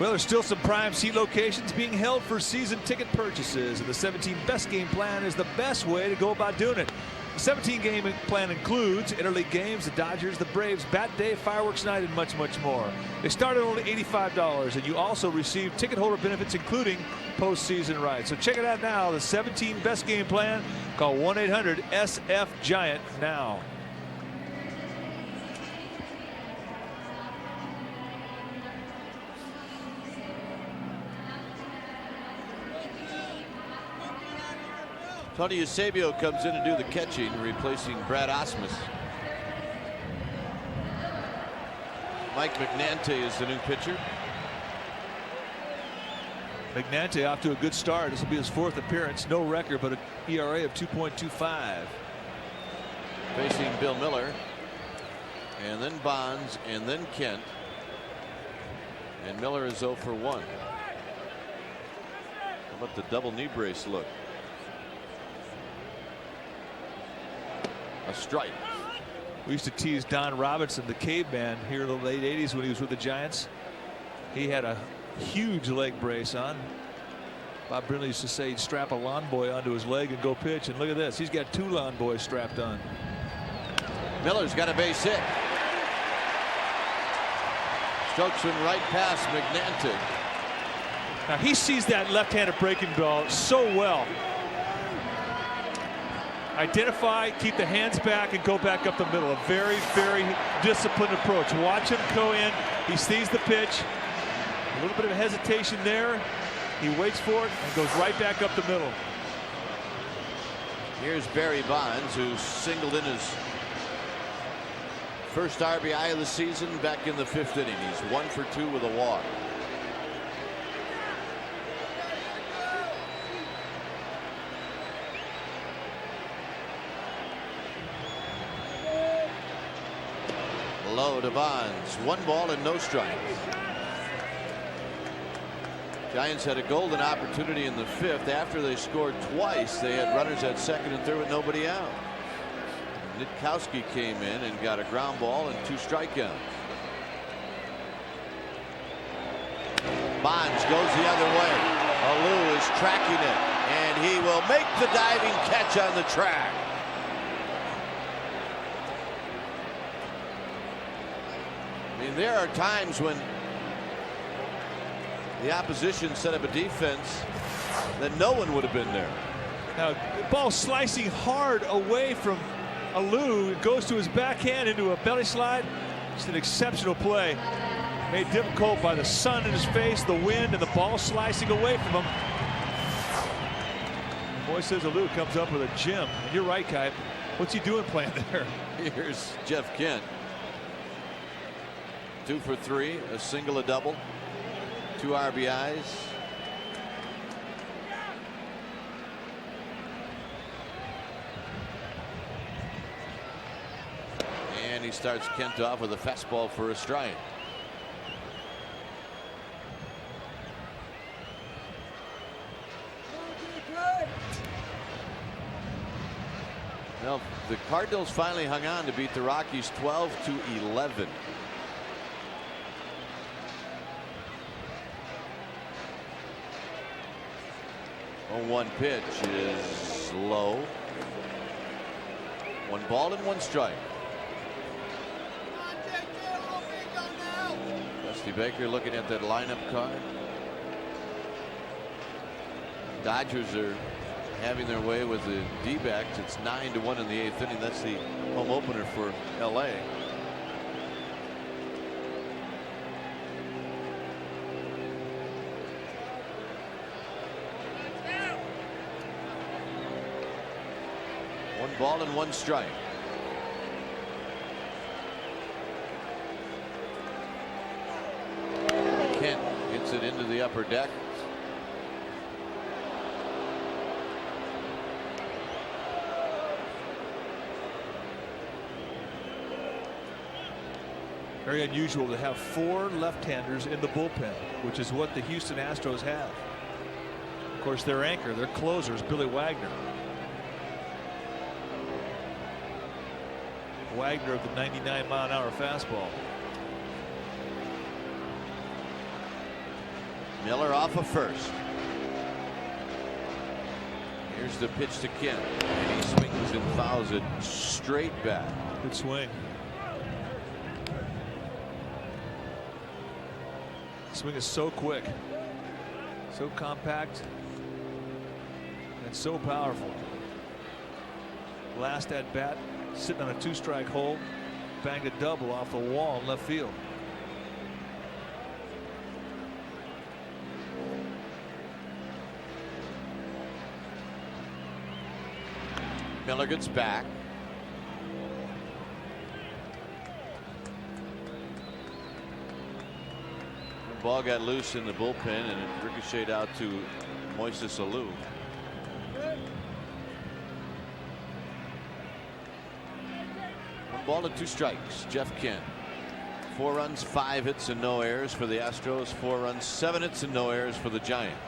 Well, there's still some prime seat locations being held for season ticket purchases, and the 17 best game plan is the best way to go about doing it. The 17 game plan includes interleague games, the Dodgers, the Braves, Bat Day, Fireworks Night, and much, much more. They start at only $85, and you also receive ticket holder benefits, including postseason rights. So check it out now. The 17 best game plan. Call 1-800-SF-GIANT now. Tony Eusebio comes in to do the catching, replacing Brad Osmus. Mike McNante is the new pitcher. McNante off to a good start. This will be his 4th appearance. No record, but an ERA of 2.25. Facing Bill Miller, and then Bonds, and then Kent. And Miller is 0 for 1. How about the double knee brace look? A strike. We used to tease Don Robinson, the caveman, here in the late 80s when he was with the Giants. He had a huge leg brace on. Bob Brinley used to say he'd strap a lawn boy onto his leg and go pitch. And look at this. He's got 2 lawn boys strapped on. Miller's got a base hit. Strokes him right past McNante. Now he sees that left-handed breaking ball so well. Identify, keep the hands back, and go back up the middle. A very, very disciplined approach. Watch him go in. He sees the pitch. A little bit of hesitation there. He waits for it and goes right back up the middle. Here's Barry Bonds, who singled in his first RBI of the season back in the 5th inning. He's 1 for 2 with a walk. Low to Bonds. 1 ball and no strikes. Giants had a golden opportunity in the 5th. After they scored twice, they had runners at 2nd and 3rd with nobody out. Nitkowski came in and got a ground ball and 2 strikeouts. Bonds goes the other way. Alou is tracking it, and he will make the diving catch on the track. I mean, there are times when the opposition set up a defense that no one would have been there. Now, the ball slicing hard away from Alou. It goes to his backhand into a belly slide. It's an exceptional play. Made difficult by the sun in his face, the wind, and the ball slicing away from him. Moises Alou comes up with a gem. And you're right, Kai. What's he doing playing there? Here's Jeff Kent. 2 for 3, a single, a double, 2 RBIs. And he starts Kent off with a fastball for a strike. Well, the Cardinals finally hung on to beat the Rockies 12-11. On 1 pitch is low. 1 ball and 1 strike. Dusty Baker looking at that lineup card. Dodgers are having their way with the D-backs. It's 9-1 in the 8th inning. That's the home opener for LA. One ball and 1 strike. Kent gets it into the upper deck. Very unusual to have 4 left-handers in the bullpen, which is what the Houston Astros have. Of course, their anchor, their closer is Billy Wagner. Wagner of the 99-mile-an-hour fastball. Miller off of first. Here's the pitch to Kent, and he swings and fouls it straight back. Good swing. Swing is so quick, so compact, and so powerful. Last at bat, sitting on a 2-strike hold, banged a double off the wall in left field. Miller gets back. The ball got loose in the bullpen and it ricocheted out to Moises Alou. One ball and 2 strikes. Jeff Kent. 4 runs, 5 hits, and no errors for the Astros. 4 runs, 7 hits, and no errors for the Giants.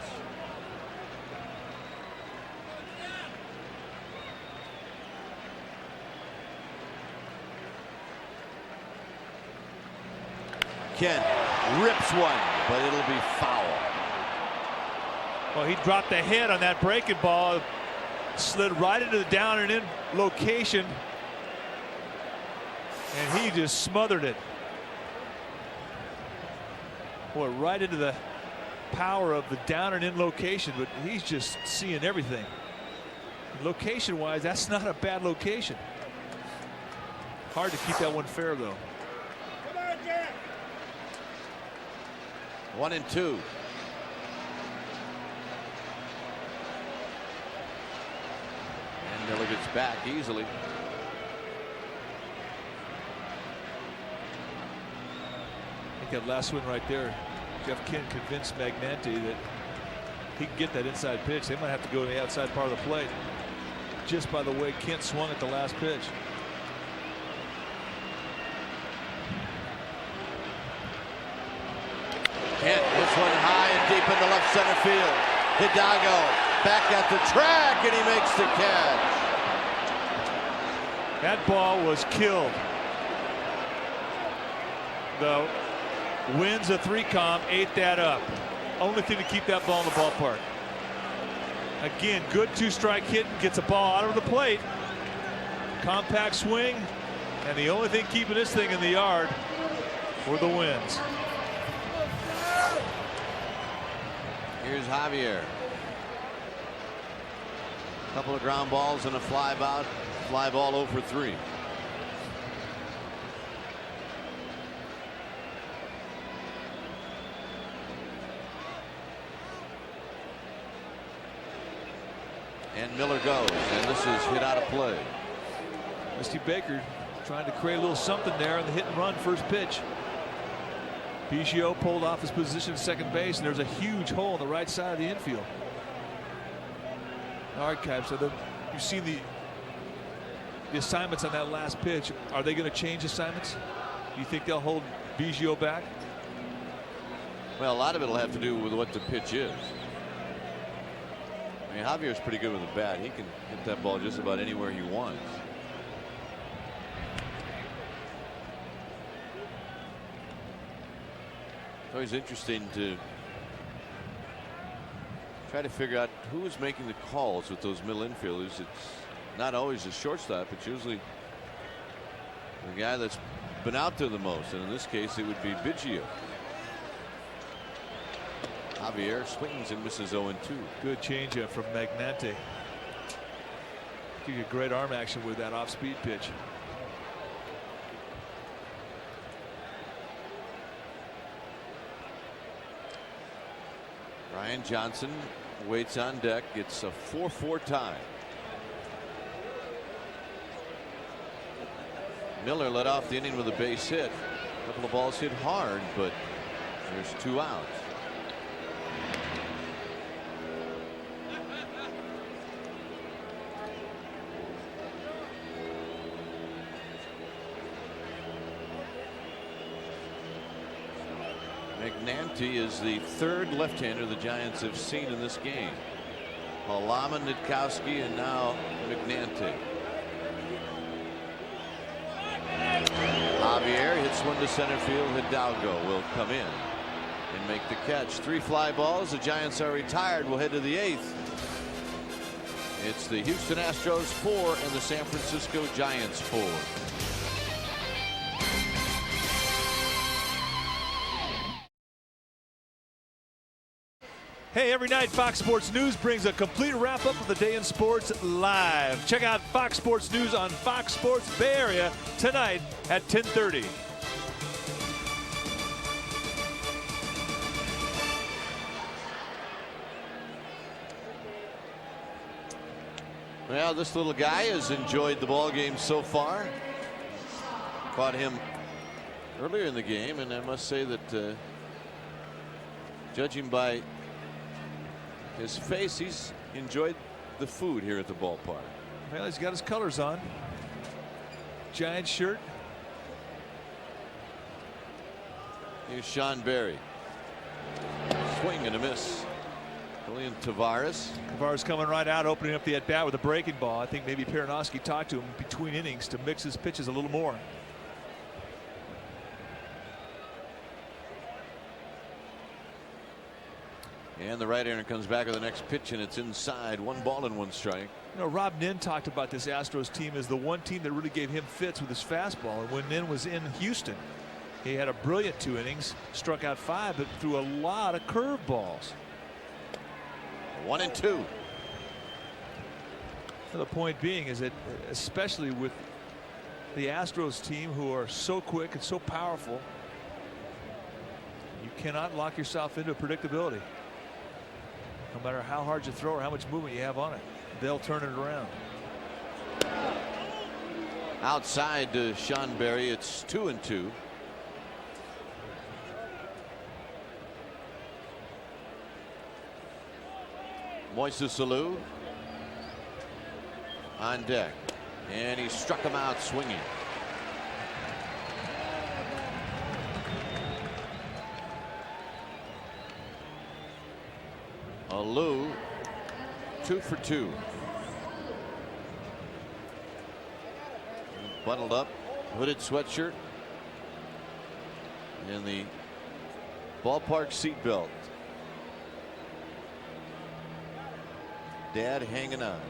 Kent rips one, but it'll be foul. Well, he dropped the head on that breaking ball, slid right into the down and in location, and he just smothered it. Boy, right into the power of the down and in location, but he's just seeing everything. Location wise, that's not a bad location. Hard to keep that one fair, though. 1 and 2. And Miller gets back easily. I think that last swing right there, Jeff Kent convinced Magnanti that he can get that inside pitch. They might have to go to the outside part of the plate just by the way Kent swung at the last pitch. Kent hits one high and deep into left center field. Hidalgo back at the track, and he makes the catch. That ball was killed. The winds of 3-com ate that up. Only thing to keep that ball in the ballpark. Again, good 2-strike hit, gets a ball out of the plate. Compact swing, and the only thing keeping this thing in the yard were the winds. Here's Javier. A couple of ground balls and a fly ball 0 for 3. And Miller goes, and this is hit out of play. Misty Baker trying to create a little something there on the hit and run first pitch. Biggio pulled off his position at second base, and there's a huge hole on the right side of the infield. All right, Cap, so you've seen the assignments on that last pitch. Are they going to change assignments? Do you think they'll hold Biggio back? Well, a lot of it will have to do with what the pitch is. I mean, Javier's pretty good with the bat. He can hit that ball just about anywhere he wants. It's always interesting to try to figure out who is making the calls with those middle infielders. It's not always the shortstop. It's usually the guy that's been out there the most, and in this case it would be Biggio. Javier swings and misses 0-2. Good changeup from Magnante. Give you great arm action with that off-speed pitch. Ryan Johnson waits on deck. It's a 4-4 tie. Miller led off the inning with a base hit. A couple of balls hit hard, but there's 2 outs. Magnante is the 3rd left-hander the Giants have seen in this game. Malama, Nitkowski, and now Magnante. Javier hits one to center field. Hidalgo will come in and make the catch. 3 fly balls. The Giants are retired. We'll head to the 8th. It's the Houston Astros 4 and the San Francisco Giants 4. Hey, every night Fox Sports News brings a complete wrap-up of the day in sports live. Check out Fox Sports News on Fox Sports Bay Area tonight at 10:30. Well, this little guy has enjoyed the ball game so far. Caught him earlier in the game, and I must say that judging by his face, he's enjoyed the food here at the ballpark. Well, he's got his colors on. Giant shirt. Here's Sean Berry. Swing and a miss. Julian Tavares. Tavares coming right out, opening up the at-bat with a breaking ball. I think maybe Peronowski talked to him between innings to mix his pitches a little more. And the right-hander comes back with the next pitch, and it's inside. 1 ball and 1 strike. You know, Rob Nin talked about this Astros team as the one team that really gave him fits with his fastball. And when Nin was in Houston, he had a brilliant 2 innings, struck out 5, but threw a lot of curveballs. 1-2. The point being is that, especially with the Astros team, who are so quick and so powerful, you cannot lock yourself into predictability. No matter how hard you throw or how much movement you have on it, they'll turn it around. Outside to Sean Berry, it's 2-2. Moises Alou on deck, and he struck him out swinging. Alou 2 for 2. Bundled up, hooded sweatshirt, and the ballpark seatbelt. Dad hanging on.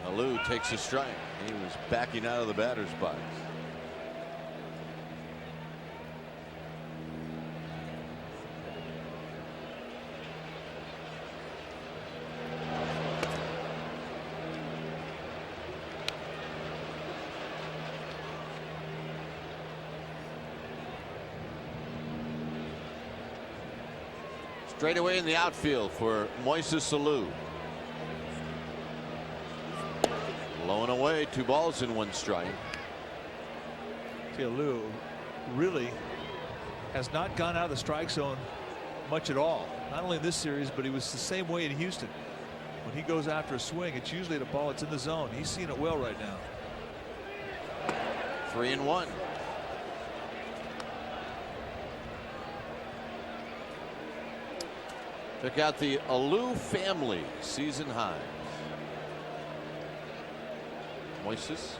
Alou takes a strike. He was backing out of the batter's box. Straight away in the outfield for Moises Alou. Low and away, 2 balls and 1 strike. Alou really has not gone out of the strike zone much at all. Not only in this series, but he was the same way in Houston. When he goes after a swing, it's usually at a ball that's in the zone. He's seeing it well right now. 3-1. Check out the Alou family season high. Moises.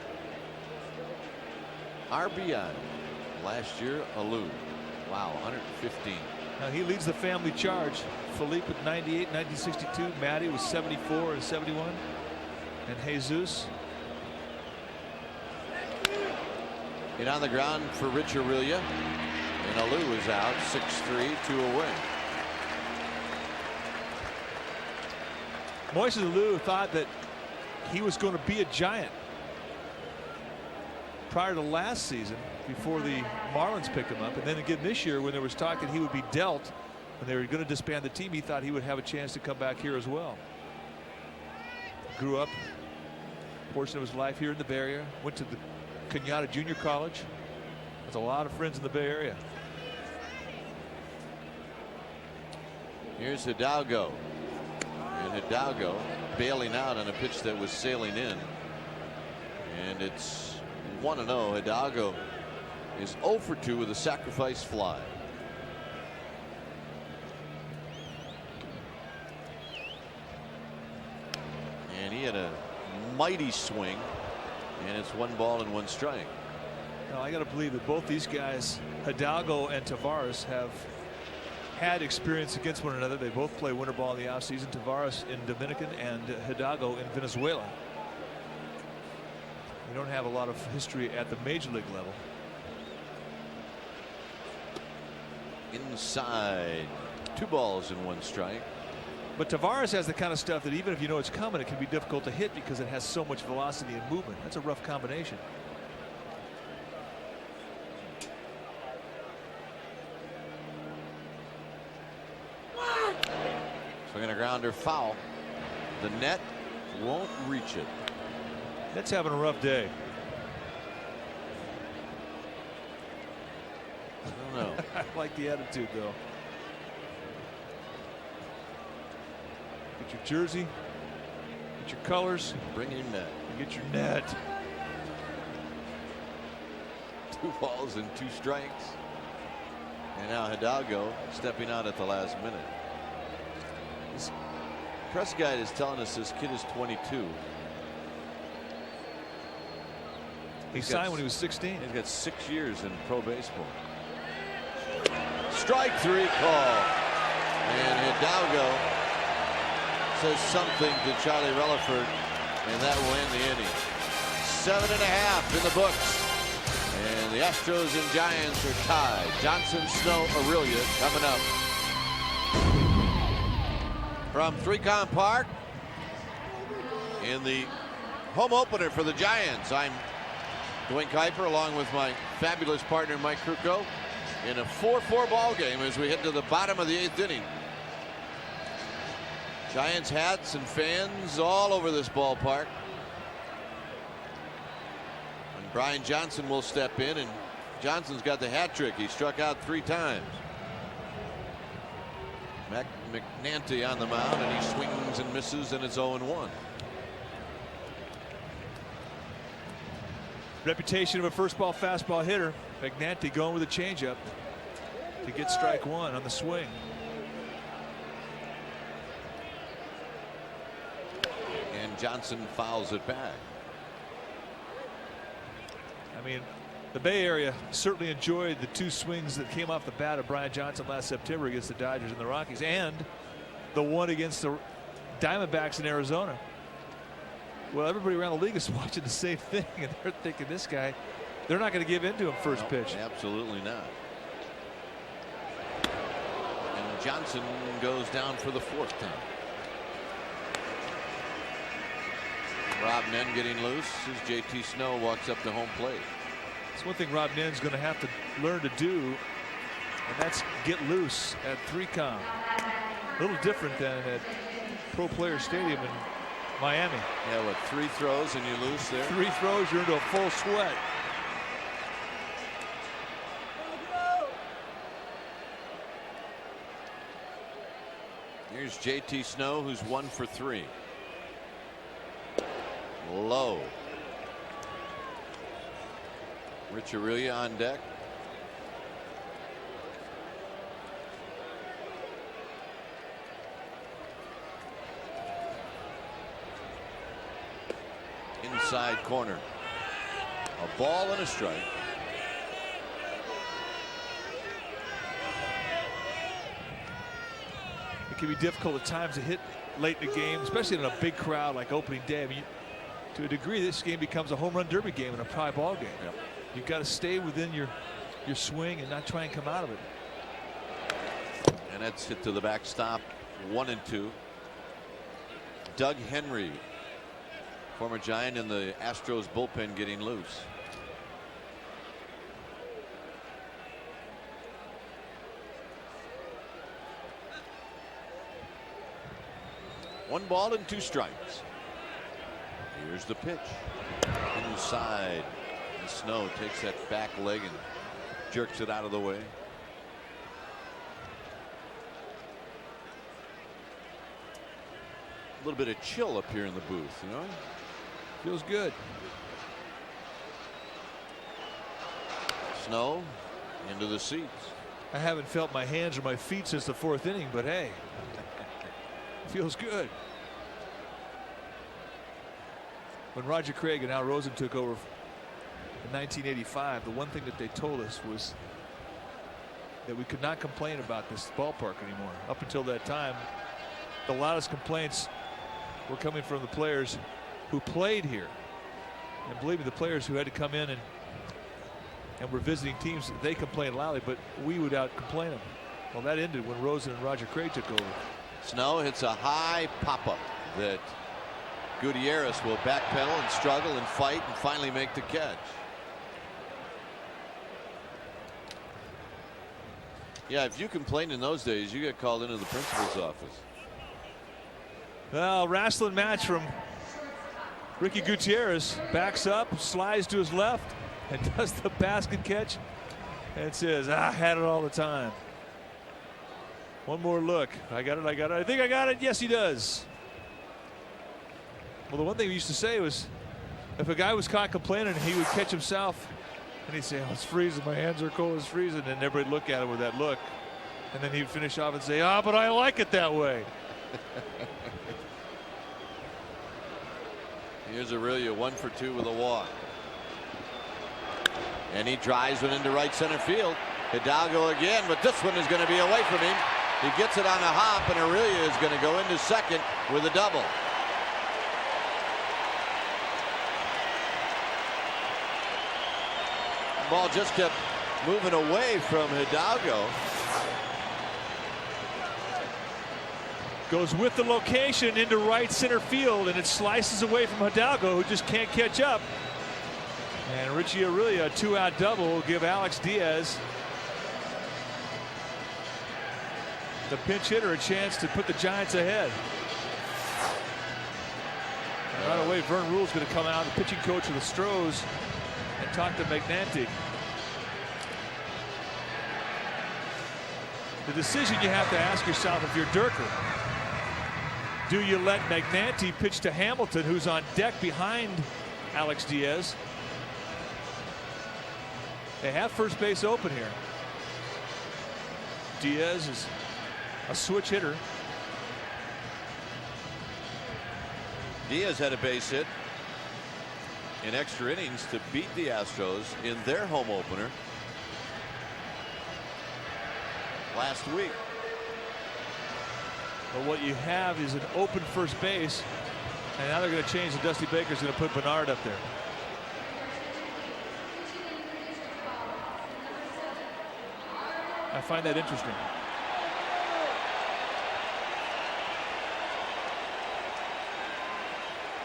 RBI. Last year, Alou. Wow, 115. Now he leads the family charge. Philippe with 98, 1962. Matty with 74 and 71. And Jesus. Hit on the ground for Rich Aurelia. And Alou is out. 6-3, 2 away. Moises Alou thought that he was going to be a Giant prior to last season before the Marlins picked him up, and then again this year when there was talk that he would be dealt when they were going to disband the team. He thought he would have a chance to come back here as well. Grew up a portion of his life here in the Bay Area, went to the Kenyatta Junior College, has a lot of friends in the Bay Area. Here's Hidalgo. And Hidalgo bailing out on a pitch that was sailing in. And it's 1-0. Hidalgo is 0 for 2 with a sacrifice fly. And he had a mighty swing. And it's 1 ball and 1 strike. Now I got to believe that both these guys, Hidalgo and Tavares, have had experience against one another. They both play winter ball in the offseason. Tavares in Dominican and Hidalgo in Venezuela. We don't have a lot of history at the major league level. Inside, 2 balls and 1 strike. But Tavares has the kind of stuff that even if you know it's coming, it can be difficult to hit because it has so much velocity and movement. That's a rough combination. Swinging a grounder foul. The net won't reach it. Net's having a rough day. I don't know. I like the attitude though. Get your jersey, get your colors, Bring your net. get your net. 2 balls and 2 strikes. And now Hidalgo stepping out at the last minute. This press guide is telling us this kid is 22. He signed when he was 16. He's got 6 years in pro baseball. Strike 3 call. And Hidalgo says something to Charlie Relaford, and that will end the inning. 7.5 in the books. And the Astros and Giants are tied. Johnson, Snow, Aurelia coming up. From 3Com Park in the home opener for the Giants, I'm Dwayne Kuiper along with my fabulous partner Mike Krukow in a 4-4 ball game as we head to the bottom of the 8th inning. Giants hats and fans all over this ballpark. And Brian Johnson will step in, and Johnson's got the hat trick. He struck out 3 times. McNanty on the mound, and he swings and misses, and it's 0-1. Reputation of a first ball fastball hitter. McNanty going with a changeup to get strike 1 on the swing. And Johnson fouls it back. I mean, the Bay Area certainly enjoyed the 2 swings that came off the bat of Brian Johnson last September against the Dodgers and the Rockies, and the one against the Diamondbacks in Arizona. Well, everybody around the league is watching the same thing, and they're thinking this guy, they're not going to give in to him first pitch. Absolutely not. And Johnson goes down for the 4th time. Rob Nen getting loose as JT Snow walks up to home plate. It's one thing Rob Nen's going to have to learn to do, and that's get loose at 3Com. A little different than at Pro Player Stadium in Miami. Yeah, what, 3 throws and you lose there? 3 throws, you're into a full sweat. Here's JT Snow, who's 1 for 3. Low. Rich Aurelia on deck. Inside corner. A ball and a strike. It can be difficult at times to hit late in the game, especially in a big crowd like opening day. I mean, to a degree, this game becomes a home run derby game and a tie ball game. Yep. You've got to stay within your swing and not try and come out of it. And that's hit to the backstop. 1-2. Doug Henry, former Giant in the Astros bullpen, getting loose. One ball and 2 strikes. Here's the pitch. Inside. And Snow takes that back leg and jerks it out of the way. A little bit of chill up here in the booth, you know? Feels good. Snow into the seats. I haven't felt my hands or my feet since the 4th inning, but hey, feels good. When Roger Craig and Al Rosen took over in 1985, the one thing that they told us was that we could not complain about this ballpark anymore. Up until that time, the loudest complaints were coming from the players who played here. And believe me, the players who had to come in and were visiting teams, they complained loudly, but we would out-complain them. Well, that ended when Rosen and Roger Craig took over. Snow hits a high pop-up that Gutierrez will backpedal and struggle and fight and finally make the catch. Yeah, if you complained in those days, you get called into the principal's office. Well, wrestling match from Ricky Gutierrez. Backs up, slides to his left, and does the basket catch and says, I had it all the time. One more look. I got it. I got it. I think I got it. Yes, he does. Well, the one thing we used to say was if a guy was caught complaining, he would catch himself and he'd say, oh, it's freezing. My hands are cold. It's freezing. And everybody'd look at him with that look. And then he'd finish off and say, ah, but I like it that way. Here's Aurelia 1 for 2 with a walk. And he drives one into right center field. Hidalgo again, but this one is going to be away from him. He gets it on a hop, and Aurelia is going to go into second with a double. The ball just kept moving away from Hidalgo. Goes with the location into right center field, and it slices away from Hidalgo, who just can't catch up. And Richie Aurelia, a 2-out double, will give Alex Diaz, the pinch hitter, a chance to put the Giants ahead. And right away, Vern Rule's going to come out, the pitching coach of the Stros, and talk to Magnanti. The decision you have to ask yourself if you're Durker. Do you let Magnanti pitch to Hamilton, who's on deck behind Alex Diaz? They have first base open here. Diaz is a switch hitter. Diaz had a base hit in extra innings to beat the Astros in their home opener last week. But what you have is an open first base, and now they're going to change. And Dusty Baker's going to put Bernard up there. I find that interesting.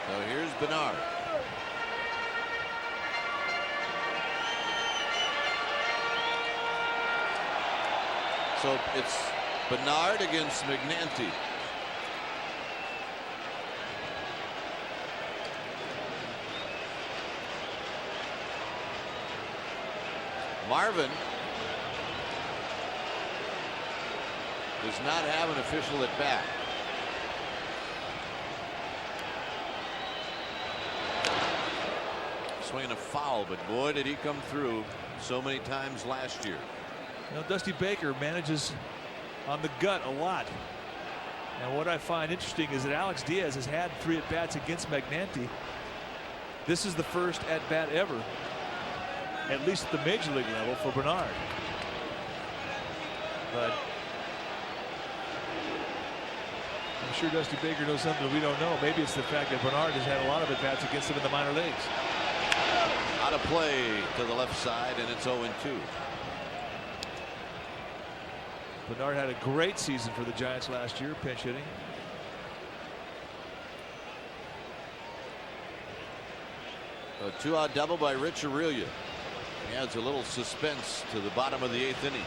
So here's Bernard. So it's Bernard against Magnanti. Marvin does not have an official at bat. Swinging a foul, but boy did he come through so many times last year. You know, Dusty Baker manages on the gut a lot. And what I find interesting is that Alex Diaz has had 3 at-bats against Magnanti. This is the first at-bat ever, at least at the major league level, for Bernard. But I'm sure Dusty Baker knows something we don't know. Maybe it's the fact that Bernard has had a lot of at-bats against him in the minor leagues. Out of play to the left side, and it's 0-2. Bernard had a great season for the Giants last year, pinch hitting. A 2-out double by Rich Aurelia. He adds a little suspense to the bottom of the 8th inning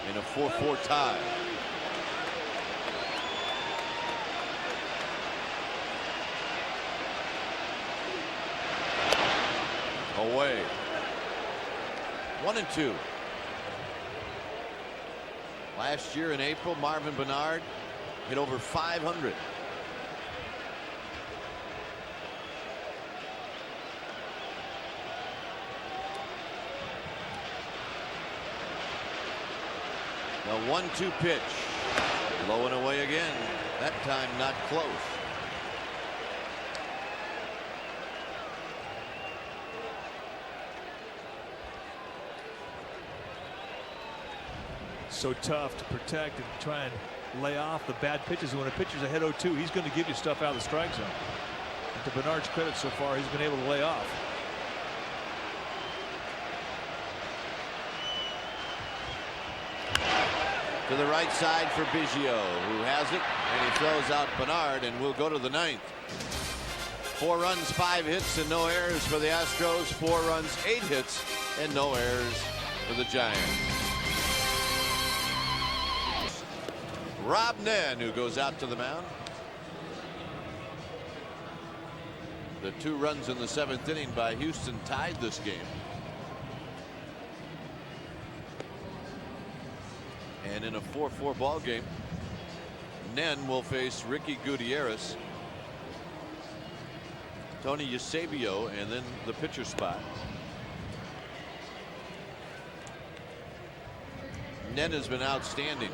in a 4-4 tie. Away. 1-2. Last year in April, Marvin Bernard hit over 500. The 1-2 pitch. Low and away again. That time not close. So tough to protect and try and lay off the bad pitches. When a pitcher's ahead 0-2, he's going to give you stuff out of the strike zone. And to Bernard's credit so far, he's been able to lay off. To the right side for Biggio, who has it, and he throws out Bernard, and we'll go to the 9th. 4 runs, 5 hits, and no errors for the Astros. 4 runs, 8 hits, and no errors for the Giants. Rob Nen, who goes out to the mound. The 2 runs in the 7th inning by Houston tied this game. And in a 4-4 ball game, Nen will face Ricky Gutierrez, Tony Eusebio, and then the pitcher spot. Nen has been outstanding.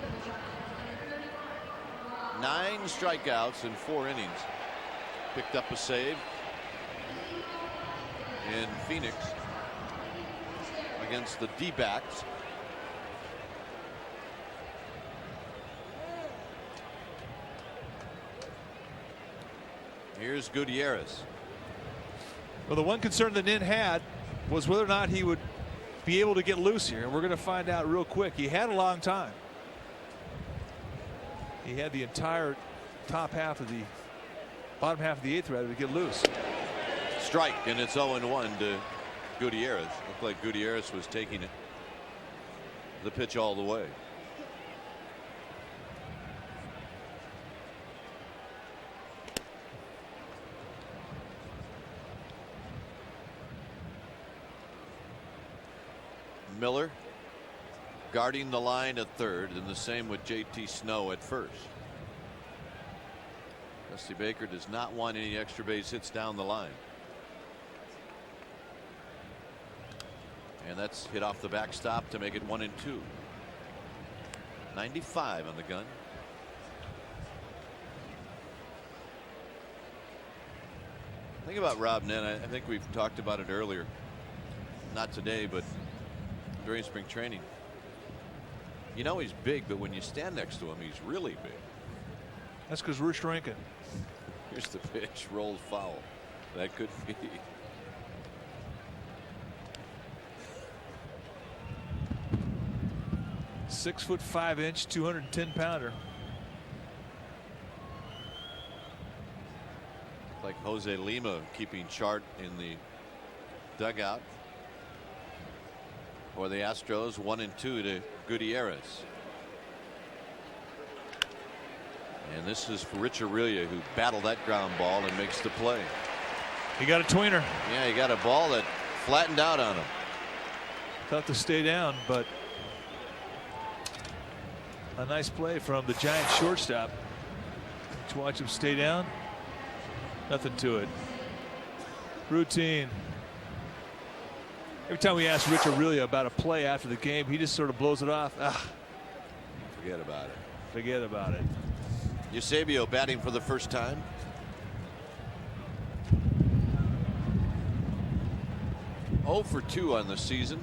9 strikeouts in 4 innings. Picked up a save in Phoenix against the D-backs. Here's Gutierrez. Well, the one concern that Nen had was whether or not he would be able to get loose here, and we're going to find out real quick. He had a long time. He had the entire top half of the bottom half of the 8th rather to get loose. Strike, and it's 0-1 to Gutierrez. Looked like Gutierrez was taking it, the pitch all the way. Miller guarding the line at third, and the same with JT Snow at first. Dusty Baker does not want any extra base hits down the line. And that's hit off the backstop to make it 1-2. 95 on the gun. Think about Rob Nen. I think we've talked about it earlier. Not today, but during spring training. You know he's big, but when you stand next to him, he's really big. That's because we're shrinking. Here's the pitch, rolled foul. That could be. "6'5", 210-pounder. Like Jose Lima keeping chart in the dugout. For the Astros, 1-2 to Gutierrez. And this is for Rich Aurelia, who battled that ground ball and makes the play. He got a tweener. Yeah, he got a ball that flattened out on him. Tough to stay down, but a nice play from the Giants shortstop. Let's watch him stay down. Nothing to it. Routine. Every time we ask Rich Aurelia about a play after the game, he just sort of blows it off. Forget about it. Forget about it. Eusebio batting for the first time. Oh for 2 on the season.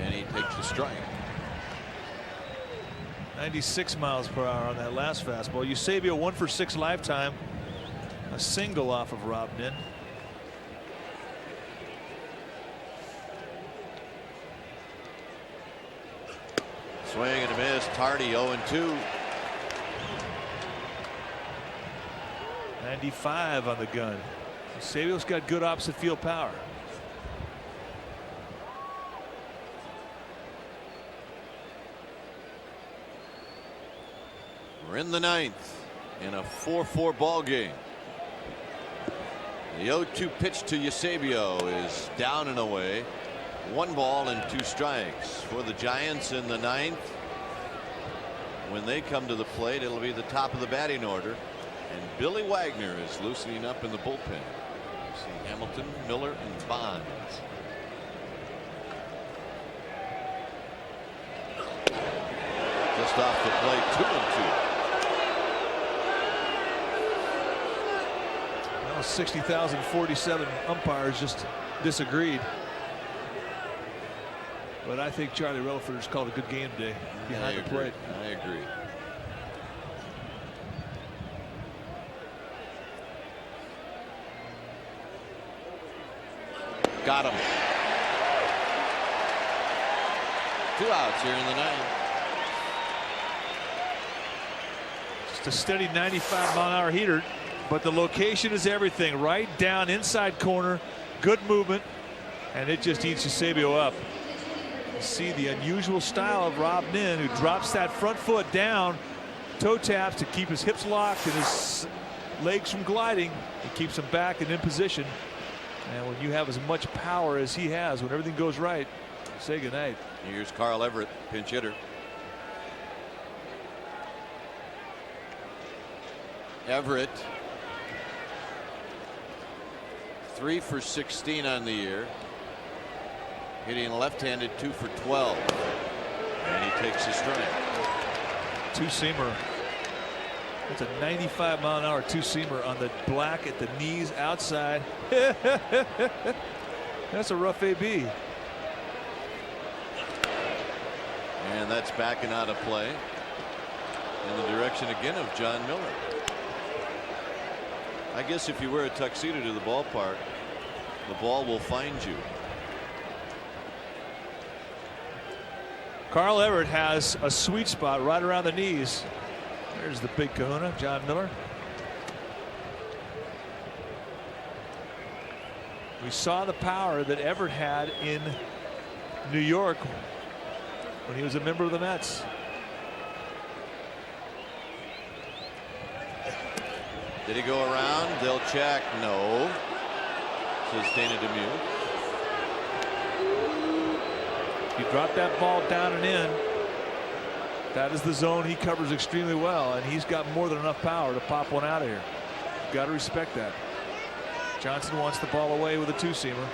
And he takes the strike. 96 miles per hour on that last fastball. Eusebio 1 for 6 lifetime. A single off of Rob Nin. Swing and a miss. Tardy 0-2. 95 on the gun. Eusebio's got good opposite field power. We're in the 9th in a 4-4 ball game. The 0-2 pitch to Eusebio is down and away. 1 ball and 2 strikes for the Giants in the 9th. When they come to the plate, it'll be the top of the batting order, and Billy Wagner is loosening up in the bullpen. You see Hamilton, Miller, and Bonds. Just off the plate, 2-2. Well, 60,047 umpires just disagreed. But I think Charlie Relaford's called a good game today behind the plate. I agree. Got him. 2 outs here in the 9th. Just a steady 95-mile-an-hour heater, but the location is everything. Right down inside corner, good movement, and it just eats Eusebio up. See the unusual style of Rob Nin, who drops that front foot down, toe taps to keep his hips locked and his legs from gliding. It keeps him back and in position. And when you have as much power as he has, when everything goes right, say goodnight. Here's Carl Everett, pinch hitter. Everett 3 for 16 on the year. Hitting left-handed, 2 for 12. And he takes the strike. Two-seamer. That's a 95-mile-an-hour two-seamer on the black at the knees outside. That's a rough AB. And that's backing out of play in the direction again of John Miller. I guess if you wear a tuxedo to the ballpark, the ball will find you. Carl Everett has a sweet spot right around the knees. There's the big kahuna, John Miller. We saw the power that Everett had in New York when he was a member of the Mets. Did he go around? They'll check. No, says Dana Demuth. He dropped that ball down and in. That is the zone he covers extremely well, and he's got more than enough power to pop one out of here. Got to respect that. Johnson wants the ball away with a two-seamer.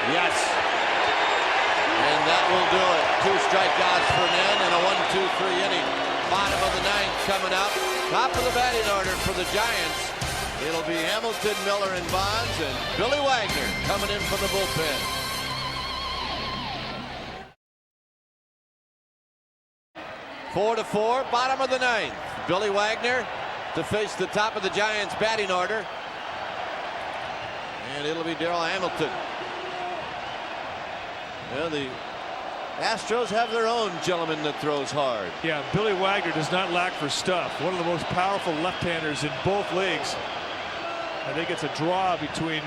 Yes. And that will do it. 2 strikeouts for Nin and a 1-2-3 inning. Bottom of the 9th coming up. Top of the batting order for the Giants. It'll be Hamilton, Miller, and Bonds, and Billy Wagner coming in from the bullpen. Four to 4, bottom of the 9th. Billy Wagner to face the top of the Giants batting order. And it'll be Darrell Hamilton. Well, the Astros have their own gentleman that throws hard. Yeah, Billy Wagner does not lack for stuff. One of the most powerful left-handers in both leagues. I think it's a draw between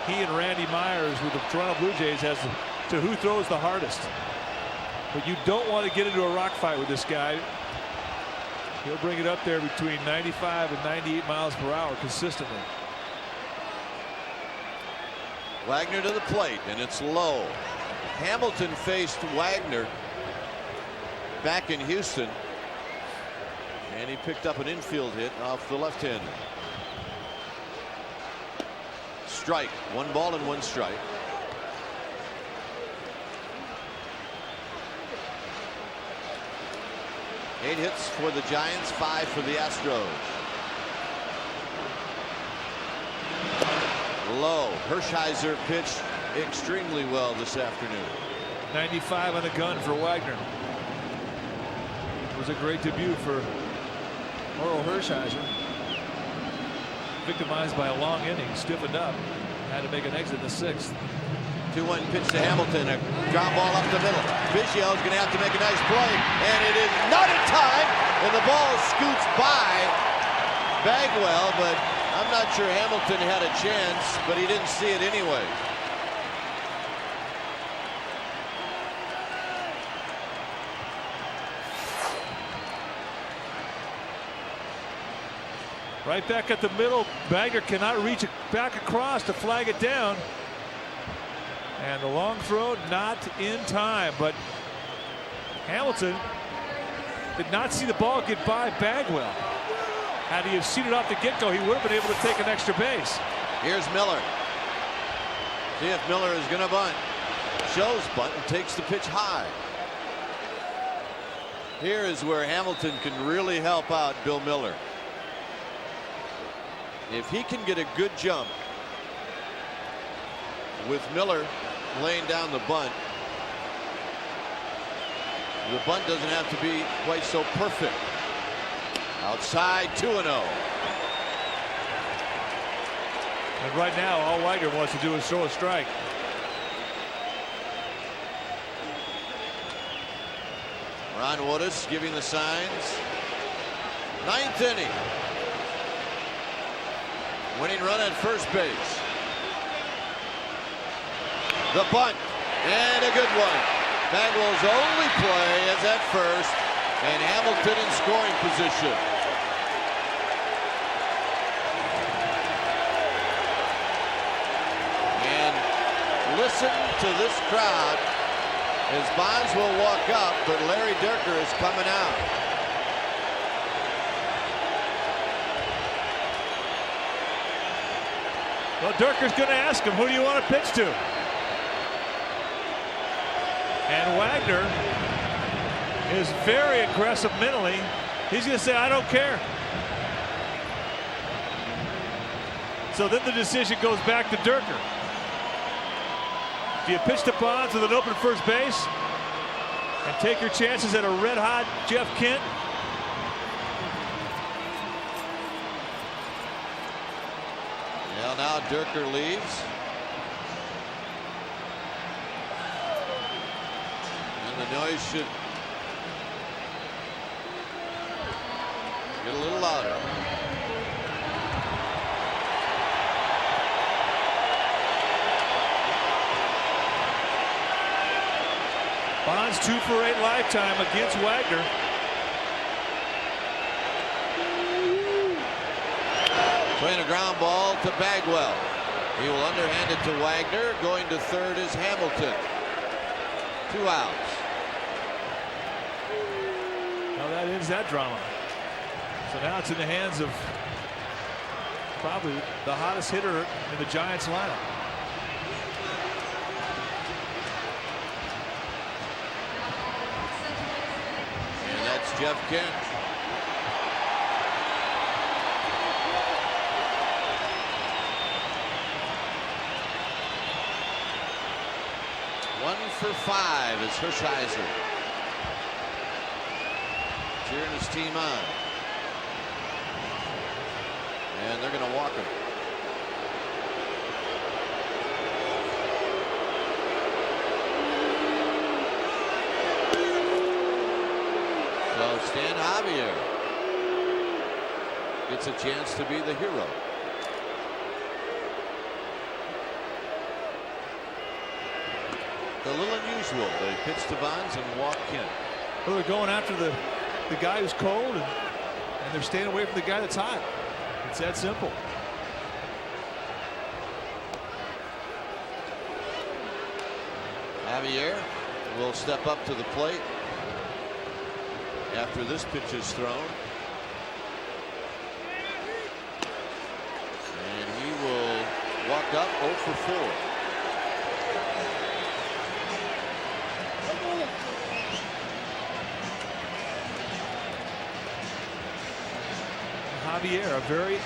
he and Randy Myers with the Toronto Blue Jays as to who throws the hardest. But you don't want to get into a rock fight with this guy. He'll bring it up there between 95 and 98 miles per hour consistently. Wagner to the plate, and it's low. Hamilton faced Wagner back in Houston, and he picked up an infield hit off the left-hander. Strike. 1 ball and 1 strike. Eight hits for the Giants, 5 for the Astros. Low. Hershiser pitched extremely well this afternoon. 95 on the gun for Wagner. It was a great debut for Orel Hershiser. Victimized by a long inning, stiffened up, had to make an exit in the 6th. 2-1 pitch to Hamilton, a ground ball up the middle. Biggio is going to have to make a nice play, and it is not in time, and the ball scoots by Bagwell, but I'm not sure Hamilton had a chance, but he didn't see it anyway. Right back at the middle. Wagner cannot reach it back across to flag it down. And the long throw not in time, but Hamilton did not see the ball get by Bagwell. Had he have seen it off the get-go, he would have been able to take an extra base. Here's Miller. See if Miller is going to bunt. Shows bunt and takes the pitch high. Here is where Hamilton can really help out Bill Miller. If he can get a good jump with Miller laying down the bunt doesn't have to be quite so perfect. Outside, 2-0. And right now, all Wagner wants to do is throw a strike. Ron Woodis giving the signs. 9th inning. Winning run at first base. The bunt, and a good one. Bagwell's only play is at first, and Hamilton in scoring position. And listen to this crowd as Bonds will walk up, but Larry Dierker is coming out. Well, Dierker's going to ask him, who do you want to pitch to? And Wagner is very aggressive mentally. He's going to say, I don't care. So then the decision goes back to Dierker. Do you pitch to Bonds with an open first base and take your chances at a red-hot Jeff Kent? Well, now Dierker leaves. And the noise should get a little louder. Bonds 2 for 8 lifetime against Wagner. Playing a ground ball to Bagwell. He will underhand it to Wagner. Going to third is Hamilton. 2 outs. Well, that ends that drama. So now it's in the hands of probably the hottest hitter in the Giants lineup. And that's Jeff Kent. One for 5 is Hershiser. Cheering his team on. And they're going to walk him. So Stan Javier gets a chance to be the hero. A little unusual usual. They pitch to Bonds and walk Kent. Well, they're going after the guy who's cold, and they're staying away from the guy that's hot. It's that simple. Javier will step up to the plate after this pitch is thrown. And he will walk up 0 for 4. Javier, a very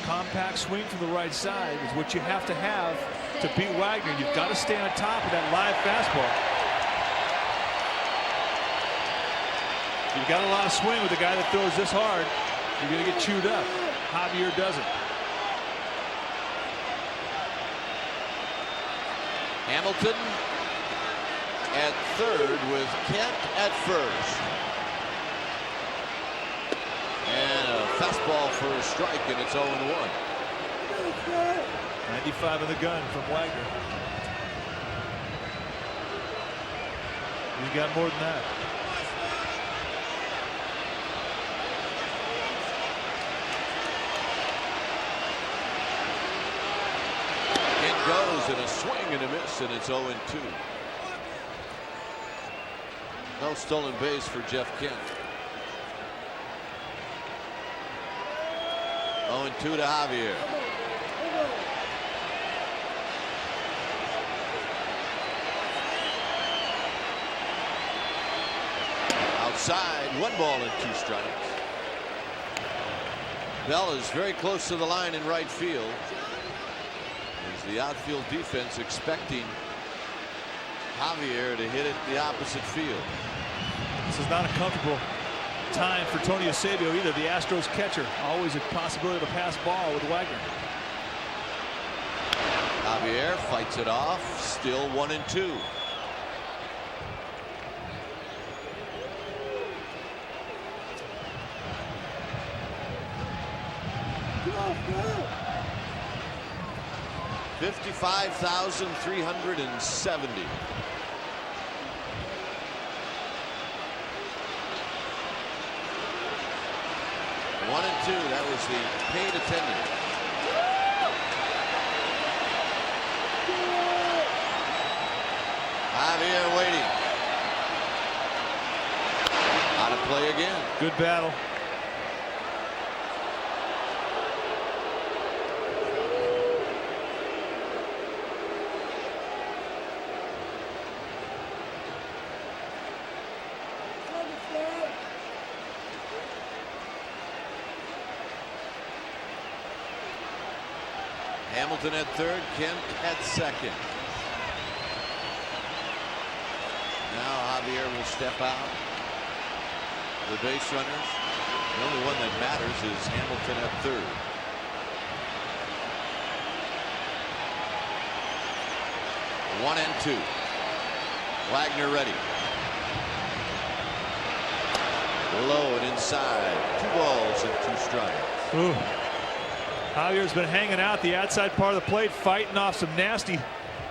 compact swing from the right side is what you have to beat Wagner. You've got to stay on top of that live fastball. You've got a lot of swing with a guy that throws this hard. You're going to get chewed up. Javier doesn't. Hamilton at third with Kent at first. And a fastball for a strike, and it's 0-1. 95 in the gun from Wagner. You got more than that. It goes in a swing and a miss, and it's 0-2. No stolen base for Jeff Kent. 0-2 to Javier. Outside, 1 ball and 2 strikes. Bell is very close to the line in right field. As the outfield defense expecting Javier to hit it the opposite field. This is not a comfortable time for Tony Eusebio either. The Astros catcher, always a possibility of a pass ball with Wagner. Javier fights it off, still 1-2. $55,370. One and 2. That was the paid attendance. Javier waiting. Out of play again. Good battle. Hamilton at third, Kent at second. Now Javier will step out. The base runners. The only one that matters is Hamilton at third. One and 2. Wagner ready. Low and inside. 2 balls and 2 strikes. Ooh. Javier's been hanging out the outside part of the plate, fighting off some nasty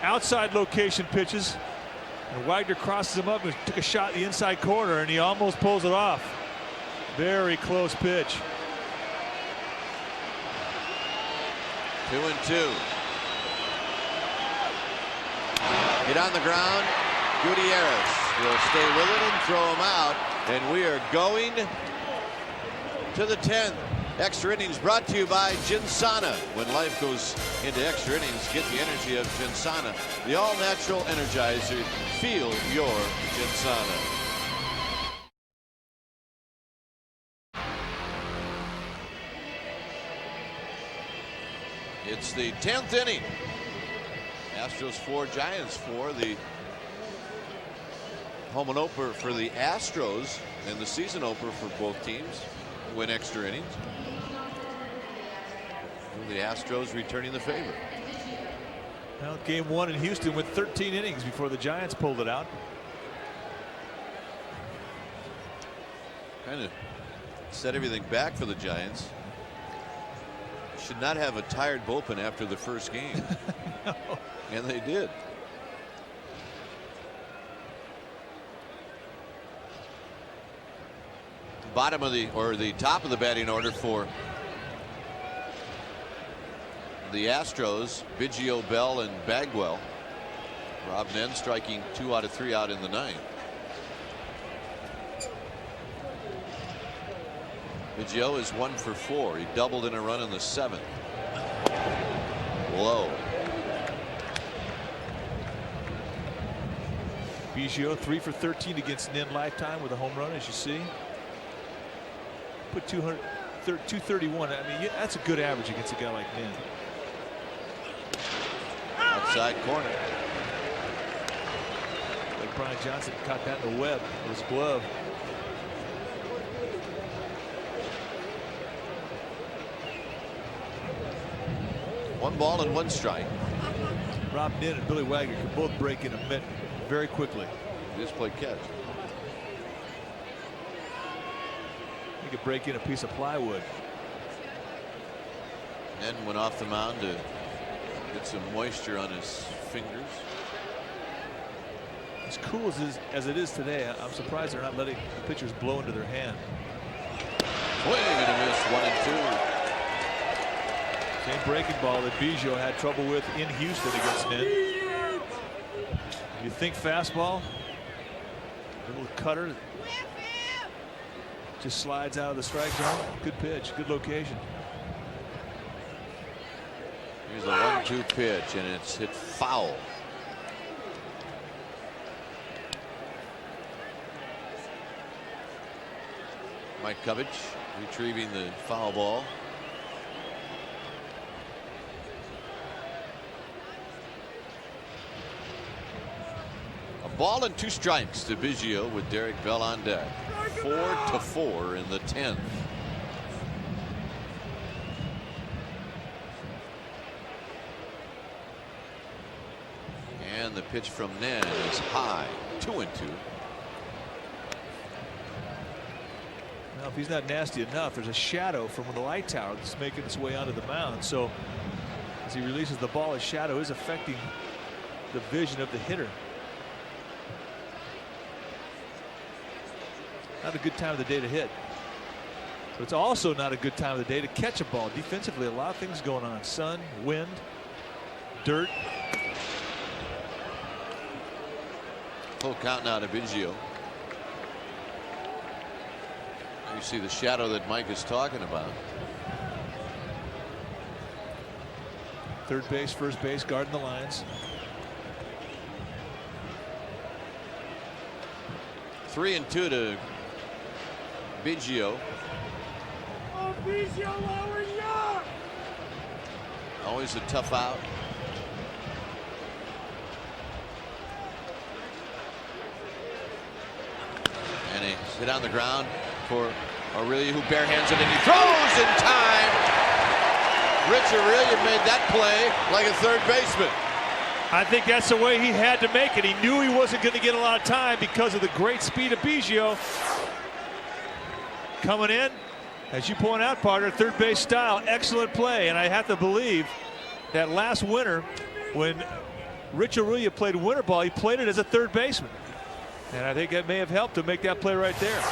outside location pitches. And Wagner crosses him up and took a shot in the inside corner, and he almost pulls it off. Very close pitch. 2-2. Hit on the ground. Gutierrez will stay with it and throw him out. And we are going to the 10th. Extra innings brought to you by Ginsana. When life goes into extra innings, get the energy of Ginsana, the all-natural energizer. Feel your Ginsana. It's the 10th inning. Astros 4, Giants 4. The home and opener for the Astros and the season opener for both teams. Win extra innings. The Astros returning the favor. Well, game 1 in Houston with 13 innings before the Giants pulled it out. Kind of set everything back for the Giants. Should not have a tired bullpen after the first game. No. And they did. bottom of the top of the batting order for the Astros, Biggio, Bell, and Bagwell. Rob Nen striking 2 out of 3 out in the 9th. Biggio is 1 for 4. He doubled in a run in the 7th. Low. Biggio 3 for 13 against Nen lifetime with a home run, as you see. Put 231. I mean, that's a good average against a guy like Nen. Outside corner. Like Brian Johnson caught that in the web with his glove. One ball and 1 strike. Rob Nen and Billy Wagner can both break in a mitt very quickly. Just play catch. He could break in a piece of plywood. Nen went off the mound to get some moisture on his fingers. As cool as it is today, I'm surprised they're not letting the pitchers blow into their hand. Swing and a miss, 1 and 2. Same breaking ball that Biggio had trouble with in Houston against Nen. You think fastball, a little cutter, just slides out of the strike zone. Good pitch, good location. Here's a 1-2 pitch, and it's hit foul. Mike Covich retrieving the foul ball. A ball and 2 strikes to Biggio with Derek Bell on deck. 4-4 in the 10th. And the pitch from Nen is high. 2-2. Now, if he's not nasty enough, there's a shadow from the light tower that's making its way onto the mound. So as he releases the ball, his shadow is affecting the vision of the hitter. Not a good time of the day to hit. But it's also not a good time of the day to catch a ball. Defensively, a lot of things going on. Sun, wind, dirt. Full count now to Biggio. You see the shadow that Mike is talking about. Third base, first base, guarding the lines. 3-2 to Biggio. Oh, Biggio, lower ya! Always a tough out. And he's hit on the ground for Aurelia, who barehands it, and he throws in time. Rich Aurelia made that play like a third baseman. I think that's the way he had to make it. He knew he wasn't going to get a lot of time because of the great speed of Biggio. Coming in, as you point out, partner, third base style, excellent play. And I have to believe that last winter, when Rich Aurelia played winter ball, he played it as a third baseman. And I think that may have helped to make that play right there.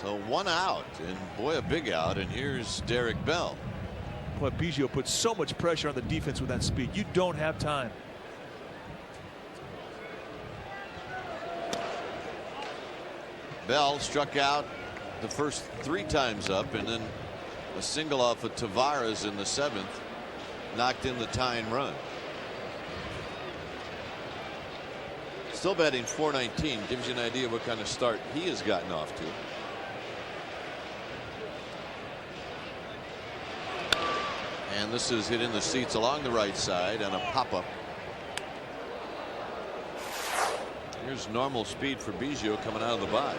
So 1 out, and boy, a big out. And here's Derek Bell. Boy, Biggio put so much pressure on the defense with that speed. You don't have time. Bell struck out the first 3 times up, and then a single off of Tavares in the 7th knocked in the tying run. Still batting .419, gives you an idea what kind of start he has gotten off to. And this is hit in the seats along the right side and a pop-up. Here's normal speed for Biggio coming out of the box.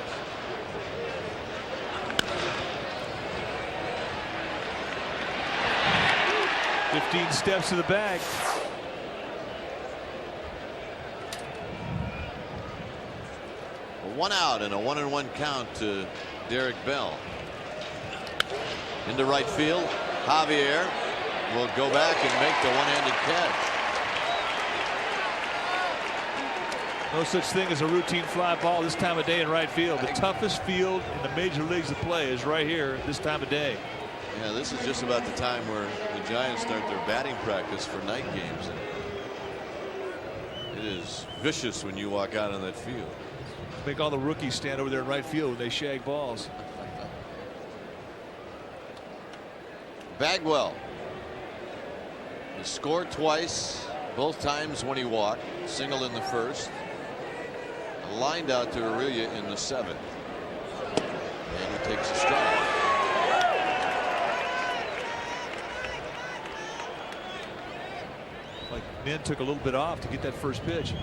"15 steps to the bag." A 1 out and a 1-1 count to Derek Bell. Into right field, Javier will go back and make the one-handed catch. No such thing as a routine fly ball this time of day in right field. The toughest field in the major leagues to play is right here this time of day. Yeah, this is just about the time where the Giants start their batting practice for night games. It is vicious when you walk out on that field. Make all the rookies stand over there in right field when they shag balls. Bagwell. He scored twice, both times when he walked. Single in the first. Lined out to Aurelia in the 7th. And he takes a strike. Like Nin took a little bit off to get that first pitch.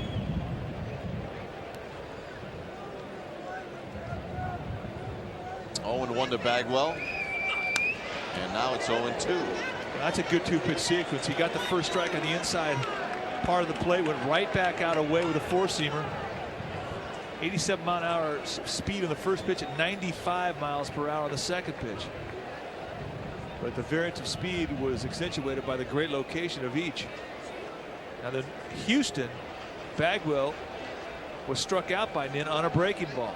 Oh, 0-1 to Bagwell. And now it's 0-2. That's a good 2-pitch sequence. He got the first strike on the inside part of the plate, went right back out away with a four-seamer. 87-mile-an-hour speed on the first pitch at 95 miles per hour on the second pitch. But the variance of speed was accentuated by the great location of each. Now then, Houston, Bagwell was struck out by Nin on a breaking ball.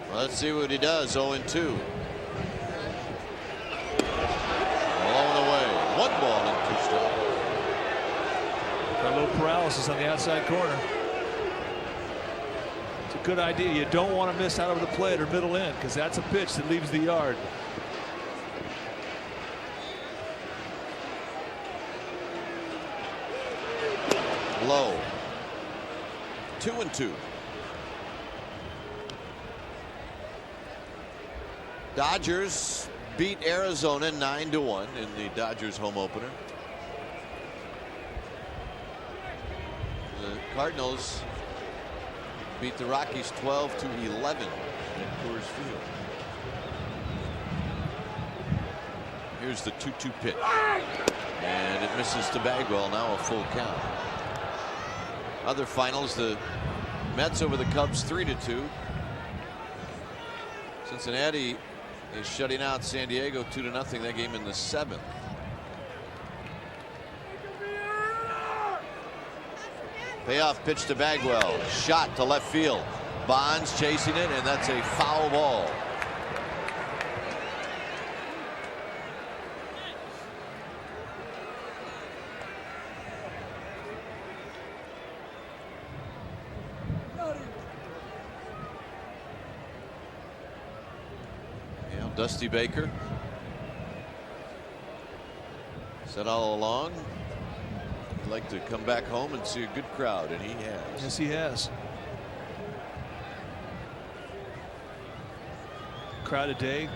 Well, let's see what he does. 0-2. Blown away. 1 ball and 2 strikes. Got a little paralysis on the outside corner. It's a good idea. You don't want to miss out over the plate or middle in, because that's a pitch that leaves the yard. Low. 2-2. Dodgers beat Arizona 9-1 in the Dodgers home opener. The Cardinals beat the Rockies 12-11 at Coors Field. Here's the 2-2 pitch. And it misses to Bagwell. Now a full count. Other finals, the Mets over the Cubs 3-2. Cincinnati is shutting out San Diego 2-0. That game in the 7th. Payoff pitch to Bagwell. Shot to left field. Bonds chasing it, and that's a foul ball. Dusty Baker said all along he'd like to come back home and see a good crowd, and he has. Yes, he has. Crowd today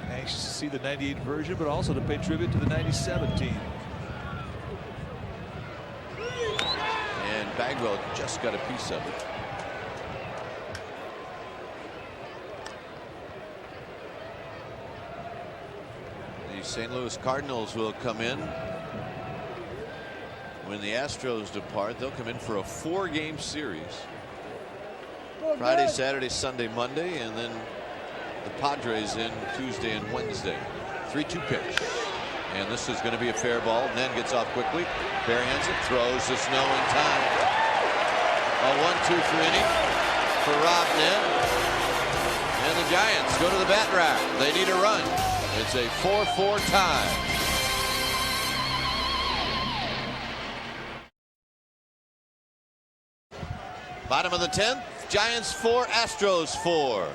anxious to see the 98 version, but also to pay tribute to the 97 team. And Bagwell just got a piece of it. St. Louis Cardinals will come in when the Astros depart. They'll come in for a 4-game series. Friday, Saturday, Sunday, Monday, and then the Padres in Tuesday and Wednesday. 3-2 pitch. And this is going to be a fair ball. Nen gets off quickly. Barehands it, throws the snow in time. A 1-2 inning for Rob Nen. And the Giants go to the bat rack. They need a run. It's a 4-4 tie. Bottom of the 10th, Giants 4, Astros 4.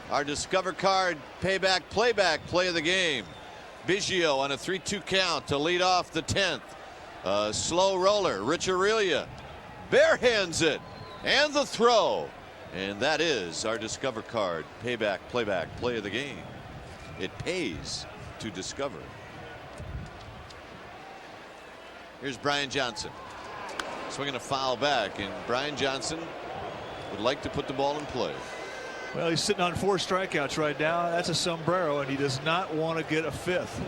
Our Discover Card payback playback play of the game. Biggio on a 3-2 count to lead off the 10th. Slow roller, Rich Aurelia barehands it, and the throw. And that is our Discover Card payback playback play of the game. It pays to discover. Here's Brian Johnson swinging a foul back, and Brian Johnson would like to put the ball in play. Well, he's sitting on 4 strikeouts right now. That's a sombrero, and he does not want to get a 5th.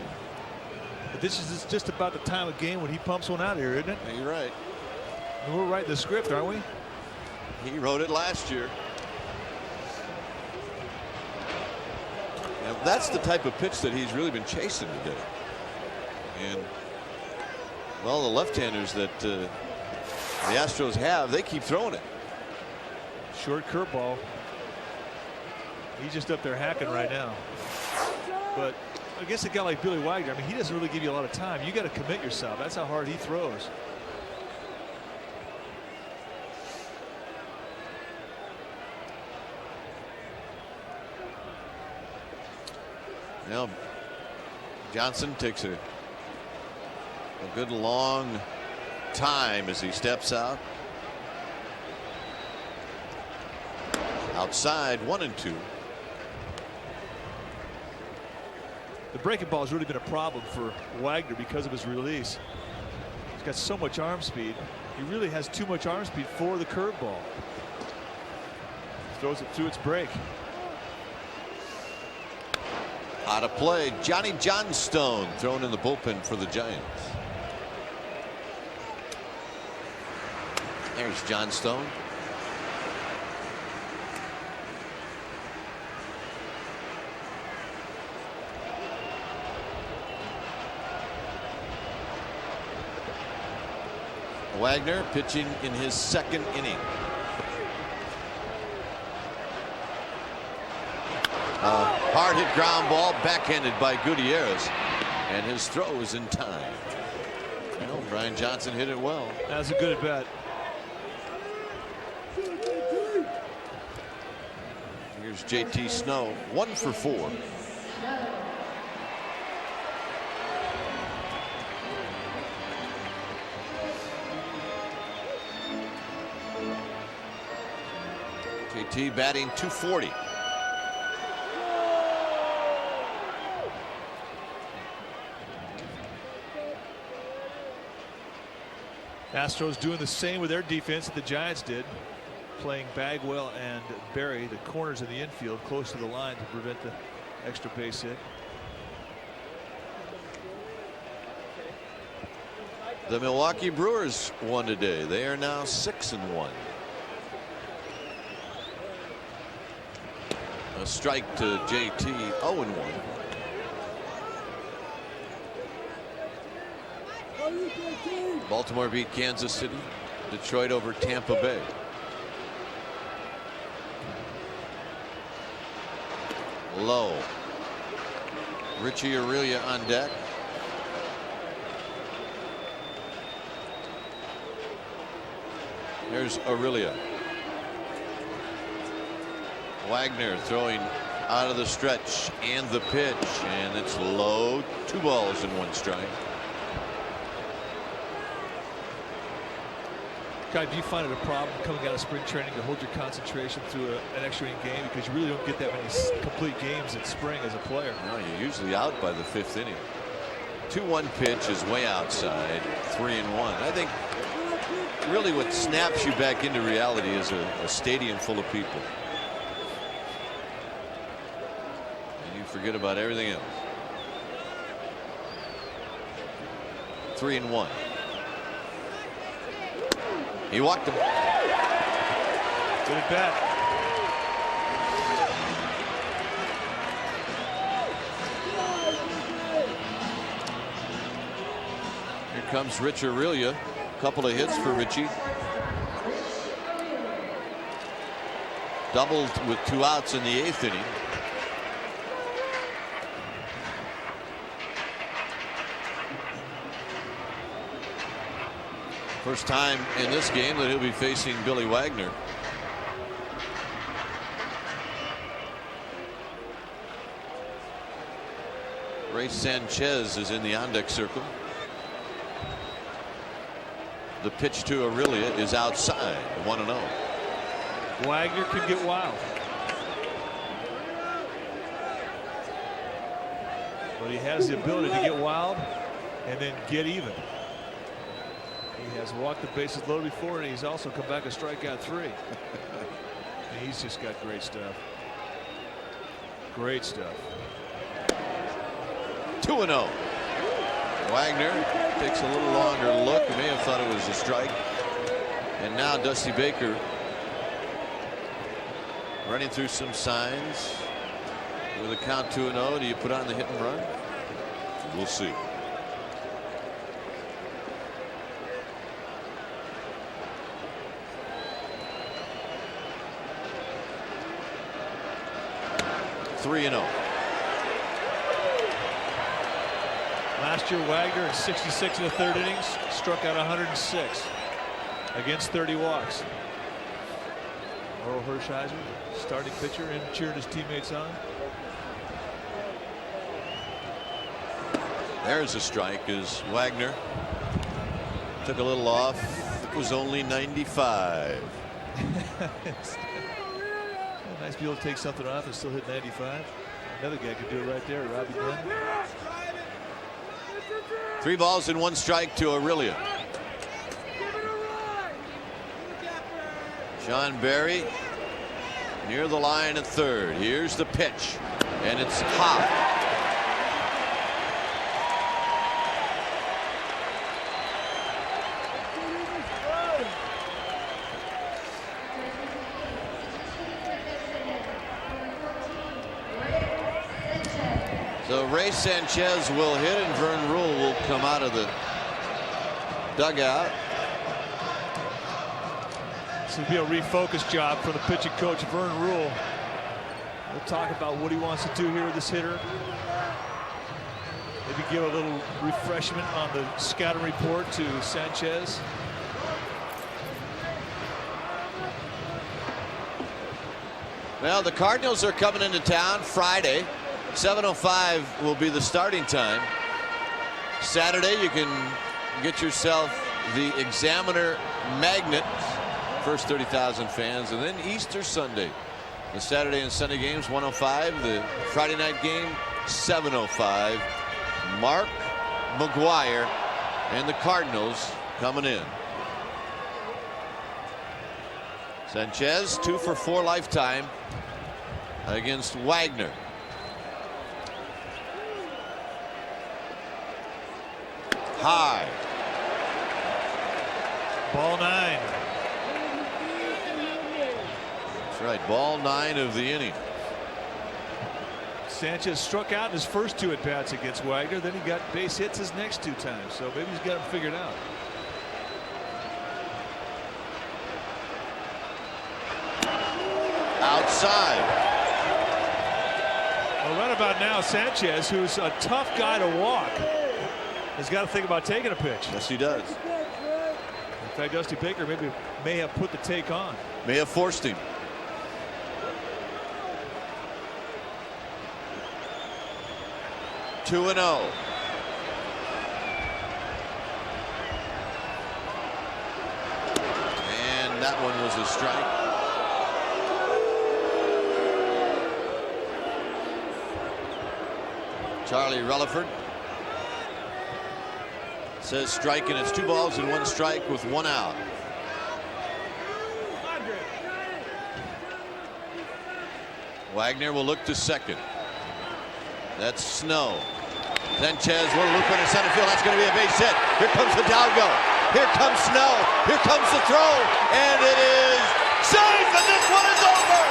But this is just about the time of game when he pumps one out here, isn't it? Yeah, you're right. And we're writing the script, aren't we? He wrote it last year. Now, that's the type of pitch that he's really been chasing today. And Well, the left-handers that the Astros have, they keep throwing it. Short curveball. He's just up there hacking right now. But against a guy like Billy Wagner, I mean, he doesn't really give you a lot of time. You got to commit yourself. That's how hard he throws. Now Johnson takes a good long time as he steps out. Outside, 1-2. The breaking ball has really been a problem for Wagner because of his release. He's got so much arm speed. He really has too much arm speed for the curveball. Throws it through its break. Out of play. Johnny Johnstone thrown in the bullpen for the Giants. There's Johnstone. Wagner pitching in his second inning. Hard hit ground ball backhanded by Gutierrez, and his throw is in time. Well, Brian Johnson hit it well. That's a good at bat. Here's JT Snow, 1 for 4. JT batting .240. Astros doing the same with their defense that the Giants did, playing Bagwell and Berry, the corners in the infield, close to the line to prevent the extra base hit. The Milwaukee Brewers won today. They are now 6-1. A strike to JT, 0-1. Baltimore beat Kansas City. Detroit over Tampa Bay. Low. Richie Aurelia on deck. There's Aurelia. Wagner throwing out of the stretch and the pitch, and it's low. 2 balls and 1 strike. Guy, do you find it a problem coming out of spring training to hold your concentration through an extra inning game, because you really don't get that many complete games in spring as a player? No, you're usually out by the 5th inning. 2-1 pitch is way outside. 3-1. I think really what snaps you back into reality is a stadium full of people. And you forget about everything else. 3-1. He walked him. Good at bat. Here comes Rich Aurelia. Couple of hits for Richie. Doubled with 2 outs in the 8th inning. First time in this game that he'll be facing Billy Wagner. Ray Sanchez is in the on-deck circle. The pitch to Aurelia is outside. 1-0. Wagner can get wild, but he has the ability to get wild and then get even. He has walked the bases loaded before, and he's also come back and strikeout 3. And he's just got great stuff. Great stuff. 2-0. Wagner takes a little longer look. He may have thought it was a strike. And now Dusty Baker running through some signs. With a count 2-0, do you put on the hit and run? We'll see. 3-0. Last year, Wagner in 66 in the third innings struck out 106 against 30 walks. Earl Hershiser, starting pitcher, and cheering his teammates on. There's a strike as Wagner took a little off. It was only 95. Nice to be able to take something off and still hit 95. Another guy could do it right there, Robbie Dunn. 3 balls and 1 strike to Aurelia. Sean Berry near the line at third. Here's the pitch, and it's high. So Ray Sanchez will hit, and Vern Rule will come out of the dugout. This will be a refocus job for the pitching coach, Vern Rule. We'll talk about what he wants to do here with this hitter. Maybe give a little refreshment on the scouting report to Sanchez. Well, the Cardinals are coming into town Friday. 7:05 will be the starting time. Saturday, you can get yourself the Examiner Magnet, first 30,000 fans, and then Easter Sunday. The Saturday and Sunday games 1:05. The Friday night game 7:05. Mark McGuire and the Cardinals coming in. Sanchez 2 for 4 lifetime against Wagner. High. Ball 9. That's right. Ball 9 of the inning. Sanchez struck out in his first 2 at bats against Wagner. Then he got base hits his next 2 times. So maybe he's got him figured out. Outside. Well, right about now, Sanchez, who's a tough guy to walk, has got to think about taking a pitch. Yes, he does. In fact, Dusty Baker may have put the take on. May have forced him. Two and 0. And that one was a strike. Charlie Relaford says strike, and it's 2 balls and 1 strike with 1 out. Wagner will look to second. That's Snow. Sanchez will loop into center field. That's going to be a base hit. Here comes Hidalgo. Here comes Snow. Here comes the throw, and it is safe, and this one is over.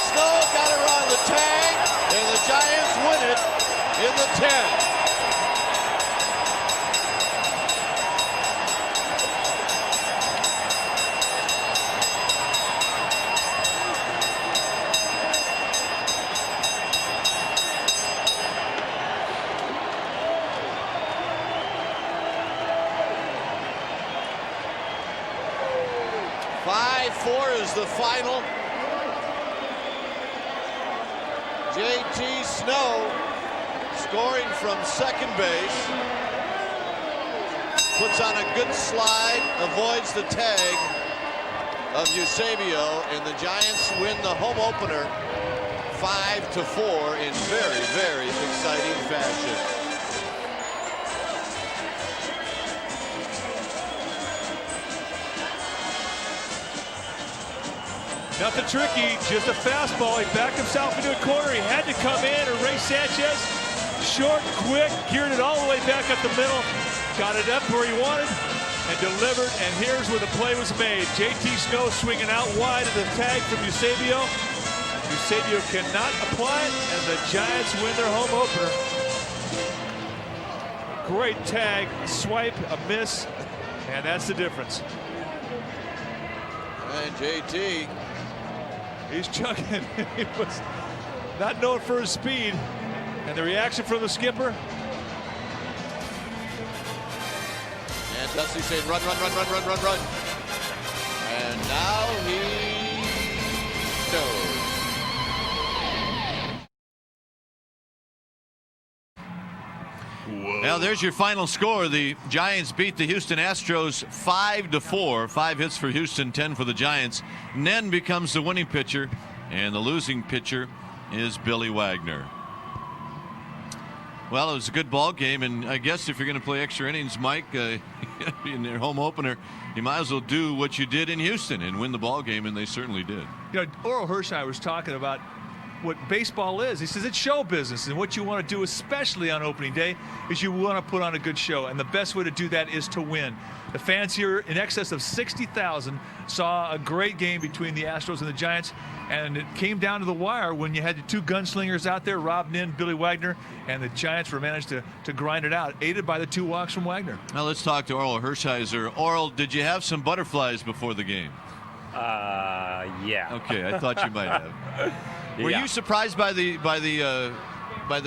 Snow got around the tag, and the Giants win it in the 10th. Is the final. JT Snow scoring from second base. Puts on a good slide, avoids the tag of Eusebio, and the Giants win the home opener 5-4 in very, very exciting fashion. Nothing tricky, just a fastball. He backed himself into a corner. He had to come in, and Ray Sanchez, short, quick, geared it all the way back up the middle, got it up where he wanted, and delivered, and here's where the play was made. JT Snow swinging out wide of the tag from Eusebio. Eusebio cannot apply it, and the Giants win their home opener. Great tag, swipe, a miss, and that's the difference. And JT. He's chugging. He was not known for his speed. And the reaction from the skipper. And Dusty saying, run, run, run, run, run, run, run. And now he knows. Now there's your final score. The Giants beat the Houston Astros 5-4. 5 hits for Houston, 10 for the Giants. Nen becomes the winning pitcher, and the losing pitcher is Billy Wagner. Well, it was a good ball game, and I guess if you're going to play extra innings, Mike, in their home opener, you might as well do what you did in Houston and win the ball game, and they certainly did. You know, Oral Hershey was talking about what baseball is. He says it's show business, and what you want to do, especially on opening day, is you want to put on a good show, and the best way to do that is to win. The fans here, in excess of 60,000, saw a great game between the Astros and the Giants, and it came down to the wire when you had the two gunslingers out there, Rob Nen, Billy Wagner, and the Giants managed to grind it out, aided by the 2 walks from Wagner. Now let's talk to Oral Hershiser. Oral, did you have some butterflies before the game? Yeah. Okay, I thought you might have. Were you surprised by the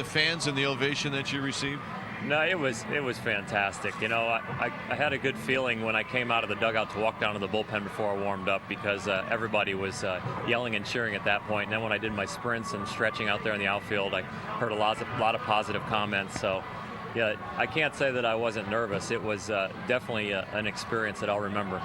fans and the ovation that you received? No, it was fantastic. You know, I had a good feeling when I came out of the dugout to walk down to the bullpen before I warmed up, because everybody was yelling and cheering at that point. And then when I did my sprints and stretching out there in the outfield, I heard a lot of positive comments. So, yeah, I can't say that I wasn't nervous. It was definitely an experience that I'll remember.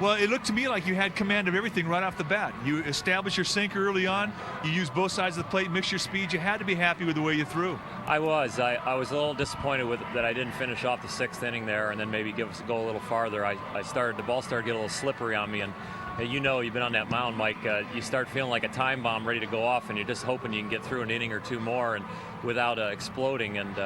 Well, it looked to me like you had command of everything right off the bat. You established your sinker early on. You used both sides of the plate, mixed your speed. You had to be happy with the way you threw. I was. I was a little disappointed with that I didn't finish off the 6th inning there, and then maybe go a little farther. The ball started to get a little slippery on me, and you know, you've been on that mound, Mike. You start feeling like a time bomb ready to go off, and you're just hoping you can get through an inning or 2 more and without exploding. And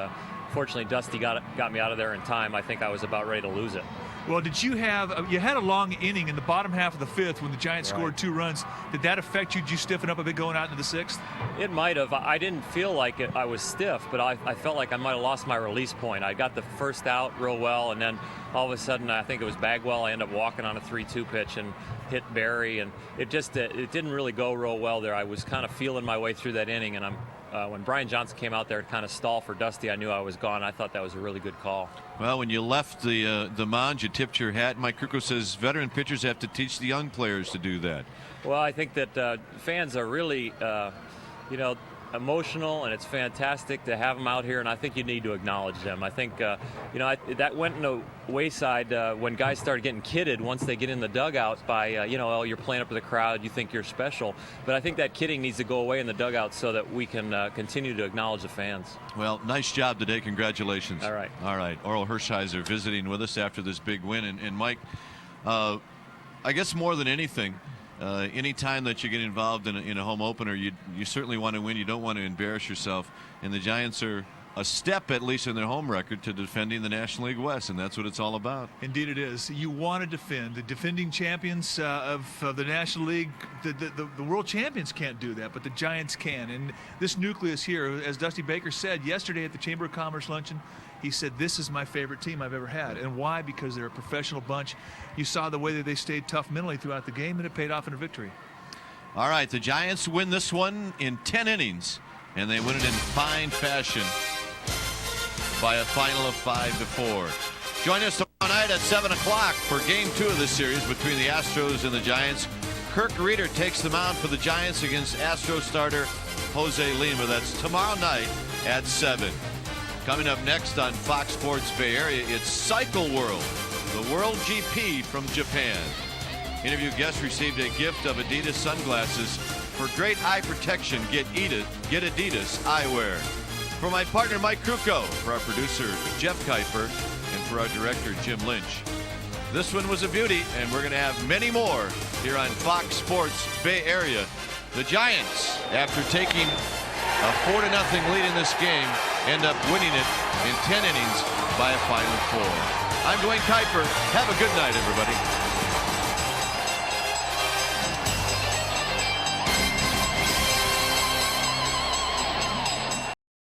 fortunately, Dusty got me out of there in time. I think I was about ready to lose it. Well, did you had a long inning in the bottom half of the 5th when the Giants scored 2 runs. Did that affect you? Did you stiffen up a bit going out into the 6th? It might have. I didn't feel like I was stiff, but I felt like I might have lost my release point. I got the first out real well, and then all of a sudden, I think it was Bagwell. I ended up walking on a 3-2 pitch and hit Barry, and it didn't really go real well there. I was kind of feeling my way through that inning, and when Brian Johnson came out there to kind of stall for Dusty, I knew I was gone. I thought that was a really good call. Well, when you left the mound, you tipped your hat. Mike Krukow says veteran pitchers have to teach the young players to do that. Well, I think that fans are really, emotional, and it's fantastic to have them out here, and I think you need to acknowledge them. I think, that went in the wayside when guys started getting kidded once they get in the dugout by, oh, you're playing up to the crowd, you think you're special. But I think that kidding needs to go away in the dugout so that we can continue to acknowledge the fans. Well, nice job today. Congratulations. All right. All right. Oral Hershiser visiting with us after this big win. And Mike, I guess more than anything, any time that you get involved in a home opener, you certainly want to win. You don't want to embarrass yourself. And the Giants are a step, at least in their home record, to defending the National League West, and that's what it's all about. Indeed it is. You want to defend. The defending champions of the National League, the world champions can't do that, but the Giants can. And this nucleus here, as Dusty Baker said yesterday at the Chamber of Commerce luncheon, he said, this is my favorite team I've ever had. And why? Because they're a professional bunch. You saw the way that they stayed tough mentally throughout the game, and it paid off in a victory. All right, the Giants win this one in 10 innings, and they win it in fine fashion by a final of 5-4. Join us tomorrow night at 7 o'clock for Game 2 of this series between the Astros and the Giants. Kirk Reeder takes the mound for the Giants against Astros starter Jose Lima. That's tomorrow night at 7. Coming up next on Fox Sports Bay Area, it's Cycle World, the World GP from Japan. Interview guest received a gift of Adidas sunglasses. For great eye protection, get Adidas eyewear. For my partner Mike Krukow, for our producer Jeff Kuiper, and for our director Jim Lynch. This one was a beauty, and we're going to have many more here on Fox Sports Bay Area. The Giants, after taking a 4-0 lead in this game, end up winning it in 10 innings by a final 4. I'm Dwayne Kuiper. Have a good night, everybody.